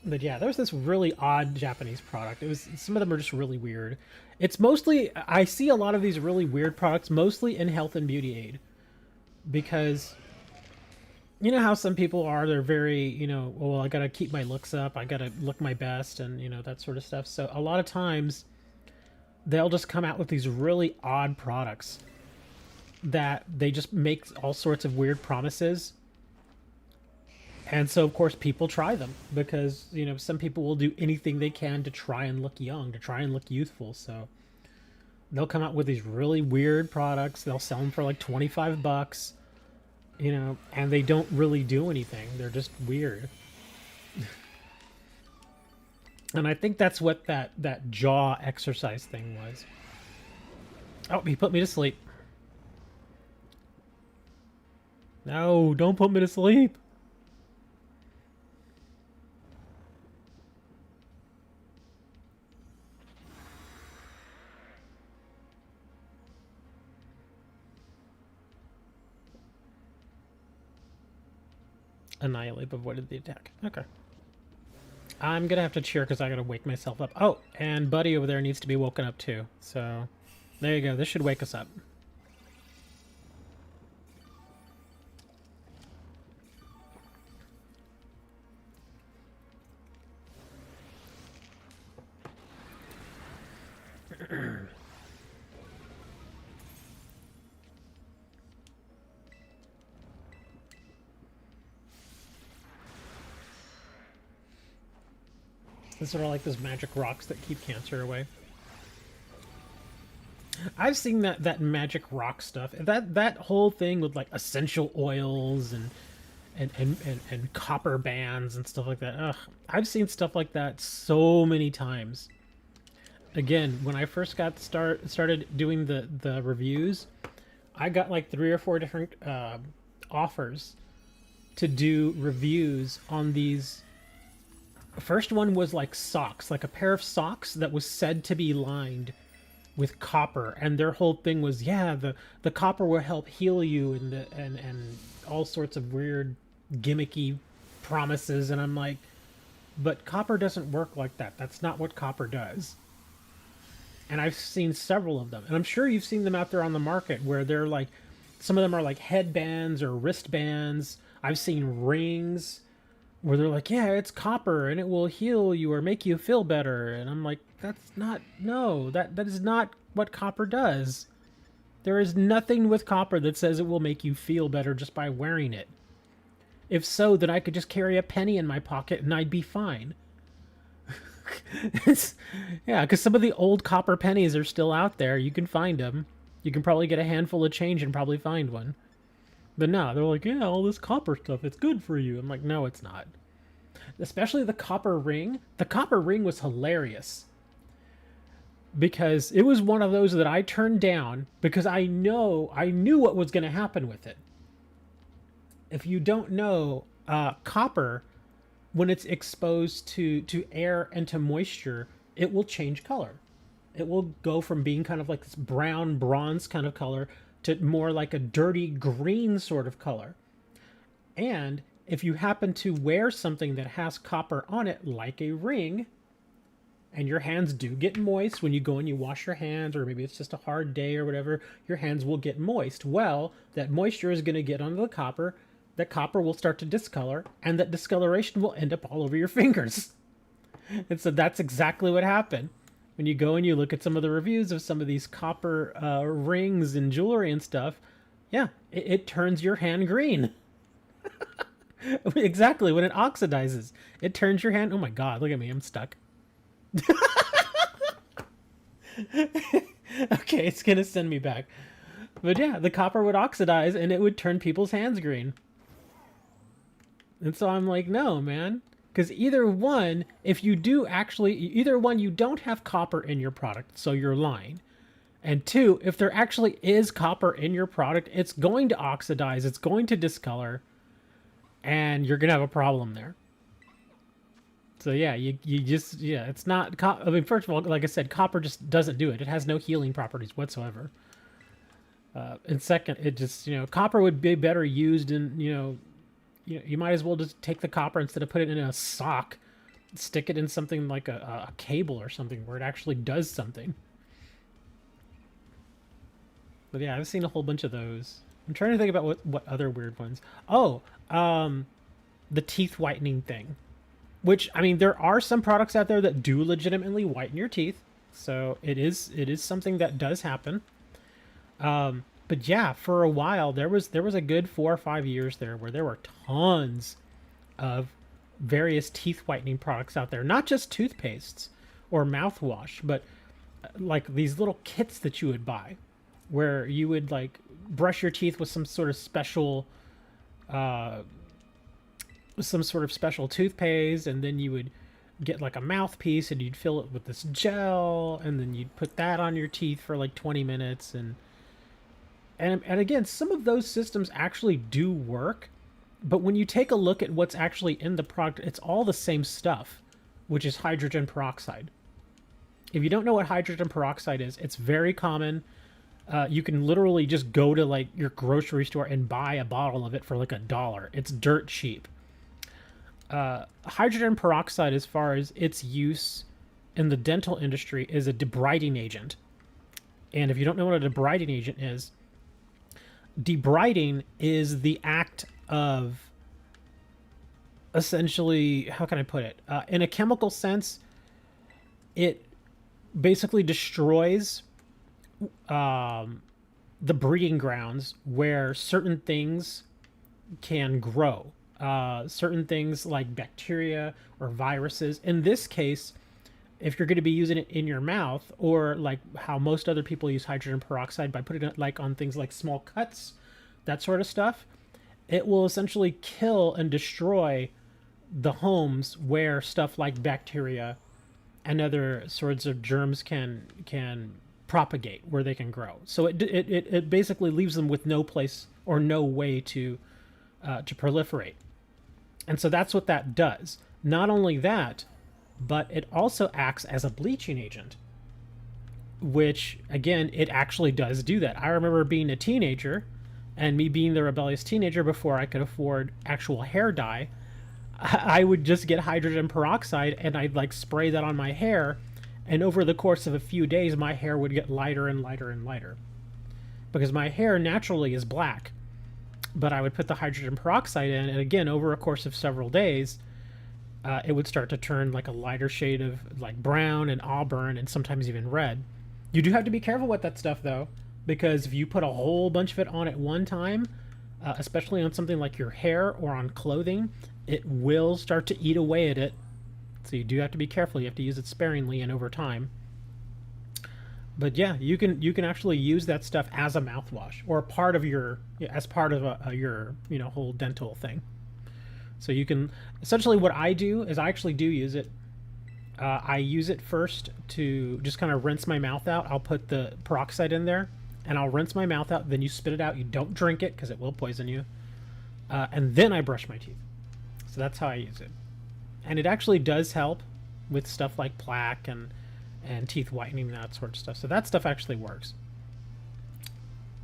But yeah, there's this really odd Japanese product. It was some of them are just really weird. It's mostly I see a lot of these really weird products mostly in health and beauty aid because you know how some people are they're very, well, I got to keep my looks up, I got to look my best and that sort of stuff. So a lot of times they'll just come out with these really odd products that they just make all sorts of weird promises. And so, of course, people try them because, some people will do anything they can to try and look young, to try and look youthful. So they'll come out with these really weird products. They'll sell them for like 25 bucks, and they don't really do anything. They're just weird. And I think that's what that jaw exercise thing was. Oh, he put me to sleep. No, don't put me to sleep. Annihilate avoided the attack. Okay. I'm gonna have to cheer because I gotta wake myself up. Oh, and Buddy over there needs to be woken up too. So, there you go. This should wake us up. These are like those magic rocks that keep cancer away. I've seen that magic rock stuff. That whole thing with like essential oils and copper bands and stuff like that. Ugh, I've seen stuff like that so many times. Again, when I first got started doing the reviews, I got like 3 or 4 different offers to do reviews on these. First one was like socks, like a pair of socks that was said to be lined with copper, and their whole thing was, yeah, the copper will help heal you and all sorts of weird gimmicky promises. And I'm like, but copper doesn't work like that. That's not what copper does. And I've seen several of them, and I'm sure you've seen them out there on the market where they're like, some of them are like headbands or wristbands. I've seen rings where they're like, yeah, it's copper and it will heal you or make you feel better. And I'm like, that's not, no, that is not what copper does. There is nothing with copper that says it will make you feel better just by wearing it. If so, then I could just carry a penny in my pocket and I'd be fine. Yeah, because some of the old copper pennies are still out there. You can find them. You can probably get a handful of change and probably find one. But no, they're like, yeah, all this copper stuff, it's good for you. I'm like, no, it's not. Especially the copper ring. The copper ring was hilarious. Because it was one of those that I turned down because I knew what was going to happen with it. If you don't know, copper, when it's exposed to air and to moisture, it will change color. It will go from being kind of like this brown bronze kind of color to more like a dirty green sort of color. And if you happen to wear something that has copper on it, like a ring, and your hands do get moist when you go and you wash your hands, or maybe it's just a hard day or whatever, your hands will get moist. Well, that moisture is going to get onto the copper, that copper will start to discolor, and that discoloration will end up all over your fingers. And so that's exactly what happened. When you go and you look at some of the reviews of some of these copper rings and jewelry and stuff, yeah, it turns your hand green. Exactly, when it oxidizes, it turns your hand. Oh my god, look at me, I'm stuck. Okay, it's gonna send me back. But yeah, the copper would oxidize and it would turn people's hands green. And so I'm like, no, man. Because either one, if you do actually, either one, you don't have copper in your product, so you're lying. And two, if there actually is copper in your product, it's going to oxidize, it's going to discolor, and you're going to have a problem there. So yeah, you just, yeah, it's not, I mean, first of all, like I said, copper just doesn't do it. It has no healing properties whatsoever. And second, it just, copper would be better used in, you might as well just take the copper instead of put it in a sock, stick it in something like a cable or something where it actually does something. But yeah, I've seen a whole bunch of those. I'm trying to think about what other weird ones. Oh, the teeth whitening thing. Which, I mean, there are some products out there that do legitimately whiten your teeth. So it is something that does happen. But yeah, for a while there was a good 4 or 5 years there where there were tons of various teeth whitening products out there, not just toothpastes or mouthwash, but like these little kits that you would buy where you would like brush your teeth with uh some sort of special toothpaste, and then you would get like a mouthpiece and you'd fill it with this gel, and then you'd put that on your teeth for like 20 minutes. And again, some of those systems actually do work, but when you take a look at what's actually in the product, it's all the same stuff, which is hydrogen peroxide. If you don't know what hydrogen peroxide is, it's very common. You can literally just go to like your grocery store and buy a bottle of it for like $1. It's dirt cheap. Hydrogen peroxide, as far as its use in the dental industry, is a debriding agent. And if you don't know what a debriding agent is, debriding is the act of essentially, how can I put it? In a chemical sense, it basically destroys the breeding grounds where certain things can grow. Certain things like bacteria or viruses. In this case, if you're going to be using it in your mouth, or like how most other people use hydrogen peroxide by putting it like on things like small cuts, that sort of stuff, it will essentially kill and destroy the homes where stuff like bacteria and other sorts of germs can propagate, where they can grow. So it basically leaves them with no place or no way to proliferate. And so that's what that does. Not only that, but it also acts as a bleaching agent, which, again, it actually does do that. I remember being a teenager, and me being the rebellious teenager before I could afford actual hair dye. I would just get hydrogen peroxide and I'd like spray that on my hair, and over the course of a few days my hair would get lighter and lighter and lighter, because my hair naturally is black. But I would put the hydrogen peroxide in, and again, over a course of several days, it would start to turn like a lighter shade of like brown and auburn and sometimes even red. You do have to be careful with that stuff though, because if you put a whole bunch of it on at one time, especially on something like your hair or on clothing, it will start to eat away at it. So you do have to be careful. You have to use it sparingly and over time. But yeah, you can actually use that stuff as a mouthwash or part of your your whole dental thing. So you can essentially, what I do is I actually do use it. I use it first to just kind of rinse my mouth out. I'll put the peroxide in there and I'll rinse my mouth out. Then you spit it out. You don't drink it because it will poison you. And then I brush my teeth. So that's how I use it. And it actually does help with stuff like plaque and teeth whitening and that sort of stuff. So that stuff actually works.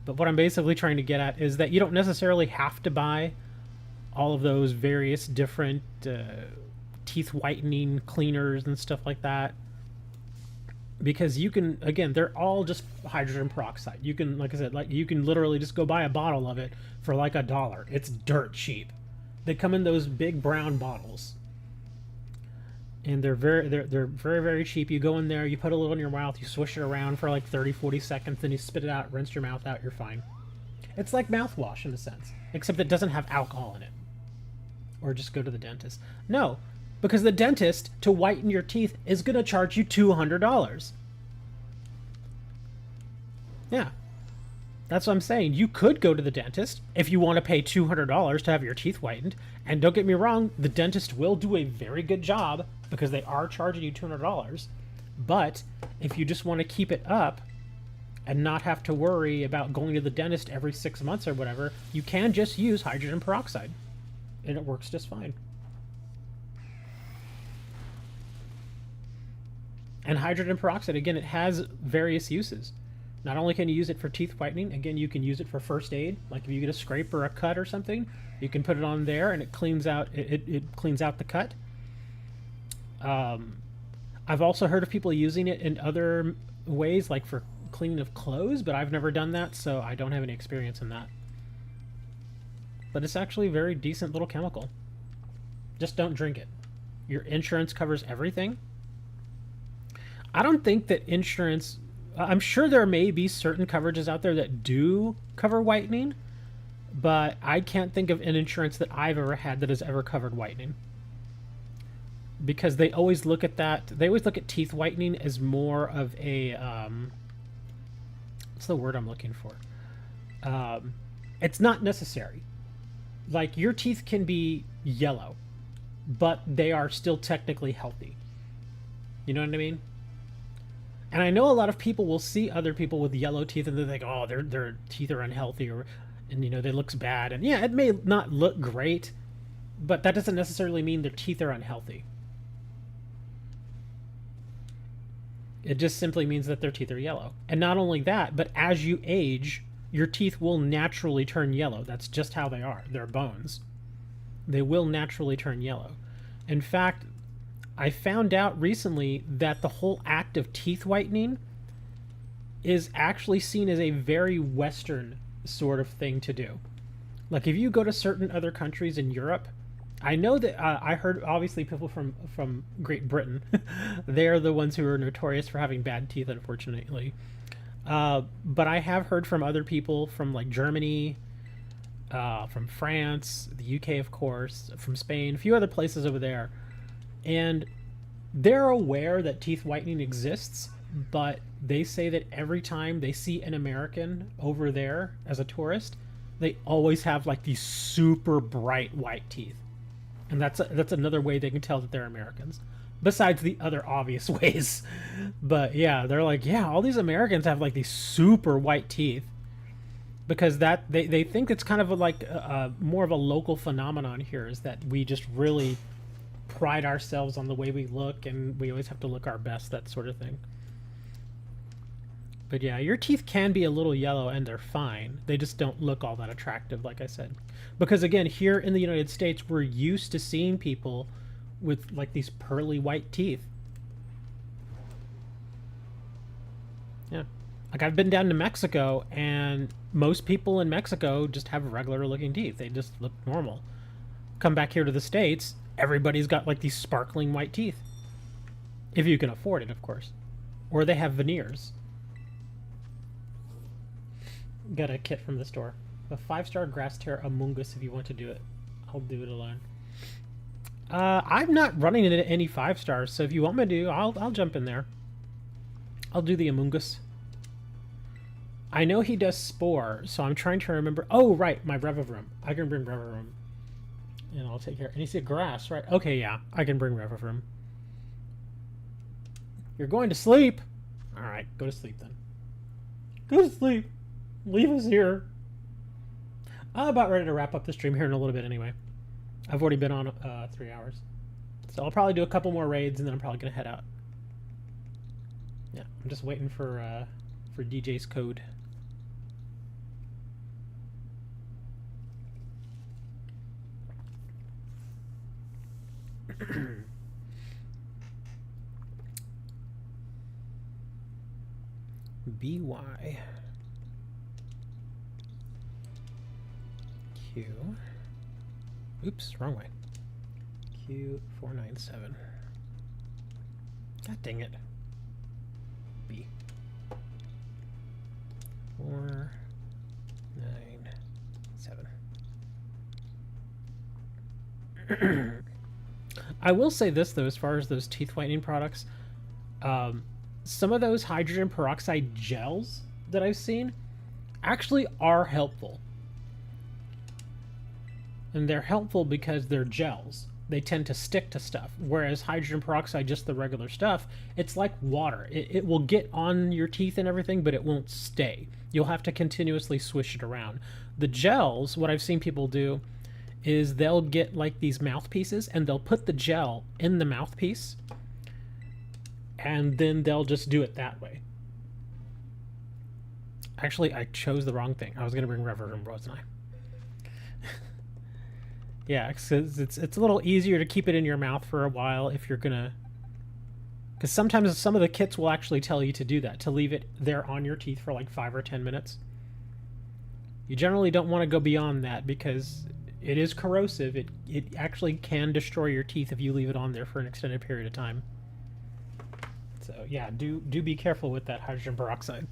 But what I'm basically trying to get at is that you don't necessarily have to buy all of those various different teeth whitening cleaners and stuff like that, because you can, again, they're all just hydrogen peroxide. You can, like I said, like you can literally just go buy a bottle of it for like $1. It's dirt cheap. They come in those big brown bottles, and they're very very cheap. You go in there, you put a little in your mouth, you swish it around for like 30-40 seconds, then you spit it out, rinse your mouth out, you're fine. It's like mouthwash in a sense, except it doesn't have alcohol in it. Or just go to the dentist. No, because the dentist, to whiten your teeth, is going to charge you $200. Yeah. That's what I'm saying. You could go to the dentist if you want to pay $200 to have your teeth whitened. And don't get me wrong, the dentist will do a very good job because they are charging you $200. But if you just want to keep it up and not have to worry about going to the dentist every 6 months or whatever, you can just use hydrogen peroxide. And it works just fine. And hydrogen peroxide, again, it has various uses. Not only can you use it for teeth whitening, again, you can use it for first aid. Like if you get a scrape or a cut or something, you can put it on there and it cleans out it cleans out the cut. I've also heard of people using it in other ways, like for cleaning of clothes, but I've never done that, so I don't have any experience in that. But it's actually a very decent little chemical. Just don't drink it. Your insurance covers everything. I don't think that insurance... I'm sure there may be certain coverages out there that do cover whitening, but I can't think of an insurance that I've ever had that has ever covered whitening. Because they always look at that... They always look at teeth whitening as more of a... what's the word I'm looking for? It's not necessary. Like, your teeth can be yellow, but they are still technically healthy. You know what I mean? And I know a lot of people will see other people with yellow teeth and they think, oh, their teeth are unhealthy, or, and, you know, they looks bad. And yeah, it may not look great, but that doesn't necessarily mean their teeth are unhealthy. It just simply means that their teeth are yellow. And not only that, but as you age, your teeth will naturally turn yellow. That's just how they are. They're bones. They will naturally turn yellow. In fact, I found out recently that the whole act of teeth whitening is actually seen as a very Western sort of thing to do. Like, if you go to certain other countries in Europe, I know that I heard, obviously, people from Great Britain, they're the ones who are notorious for having bad teeth, unfortunately. But I have heard from other people from, like, Germany, from France, the UK, of course, from Spain, a few other places over there. And they're aware that teeth whitening exists, but they say that every time they see an American over there as a tourist, they always have, like, these super bright white teeth. And that's another way they can tell that they're Americans, besides the other obvious ways. But yeah, they're like, yeah, all these Americans have, like, these super white teeth, because that they think it's kind of like more of a local phenomenon here, is that we just really pride ourselves on the way we look, and we always have to look our best, that sort of thing. But yeah, your teeth can be a little yellow and they're fine. They just don't look all that attractive, like I said. Because again, here in the United States, we're used to seeing people with, like, these pearly white teeth. Yeah. Like, I've been down to Mexico, and most people in Mexico just have regular looking teeth. They just look normal. Come back here to the States, everybody's got, like, these sparkling white teeth. If you can afford it, of course. Or they have veneers. Got a kit from the store. A 5-star grass tear Amoongus if you want to do it. I'll do it alone. I'm not running into any 5-stars, so if you want me to, I'll jump in there. I'll do the Amoongus. I know he does Spore, so I'm trying to remember. Oh, right, my Revavroom. I can bring Revavroom. And I'll take care. And you see grass, right? Okay, yeah, I can bring Revavroom. You're going to sleep? Alright, go to sleep then. Go to sleep. Leave us here. I'm about ready to wrap up the stream here in a little bit anyway. I've already been on 3 hours. So I'll probably do a couple more raids, and then I'm probably going to head out. Yeah, I'm just waiting for DJ's code. BY Q. Oops, wrong way. Q497. God dang it. B. 497. I will say this, though, as far as those teeth whitening products, some of those hydrogen peroxide gels that I've seen actually are helpful. And they're helpful because they're gels. They tend to stick to stuff. Whereas hydrogen peroxide, just the regular stuff, it's like water. It will get on your teeth and everything, but it won't stay. You'll have to continuously swish it around. The gels, what I've seen people do is they'll get, like, these mouthpieces, and they'll put the gel in the mouthpiece, and then they'll just do it that way. Actually, I chose the wrong thing. I was going to bring Revavroom, wasn't I? Yeah, because it's a little easier to keep it in your mouth for a while if you're going to Because sometimes some of the kits will actually tell you to do that, to leave it there on your teeth for like 5 or 10 minutes. You generally don't want to go beyond that because it is corrosive. It actually can destroy your teeth if you leave it on there for an extended period of time. So yeah, do be careful with that hydrogen peroxide.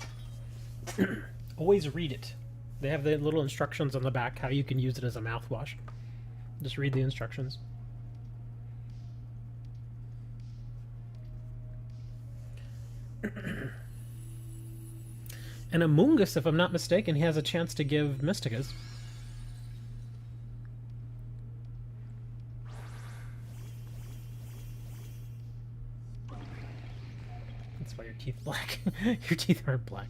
Always read it. They have the little instructions on the back how you can use it as a mouthwash. Just read the instructions. And Amoongus, if I'm not mistaken, he has a chance to give Mystigas. That's why your teeth black. Your teeth aren't black.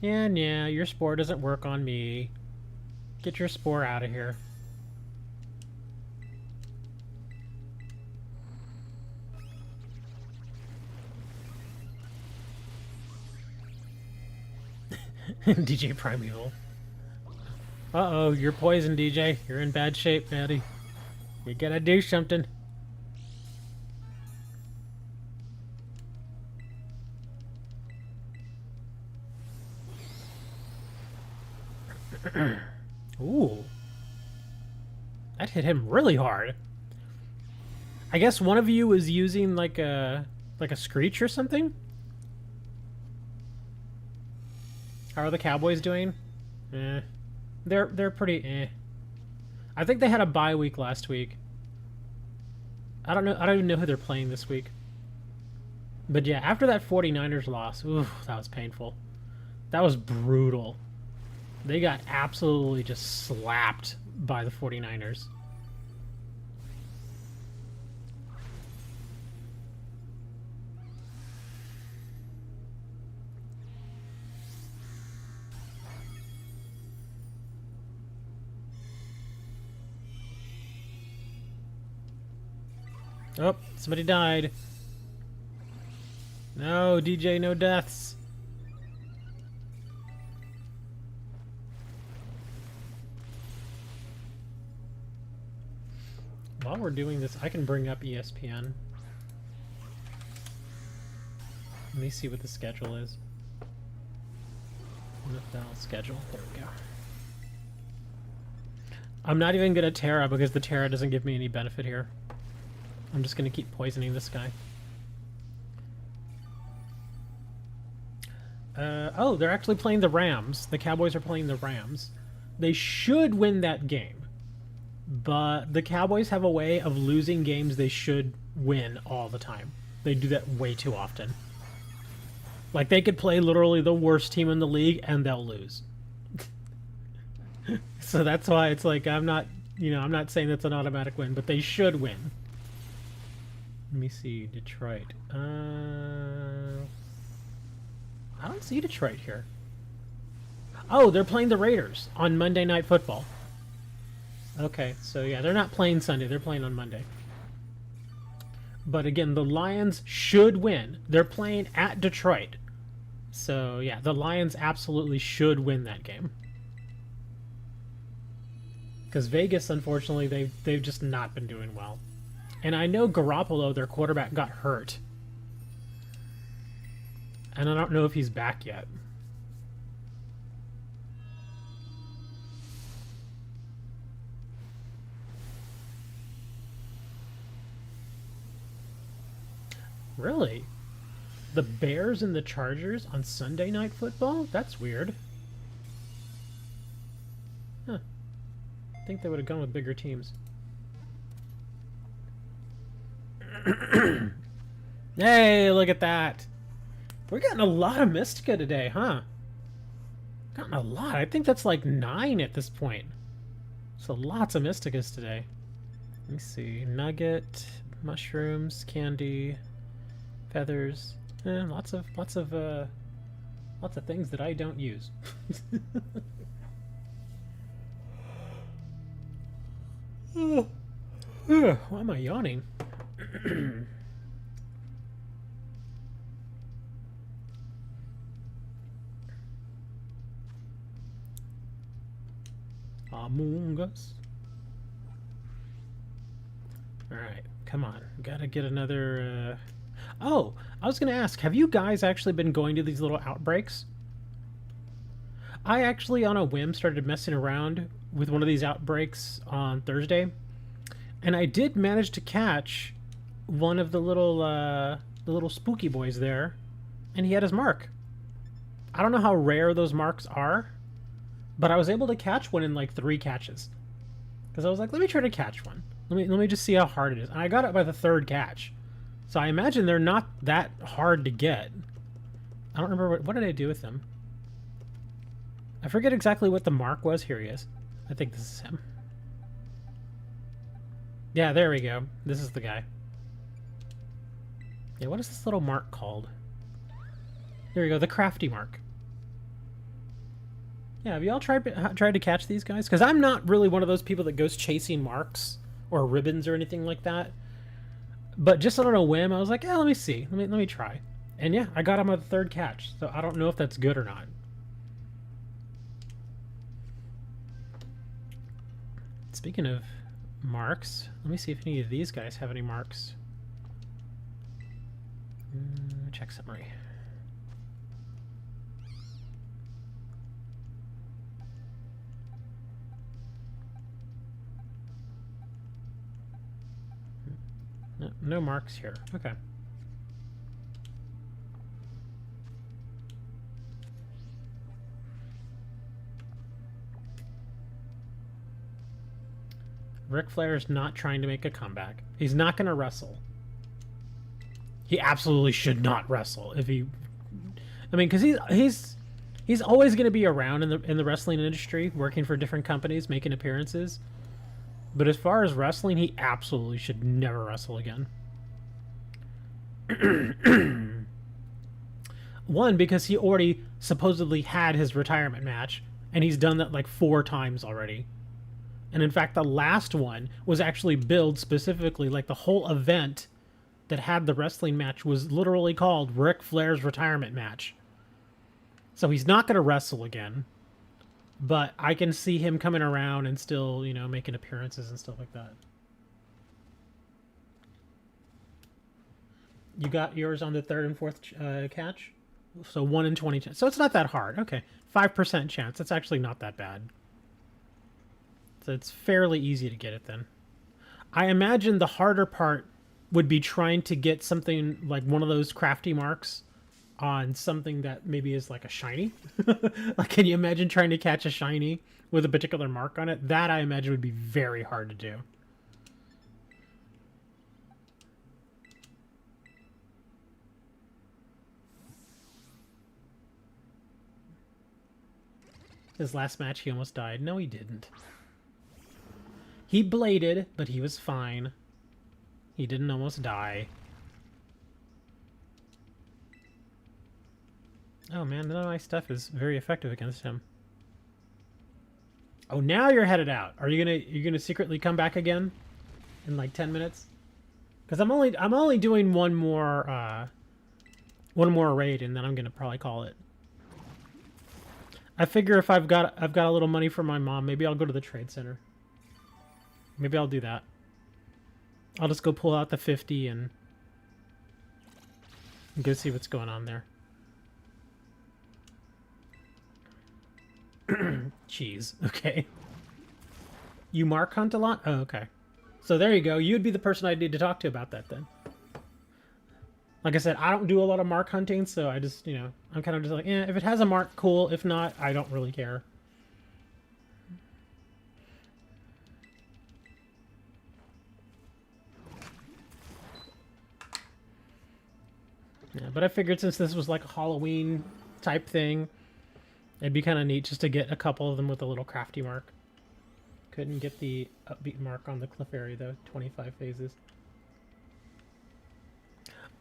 Yeah, your spore doesn't work on me. Get your spore out of here. DJ Primeval. Uh-oh, you're poisoned, DJ. You're in bad shape, Maddie. You gotta do something. Ooh. That hit him really hard. I guess one of you was using like a screech or something? How are the Cowboys doing? Eh. They're pretty eh. I think they had a bye week last week. I don't even know who they're playing this week. But yeah, after that 49ers loss, oof, that was painful. That was brutal. They got absolutely just slapped by the 49ers. Oh, somebody died. No, DJ, no deaths. While we're doing this, I can bring up ESPN. Let me see what the schedule is. NFL schedule. There we go. I'm not even going to Terra because the Terra doesn't give me any benefit here. I'm just going to keep poisoning this guy. Oh, they're actually playing the Rams. The Cowboys are playing the Rams. They should win that game. But the Cowboys have a way of losing games they should win all the time. They do that way too often. Like, they could play literally the worst team in the league and they'll lose. So that's why it's like, I'm not saying that's an automatic win, but they should win. Let me see, Detroit. I don't see Detroit here. Oh, they're playing the Raiders on Monday Night Football. Okay, so yeah, they're not playing Sunday. They're playing on Monday. But again, the Lions should win. They're playing at Detroit. So yeah, the Lions absolutely should win that game. Because Vegas, unfortunately, they've just not been doing well. And I know Garoppolo, their quarterback, got hurt. And I don't know if he's back yet. Really? The Bears and the Chargers on Sunday Night Football? That's weird. Huh. I think they would have gone with bigger teams. Hey, look at that. We're getting a lot of Mystica today, huh? Gotten a lot. I think that's like 9 at this point. So lots of Mysticas today. Let me see. Nugget, mushrooms, candy, feathers. Lots of things that I don't use. Why am I yawning? Among Us. Alright, come on. Gotta get another... Oh, I was gonna ask, have you guys actually been going to these little outbreaks? I actually, on a whim, started messing around with one of these outbreaks on Thursday. And I did manage to catch one of the little spooky boys there. And he had his mark. I don't know how rare those marks are, but I was able to catch one in like 3 catches. Because I was like, let me try to catch one. Let me just see how hard it is. And I got it by the 3rd catch. So I imagine they're not that hard to get. I don't remember what did I do with them. I forget exactly what the mark was. Here he is. I think this is him. Yeah, there we go. This is the guy. Yeah, what is this little mark called? There we go, the crafty mark. Yeah, have y'all tried to catch these guys? Because I'm not really one of those people that goes chasing marks or ribbons or anything like that. But just on a whim, I was like, yeah, let me see. Let me try. And yeah, I got him on the 3rd catch. So I don't know if that's good or not. Speaking of marks, let me see if any of these guys have any marks. Check summary. No marks here. Okay. Ric Flair is not trying to make a comeback. He's not going to wrestle. He absolutely should not wrestle if he... I mean, because he's always going to be around in the wrestling industry, working for different companies, making appearances. But as far as wrestling, he absolutely should never wrestle again. One, because he already supposedly had his retirement match, and he's done that like 4 times already. And in fact, the last one was actually billed specifically, like the whole event that had the wrestling match was literally called Ric Flair's retirement match. So he's not going to wrestle again. But I can see him coming around and still, you know, making appearances and stuff like that. You got yours on the 3rd and 4th catch? So 1 in 20 chance. So it's not that hard. Okay. 5% chance. That's actually not that bad. So it's fairly easy to get it then. I imagine the harder part would be trying to get something like one of those crafty marks on something that maybe is like a shiny. Like, can you imagine trying to catch a shiny with a particular mark on it? That I imagine would be very hard to do. His last match, he almost died. No, he didn't. He bladed, but he was fine. He didn't almost die. Oh man, none of my stuff is very effective against him. Oh, now you're headed out. Are you gonna secretly come back again in like 10 minutes? Because I'm only doing one more raid, and then I'm gonna probably call it. I figure if I've got a little money from my mom, maybe I'll go to the trade center. Maybe I'll do that. I'll just go pull out the 50 and go see what's going on there. Jeez. Okay. You mark hunt a lot? Oh, okay. So there you go. You'd be the person I need to talk to about that then. Like I said, I don't do a lot of mark hunting, so I just, you know, I'm kind of just like, eh, if it has a mark, cool. If not, I don't really care. Yeah, but I figured since this was like a Halloween type thing, it'd be kind of neat just to get a couple of them with a little crafty mark. Couldn't get the upbeat mark on the Clefairy though. 25 phases.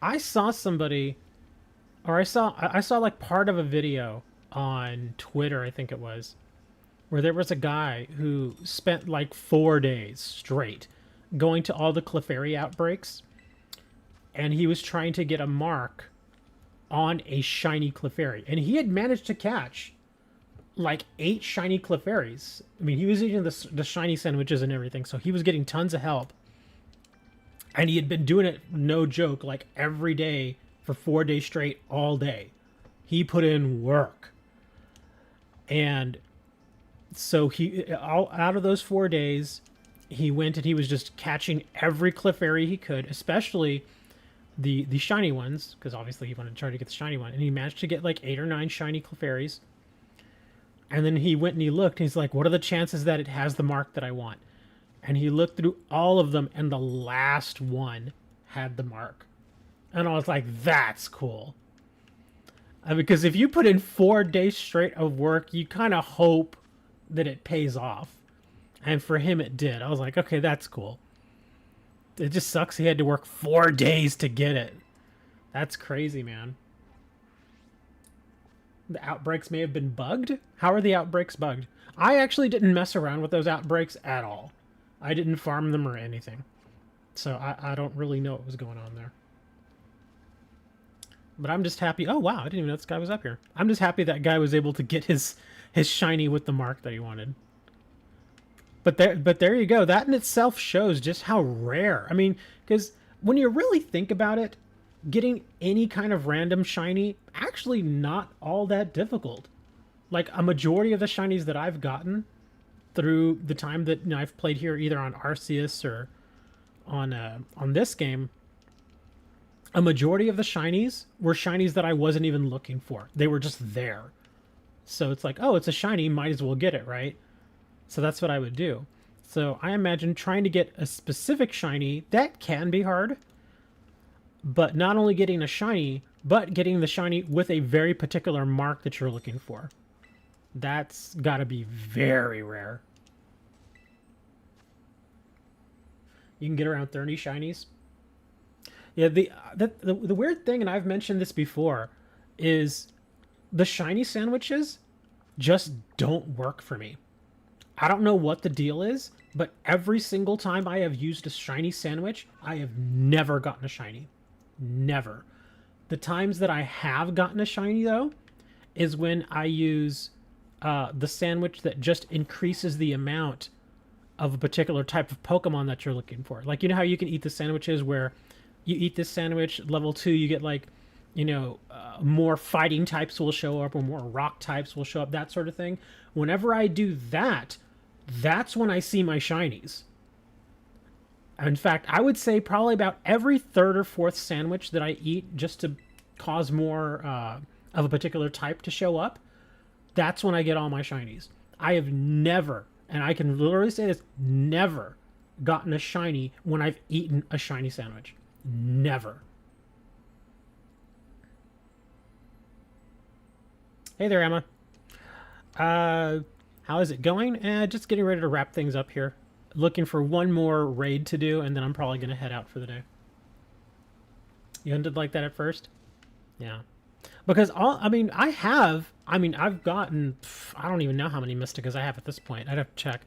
I saw somebody, or I saw like part of a video on Twitter, I think it was, where there was a guy who spent like 4 days straight going to all the Clefairy outbreaks, and he was trying to get a mark on a shiny Clefairy, and he had managed to catch like 8 shiny Clefairies. I mean, he was eating the shiny sandwiches and everything, so he was getting tons of help. And he had been doing it, no joke, like every day for 4 days straight, all day. He put in work. And so out of those 4 days, he went and he was just catching every Clefairy he could, especially the shiny ones, because obviously he wanted to try to get the shiny one. And he managed to get like 8 or 9 shiny Clefairies. And then he went and he looked, and he's like, what are the chances that it has the mark that I want? And he looked through all of them, and the last one had the mark. And I was like, that's cool. Because if you put in 4 days straight of work, you kind of hope that it pays off. And for him, it did. I was like, okay, that's cool. It just sucks he had to work 4 days to get it. That's crazy, man. The outbreaks may have been bugged? How are the outbreaks bugged? I actually didn't mess around with those outbreaks at all. I didn't farm them or anything. So I don't really know what was going on there. But I'm just happy. Oh, wow. I didn't even know this guy was up here. I'm just happy that guy was able to get his shiny with the mark that he wanted. But there you go. That in itself shows just how rare. I mean, because when you really think about it, getting any kind of random shiny, actually not all that difficult. Like, a majority of the shinies that I've gotten through the time that I've played here, either on Arceus or on this game, a majority of the shinies were shinies that I wasn't even looking for. They were just there. So it's like, oh, it's a shiny, might as well get it, right? So that's what I would do. So I imagine trying to get a specific shiny, that can be hard. But not only getting a shiny, but getting the shiny with a very particular mark that you're looking for. That's got to be very rare. You can get around 30 shinies. Yeah, the weird thing, and I've mentioned this before, is the shiny sandwiches just don't work for me. I don't know what the deal is, but every single time I have used a shiny sandwich, I have never gotten a shiny. Never. The times that I have gotten a shiny, though, is when I use the sandwich that just increases the amount of a particular type of Pokemon that you're looking for. Like, you know how you can eat the sandwiches where you eat this sandwich, level 2, you get like, you know, more fighting types will show up or more rock types will show up, that sort of thing. Whenever I do that, that's when I see my shinies. In fact, I would say probably about every 3rd or 4th sandwich that I eat just to cause more of a particular type to show up, that's when I get all my shinies. I have never, and I can literally say this, never gotten a shiny when I've eaten a shiny sandwich. Never. Hey there, Emma. How is it going? Just getting ready to wrap things up here. Looking for one more raid to do, and then I'm probably going to head out for the day. You ended like that at first? Yeah. Because, I've gotten, I don't even know how many Mysticas I have at this point. I'd have to check.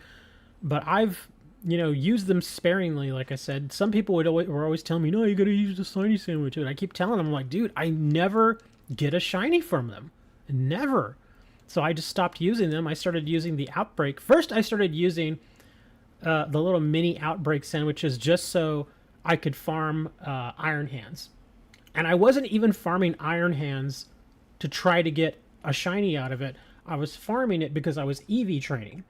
But I've, used them sparingly, like I said. Some people were always telling me, no, you got to use the shiny sandwich. And I keep telling them, I'm like, dude, I never get a shiny from them. Never. So I just stopped using them. I started using the Outbreak. First, I started using the little mini Outbreak sandwiches just so I could farm Iron Hands. And I wasn't even farming Iron Hands to try to get a shiny out of it. I was farming it because I was EV training.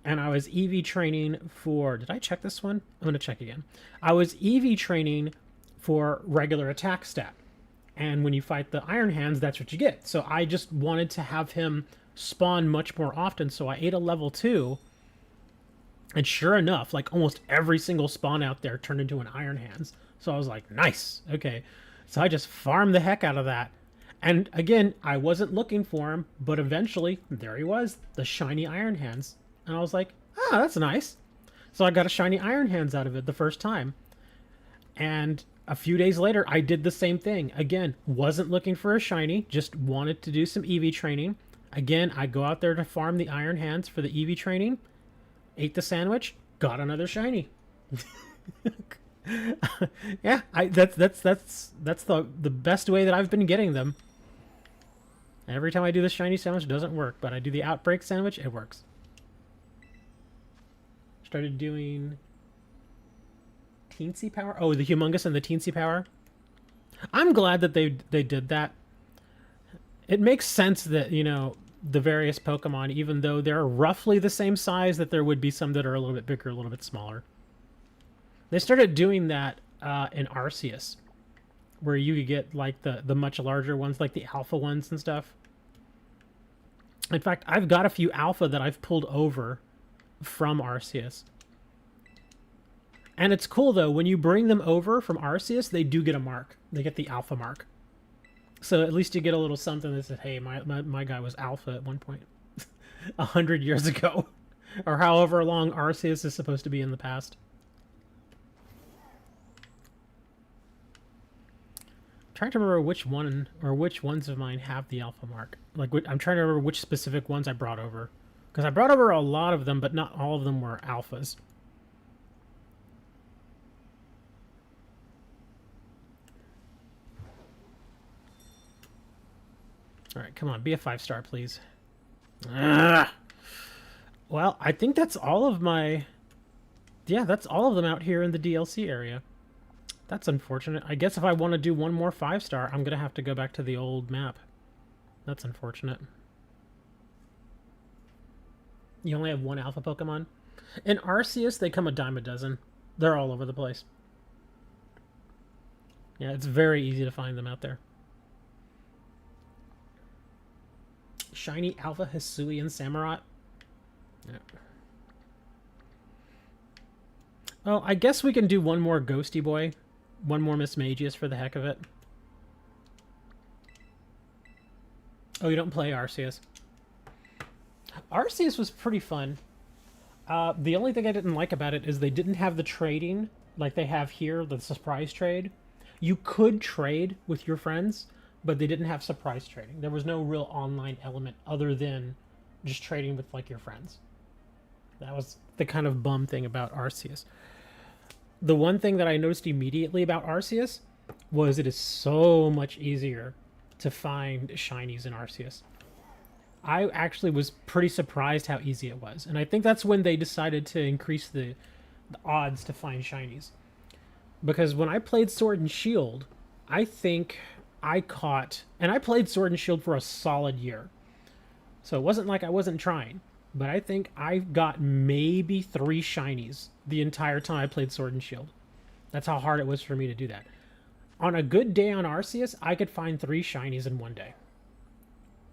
And I was EV training for... Did I check this one? I'm going to check again. I was EV training for regular attack stat. And when you fight the Iron Hands, that's what you get. So I just wanted to have him spawn much more often. So I ate a level 2. And sure enough, like almost every single spawn out there turned into an Iron Hands. So I was like, nice. Okay. So I just farmed the heck out of that. And again, I wasn't looking for him, but eventually, there he was, the shiny Iron Hands. And I was like, ah, that's nice. So I got a shiny Iron Hands out of it the first time. And a few days later, I did the same thing. Again, wasn't looking for a shiny, just wanted to do some EV training. Again, I go out there to farm the Iron Hands for the EV training, ate the sandwich, got another shiny. Yeah, that's the best way that I've been getting them. Every time I do the shiny sandwich, it doesn't work, but I do the outbreak sandwich, it works. Started doing Teensy Power. Oh, the Humongous and the Teensy Power. I'm glad that they did that. It makes sense that, you know, the various Pokemon, even though they're roughly the same size, that there would be some that are a little bit bigger, a little bit smaller. They started doing that in Arceus, where you could get like the much larger ones, like the alpha ones and stuff. In fact, I've got a few alpha that I've pulled over from Arceus. And it's cool, though, when you bring them over from Arceus, they do get a mark. They get the alpha mark. So at least you get a little something that says, hey, my guy was alpha at one point. 100 years ago. Or however long Arceus is supposed to be in the past. I'm trying to remember which one, or which ones of mine have the alpha mark. Like, I'm trying to remember which specific ones I brought over. Because I brought over a lot of them, but not all of them were alphas. Alright, come on, be a 5-star, please. Ah! Well, I think that's all of my... Yeah, that's all of them out here in the DLC area. That's unfortunate. I guess if I want to do one more 5-star, I'm going to have to go back to the old map. That's unfortunate. You only have one alpha Pokemon? In Arceus, they come a dime a dozen. They're all over the place. Yeah, it's very easy to find them out there. Shiny Alpha Hisuian Samurott. Yeah. Oh, I guess we can do one more Ghosty Boy. One more Mismagius for the heck of it. Oh, you don't play Arceus. Arceus was pretty fun. The only thing I didn't like about it is they didn't have the trading like they have here, the surprise trade. You could trade with your friends, but they didn't have surprise trading. There was no real online element other than just trading with, like, your friends. That was the kind of bum thing about Arceus. The one thing that I noticed immediately about Arceus was it is so much easier to find shinies in Arceus. I actually was pretty surprised how easy it was. And I think that's when they decided to increase the odds to find shinies. Because when I played Sword and Shield, I think I caught... And I played Sword and Shield for a solid year. So it wasn't like I wasn't trying. But I think I got maybe 3 shinies the entire time I played Sword and Shield. That's how hard it was for me to do that. On a good day on Arceus, I could find 3 shinies in one day.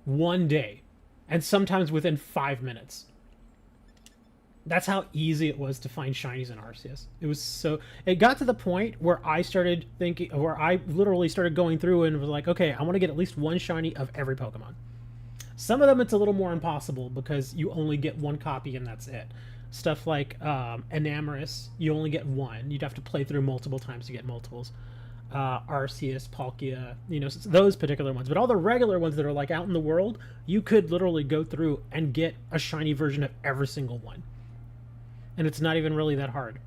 One day. And sometimes within 5 minutes. That's how easy it was to find shinies in Arceus. It was so... It got to the point where I started thinking... Where I literally started going through and was like, okay, I want to get at least one shiny of every Pokemon. Some of them it's a little more impossible because you only get one copy and that's it. Stuff like Enamorus, you only get one. You'd have to play through multiple times to get multiples. Arceus, Palkia, you know, those particular ones. But all the regular ones that are like out in the world, you could literally go through and get a shiny version of every single one. And it's not even really that hard.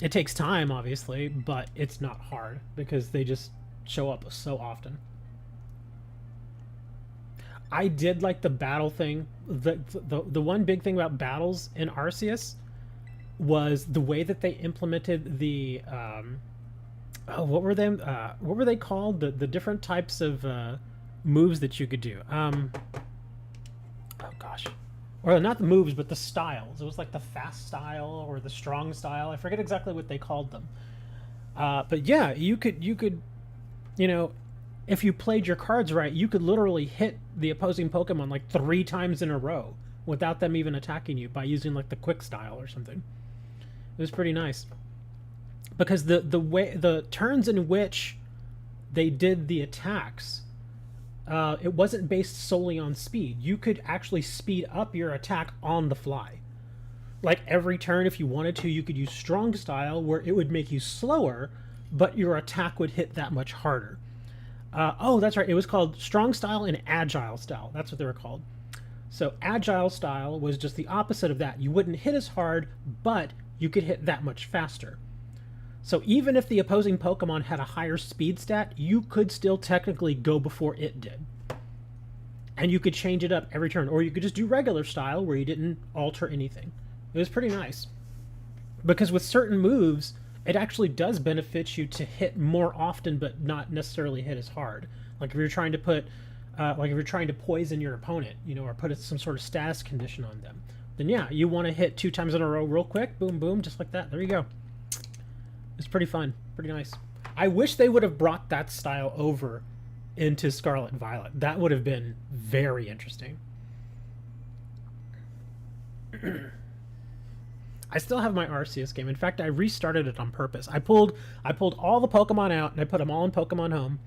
It takes time, obviously, but it's not hard because they just show up so often. I did like the battle thing. The one big thing about battles in Arceus was the way that they implemented the what were they called? The different types of moves that you could do. Oh gosh. Or not the moves, but the styles. It was like the fast style or the strong style. I forget exactly what they called them. But yeah, you could, you know, if you played your cards right, you could literally hit the opposing Pokemon like 3 times in a row without them even attacking you by using like the quick style or something. It was pretty nice. Because the turns in which they did the attacks, it wasn't based solely on speed. You could actually speed up your attack on the fly. Like every turn, if you wanted to, you could use strong style where it would make you slower, but your attack would hit that much harder. Oh, that's right. It was called strong style and agile style. That's what they were called. So agile style was just the opposite of that. You wouldn't hit as hard, but you could hit that much faster. So even if the opposing Pokemon had a higher speed stat, you could still technically go before it did. And you could change it up every turn, or you could just do regular style where you didn't alter anything. It was pretty nice. Because with certain moves, it actually does benefit you to hit more often, but not necessarily hit as hard. Like if you're trying to put, like if you're trying to poison your opponent, you know, or put some sort of status condition on them, then yeah, you want to hit 2 times in a row real quick, boom, boom, just like that. There you go. It's pretty fun, pretty nice. I wish they would have brought that style over into Scarlet and Violet. That would have been very interesting. I still have my Arceus game. In fact, I restarted it on purpose. I pulled all the Pokemon out and I put them all in Pokemon Home,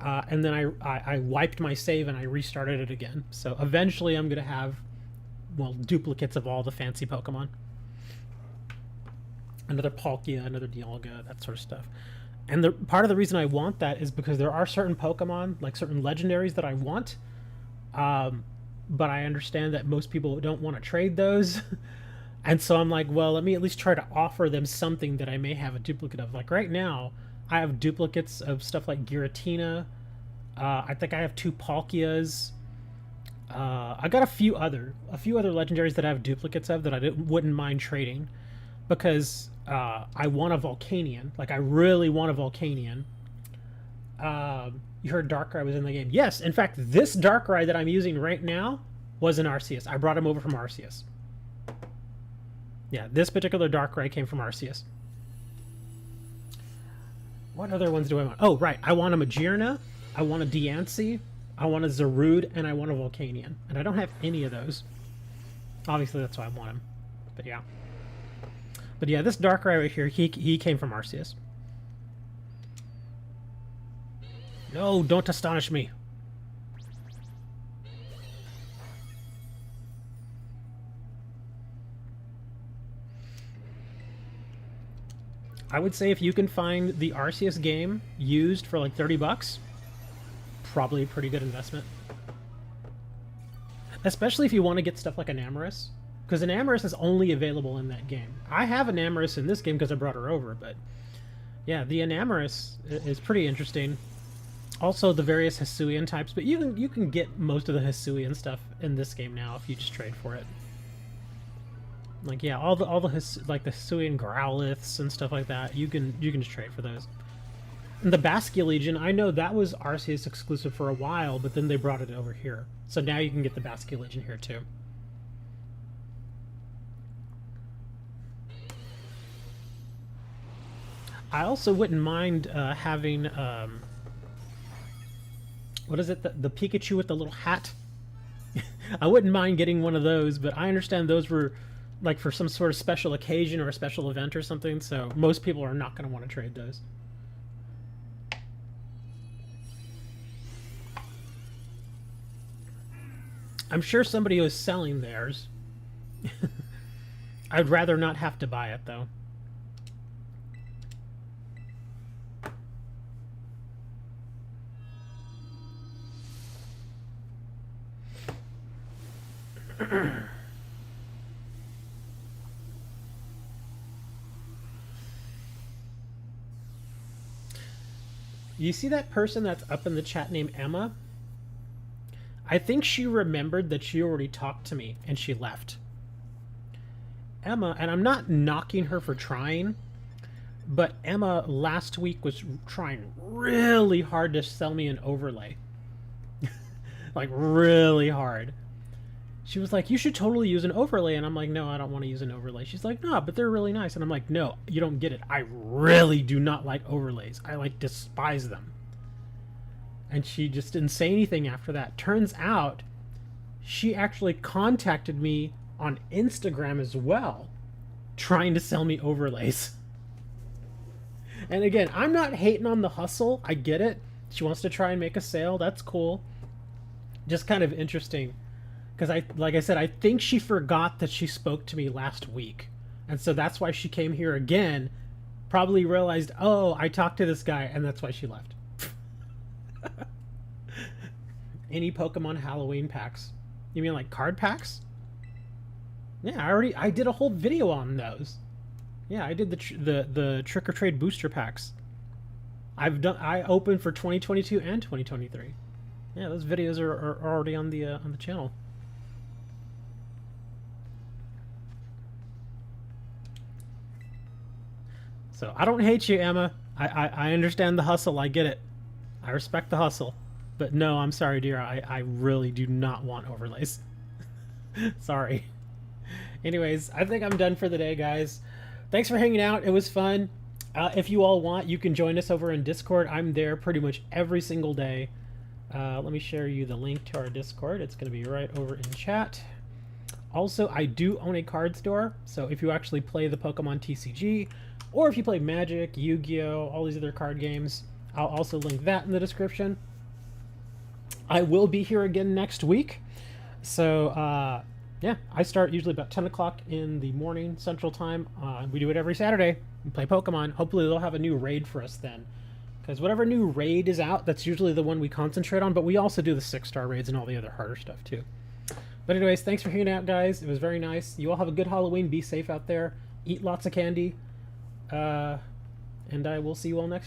and then I wiped my save and I restarted it again. So eventually, I'm gonna have, well, duplicates of all the fancy Pokemon. Another Palkia, another Dialga, that sort of stuff. And part of the reason I want that is because there are certain Pokemon, like certain legendaries, that I want, but I understand that most people don't want to trade those. And so I'm like, well, let me at least try to offer them something that I may have a duplicate of. Like right now, I have duplicates of stuff like Giratina. I think I have 2 Palkias. I got a few other legendaries that I have duplicates of that I wouldn't mind trading, because I want a Volcanion. Like I really want a Volcanion. You heard Darkrai was in the game. Yes, in fact, this Darkrai that I'm using right now was an Arceus. I brought him over from Arceus. Yeah, this particular Darkrai came from Arceus. What other ones do I want? Oh, right. I want a Magearna, I want a Diancie, I want a Zarude, and I want a Volcanion. And I don't have any of those. Obviously, that's why I want him. But yeah. But yeah, this Darkrai right here, he came from Arceus. No, don't astonish me. I would say if you can find the Arceus game used for like 30 bucks, probably a pretty good investment. Especially if you want to get stuff like an Amorous, because an Amorous is only available in that game. I have an Amorous in this game because I brought her over, but yeah, the Enamorous is pretty interesting. Also the various Hisuian types, but you can get most of the Hisuian stuff in this game now if you just trade for it. Like yeah, all the like the Hisuian Growliths and stuff like that, you can just trade for those. And the Basculegion, I know that was Arceus exclusive for a while, but then they brought it over here. So now you can get the Basculegion here too. I also wouldn't mind having what is it, the Pikachu with the little hat? I wouldn't mind getting one of those, but I understand those were like for some sort of special occasion or a special event or something, so most people are not going to want to trade those. I'm sure somebody was selling theirs. I'd rather not have to buy it, though. You see that person that's up in the chat named Emma? I think she remembered that she already talked to me and she left. Emma, and I'm not knocking her for trying, but Emma last week was trying really hard to sell me an overlay. Like really hard. She was like, you should totally use an overlay. And I'm like, no, I don't want to use an overlay. She's like, no, but they're really nice. And I'm like, no, you don't get it. I really do not like overlays. I like despise them. And she just didn't say anything after that. Turns out she actually contacted me on Instagram as well, trying to sell me overlays. And again, I'm not hating on the hustle. I get it. She wants to try and make a sale. That's cool. Just kind of interesting. Because like I said, I think she forgot that she spoke to me last week. And so that's why she came here again. Probably realized, oh, I talked to this guy, and that's why she left. Any Pokemon Halloween packs? You mean like card packs? Yeah, I did a whole video on those. Yeah, I did the Trick or Trade booster packs. I opened for 2022 and 2023. Yeah, those videos are already on the channel. So I don't hate you, Emma. I understand the hustle. I get it. I respect the hustle. But no, I'm sorry, dear. I really do not want overlays. Sorry. Anyways, I think I'm done for the day, guys. Thanks for hanging out. It was fun. If you all want, you can join us over in Discord. I'm there pretty much every single day. Let me share you the link to our Discord. It's going to be right over in chat. Also, I do own a card store, so if you actually play the Pokemon TCG, or if you play Magic, Yu-Gi-Oh, all these other card games, I'll also link that in the description. I will be here again next week. So, yeah, I start usually about 10 o'clock in the morning Central Time. We do it every Saturday. We play Pokemon. Hopefully they'll have a new raid for us then. Because whatever new raid is out, that's usually the one we concentrate on. But we also do the 6-star raids and all the other harder stuff too. But anyways, thanks for hanging out, guys. It was very nice. You all have a good Halloween. Be safe out there. Eat lots of candy. And I will see you all next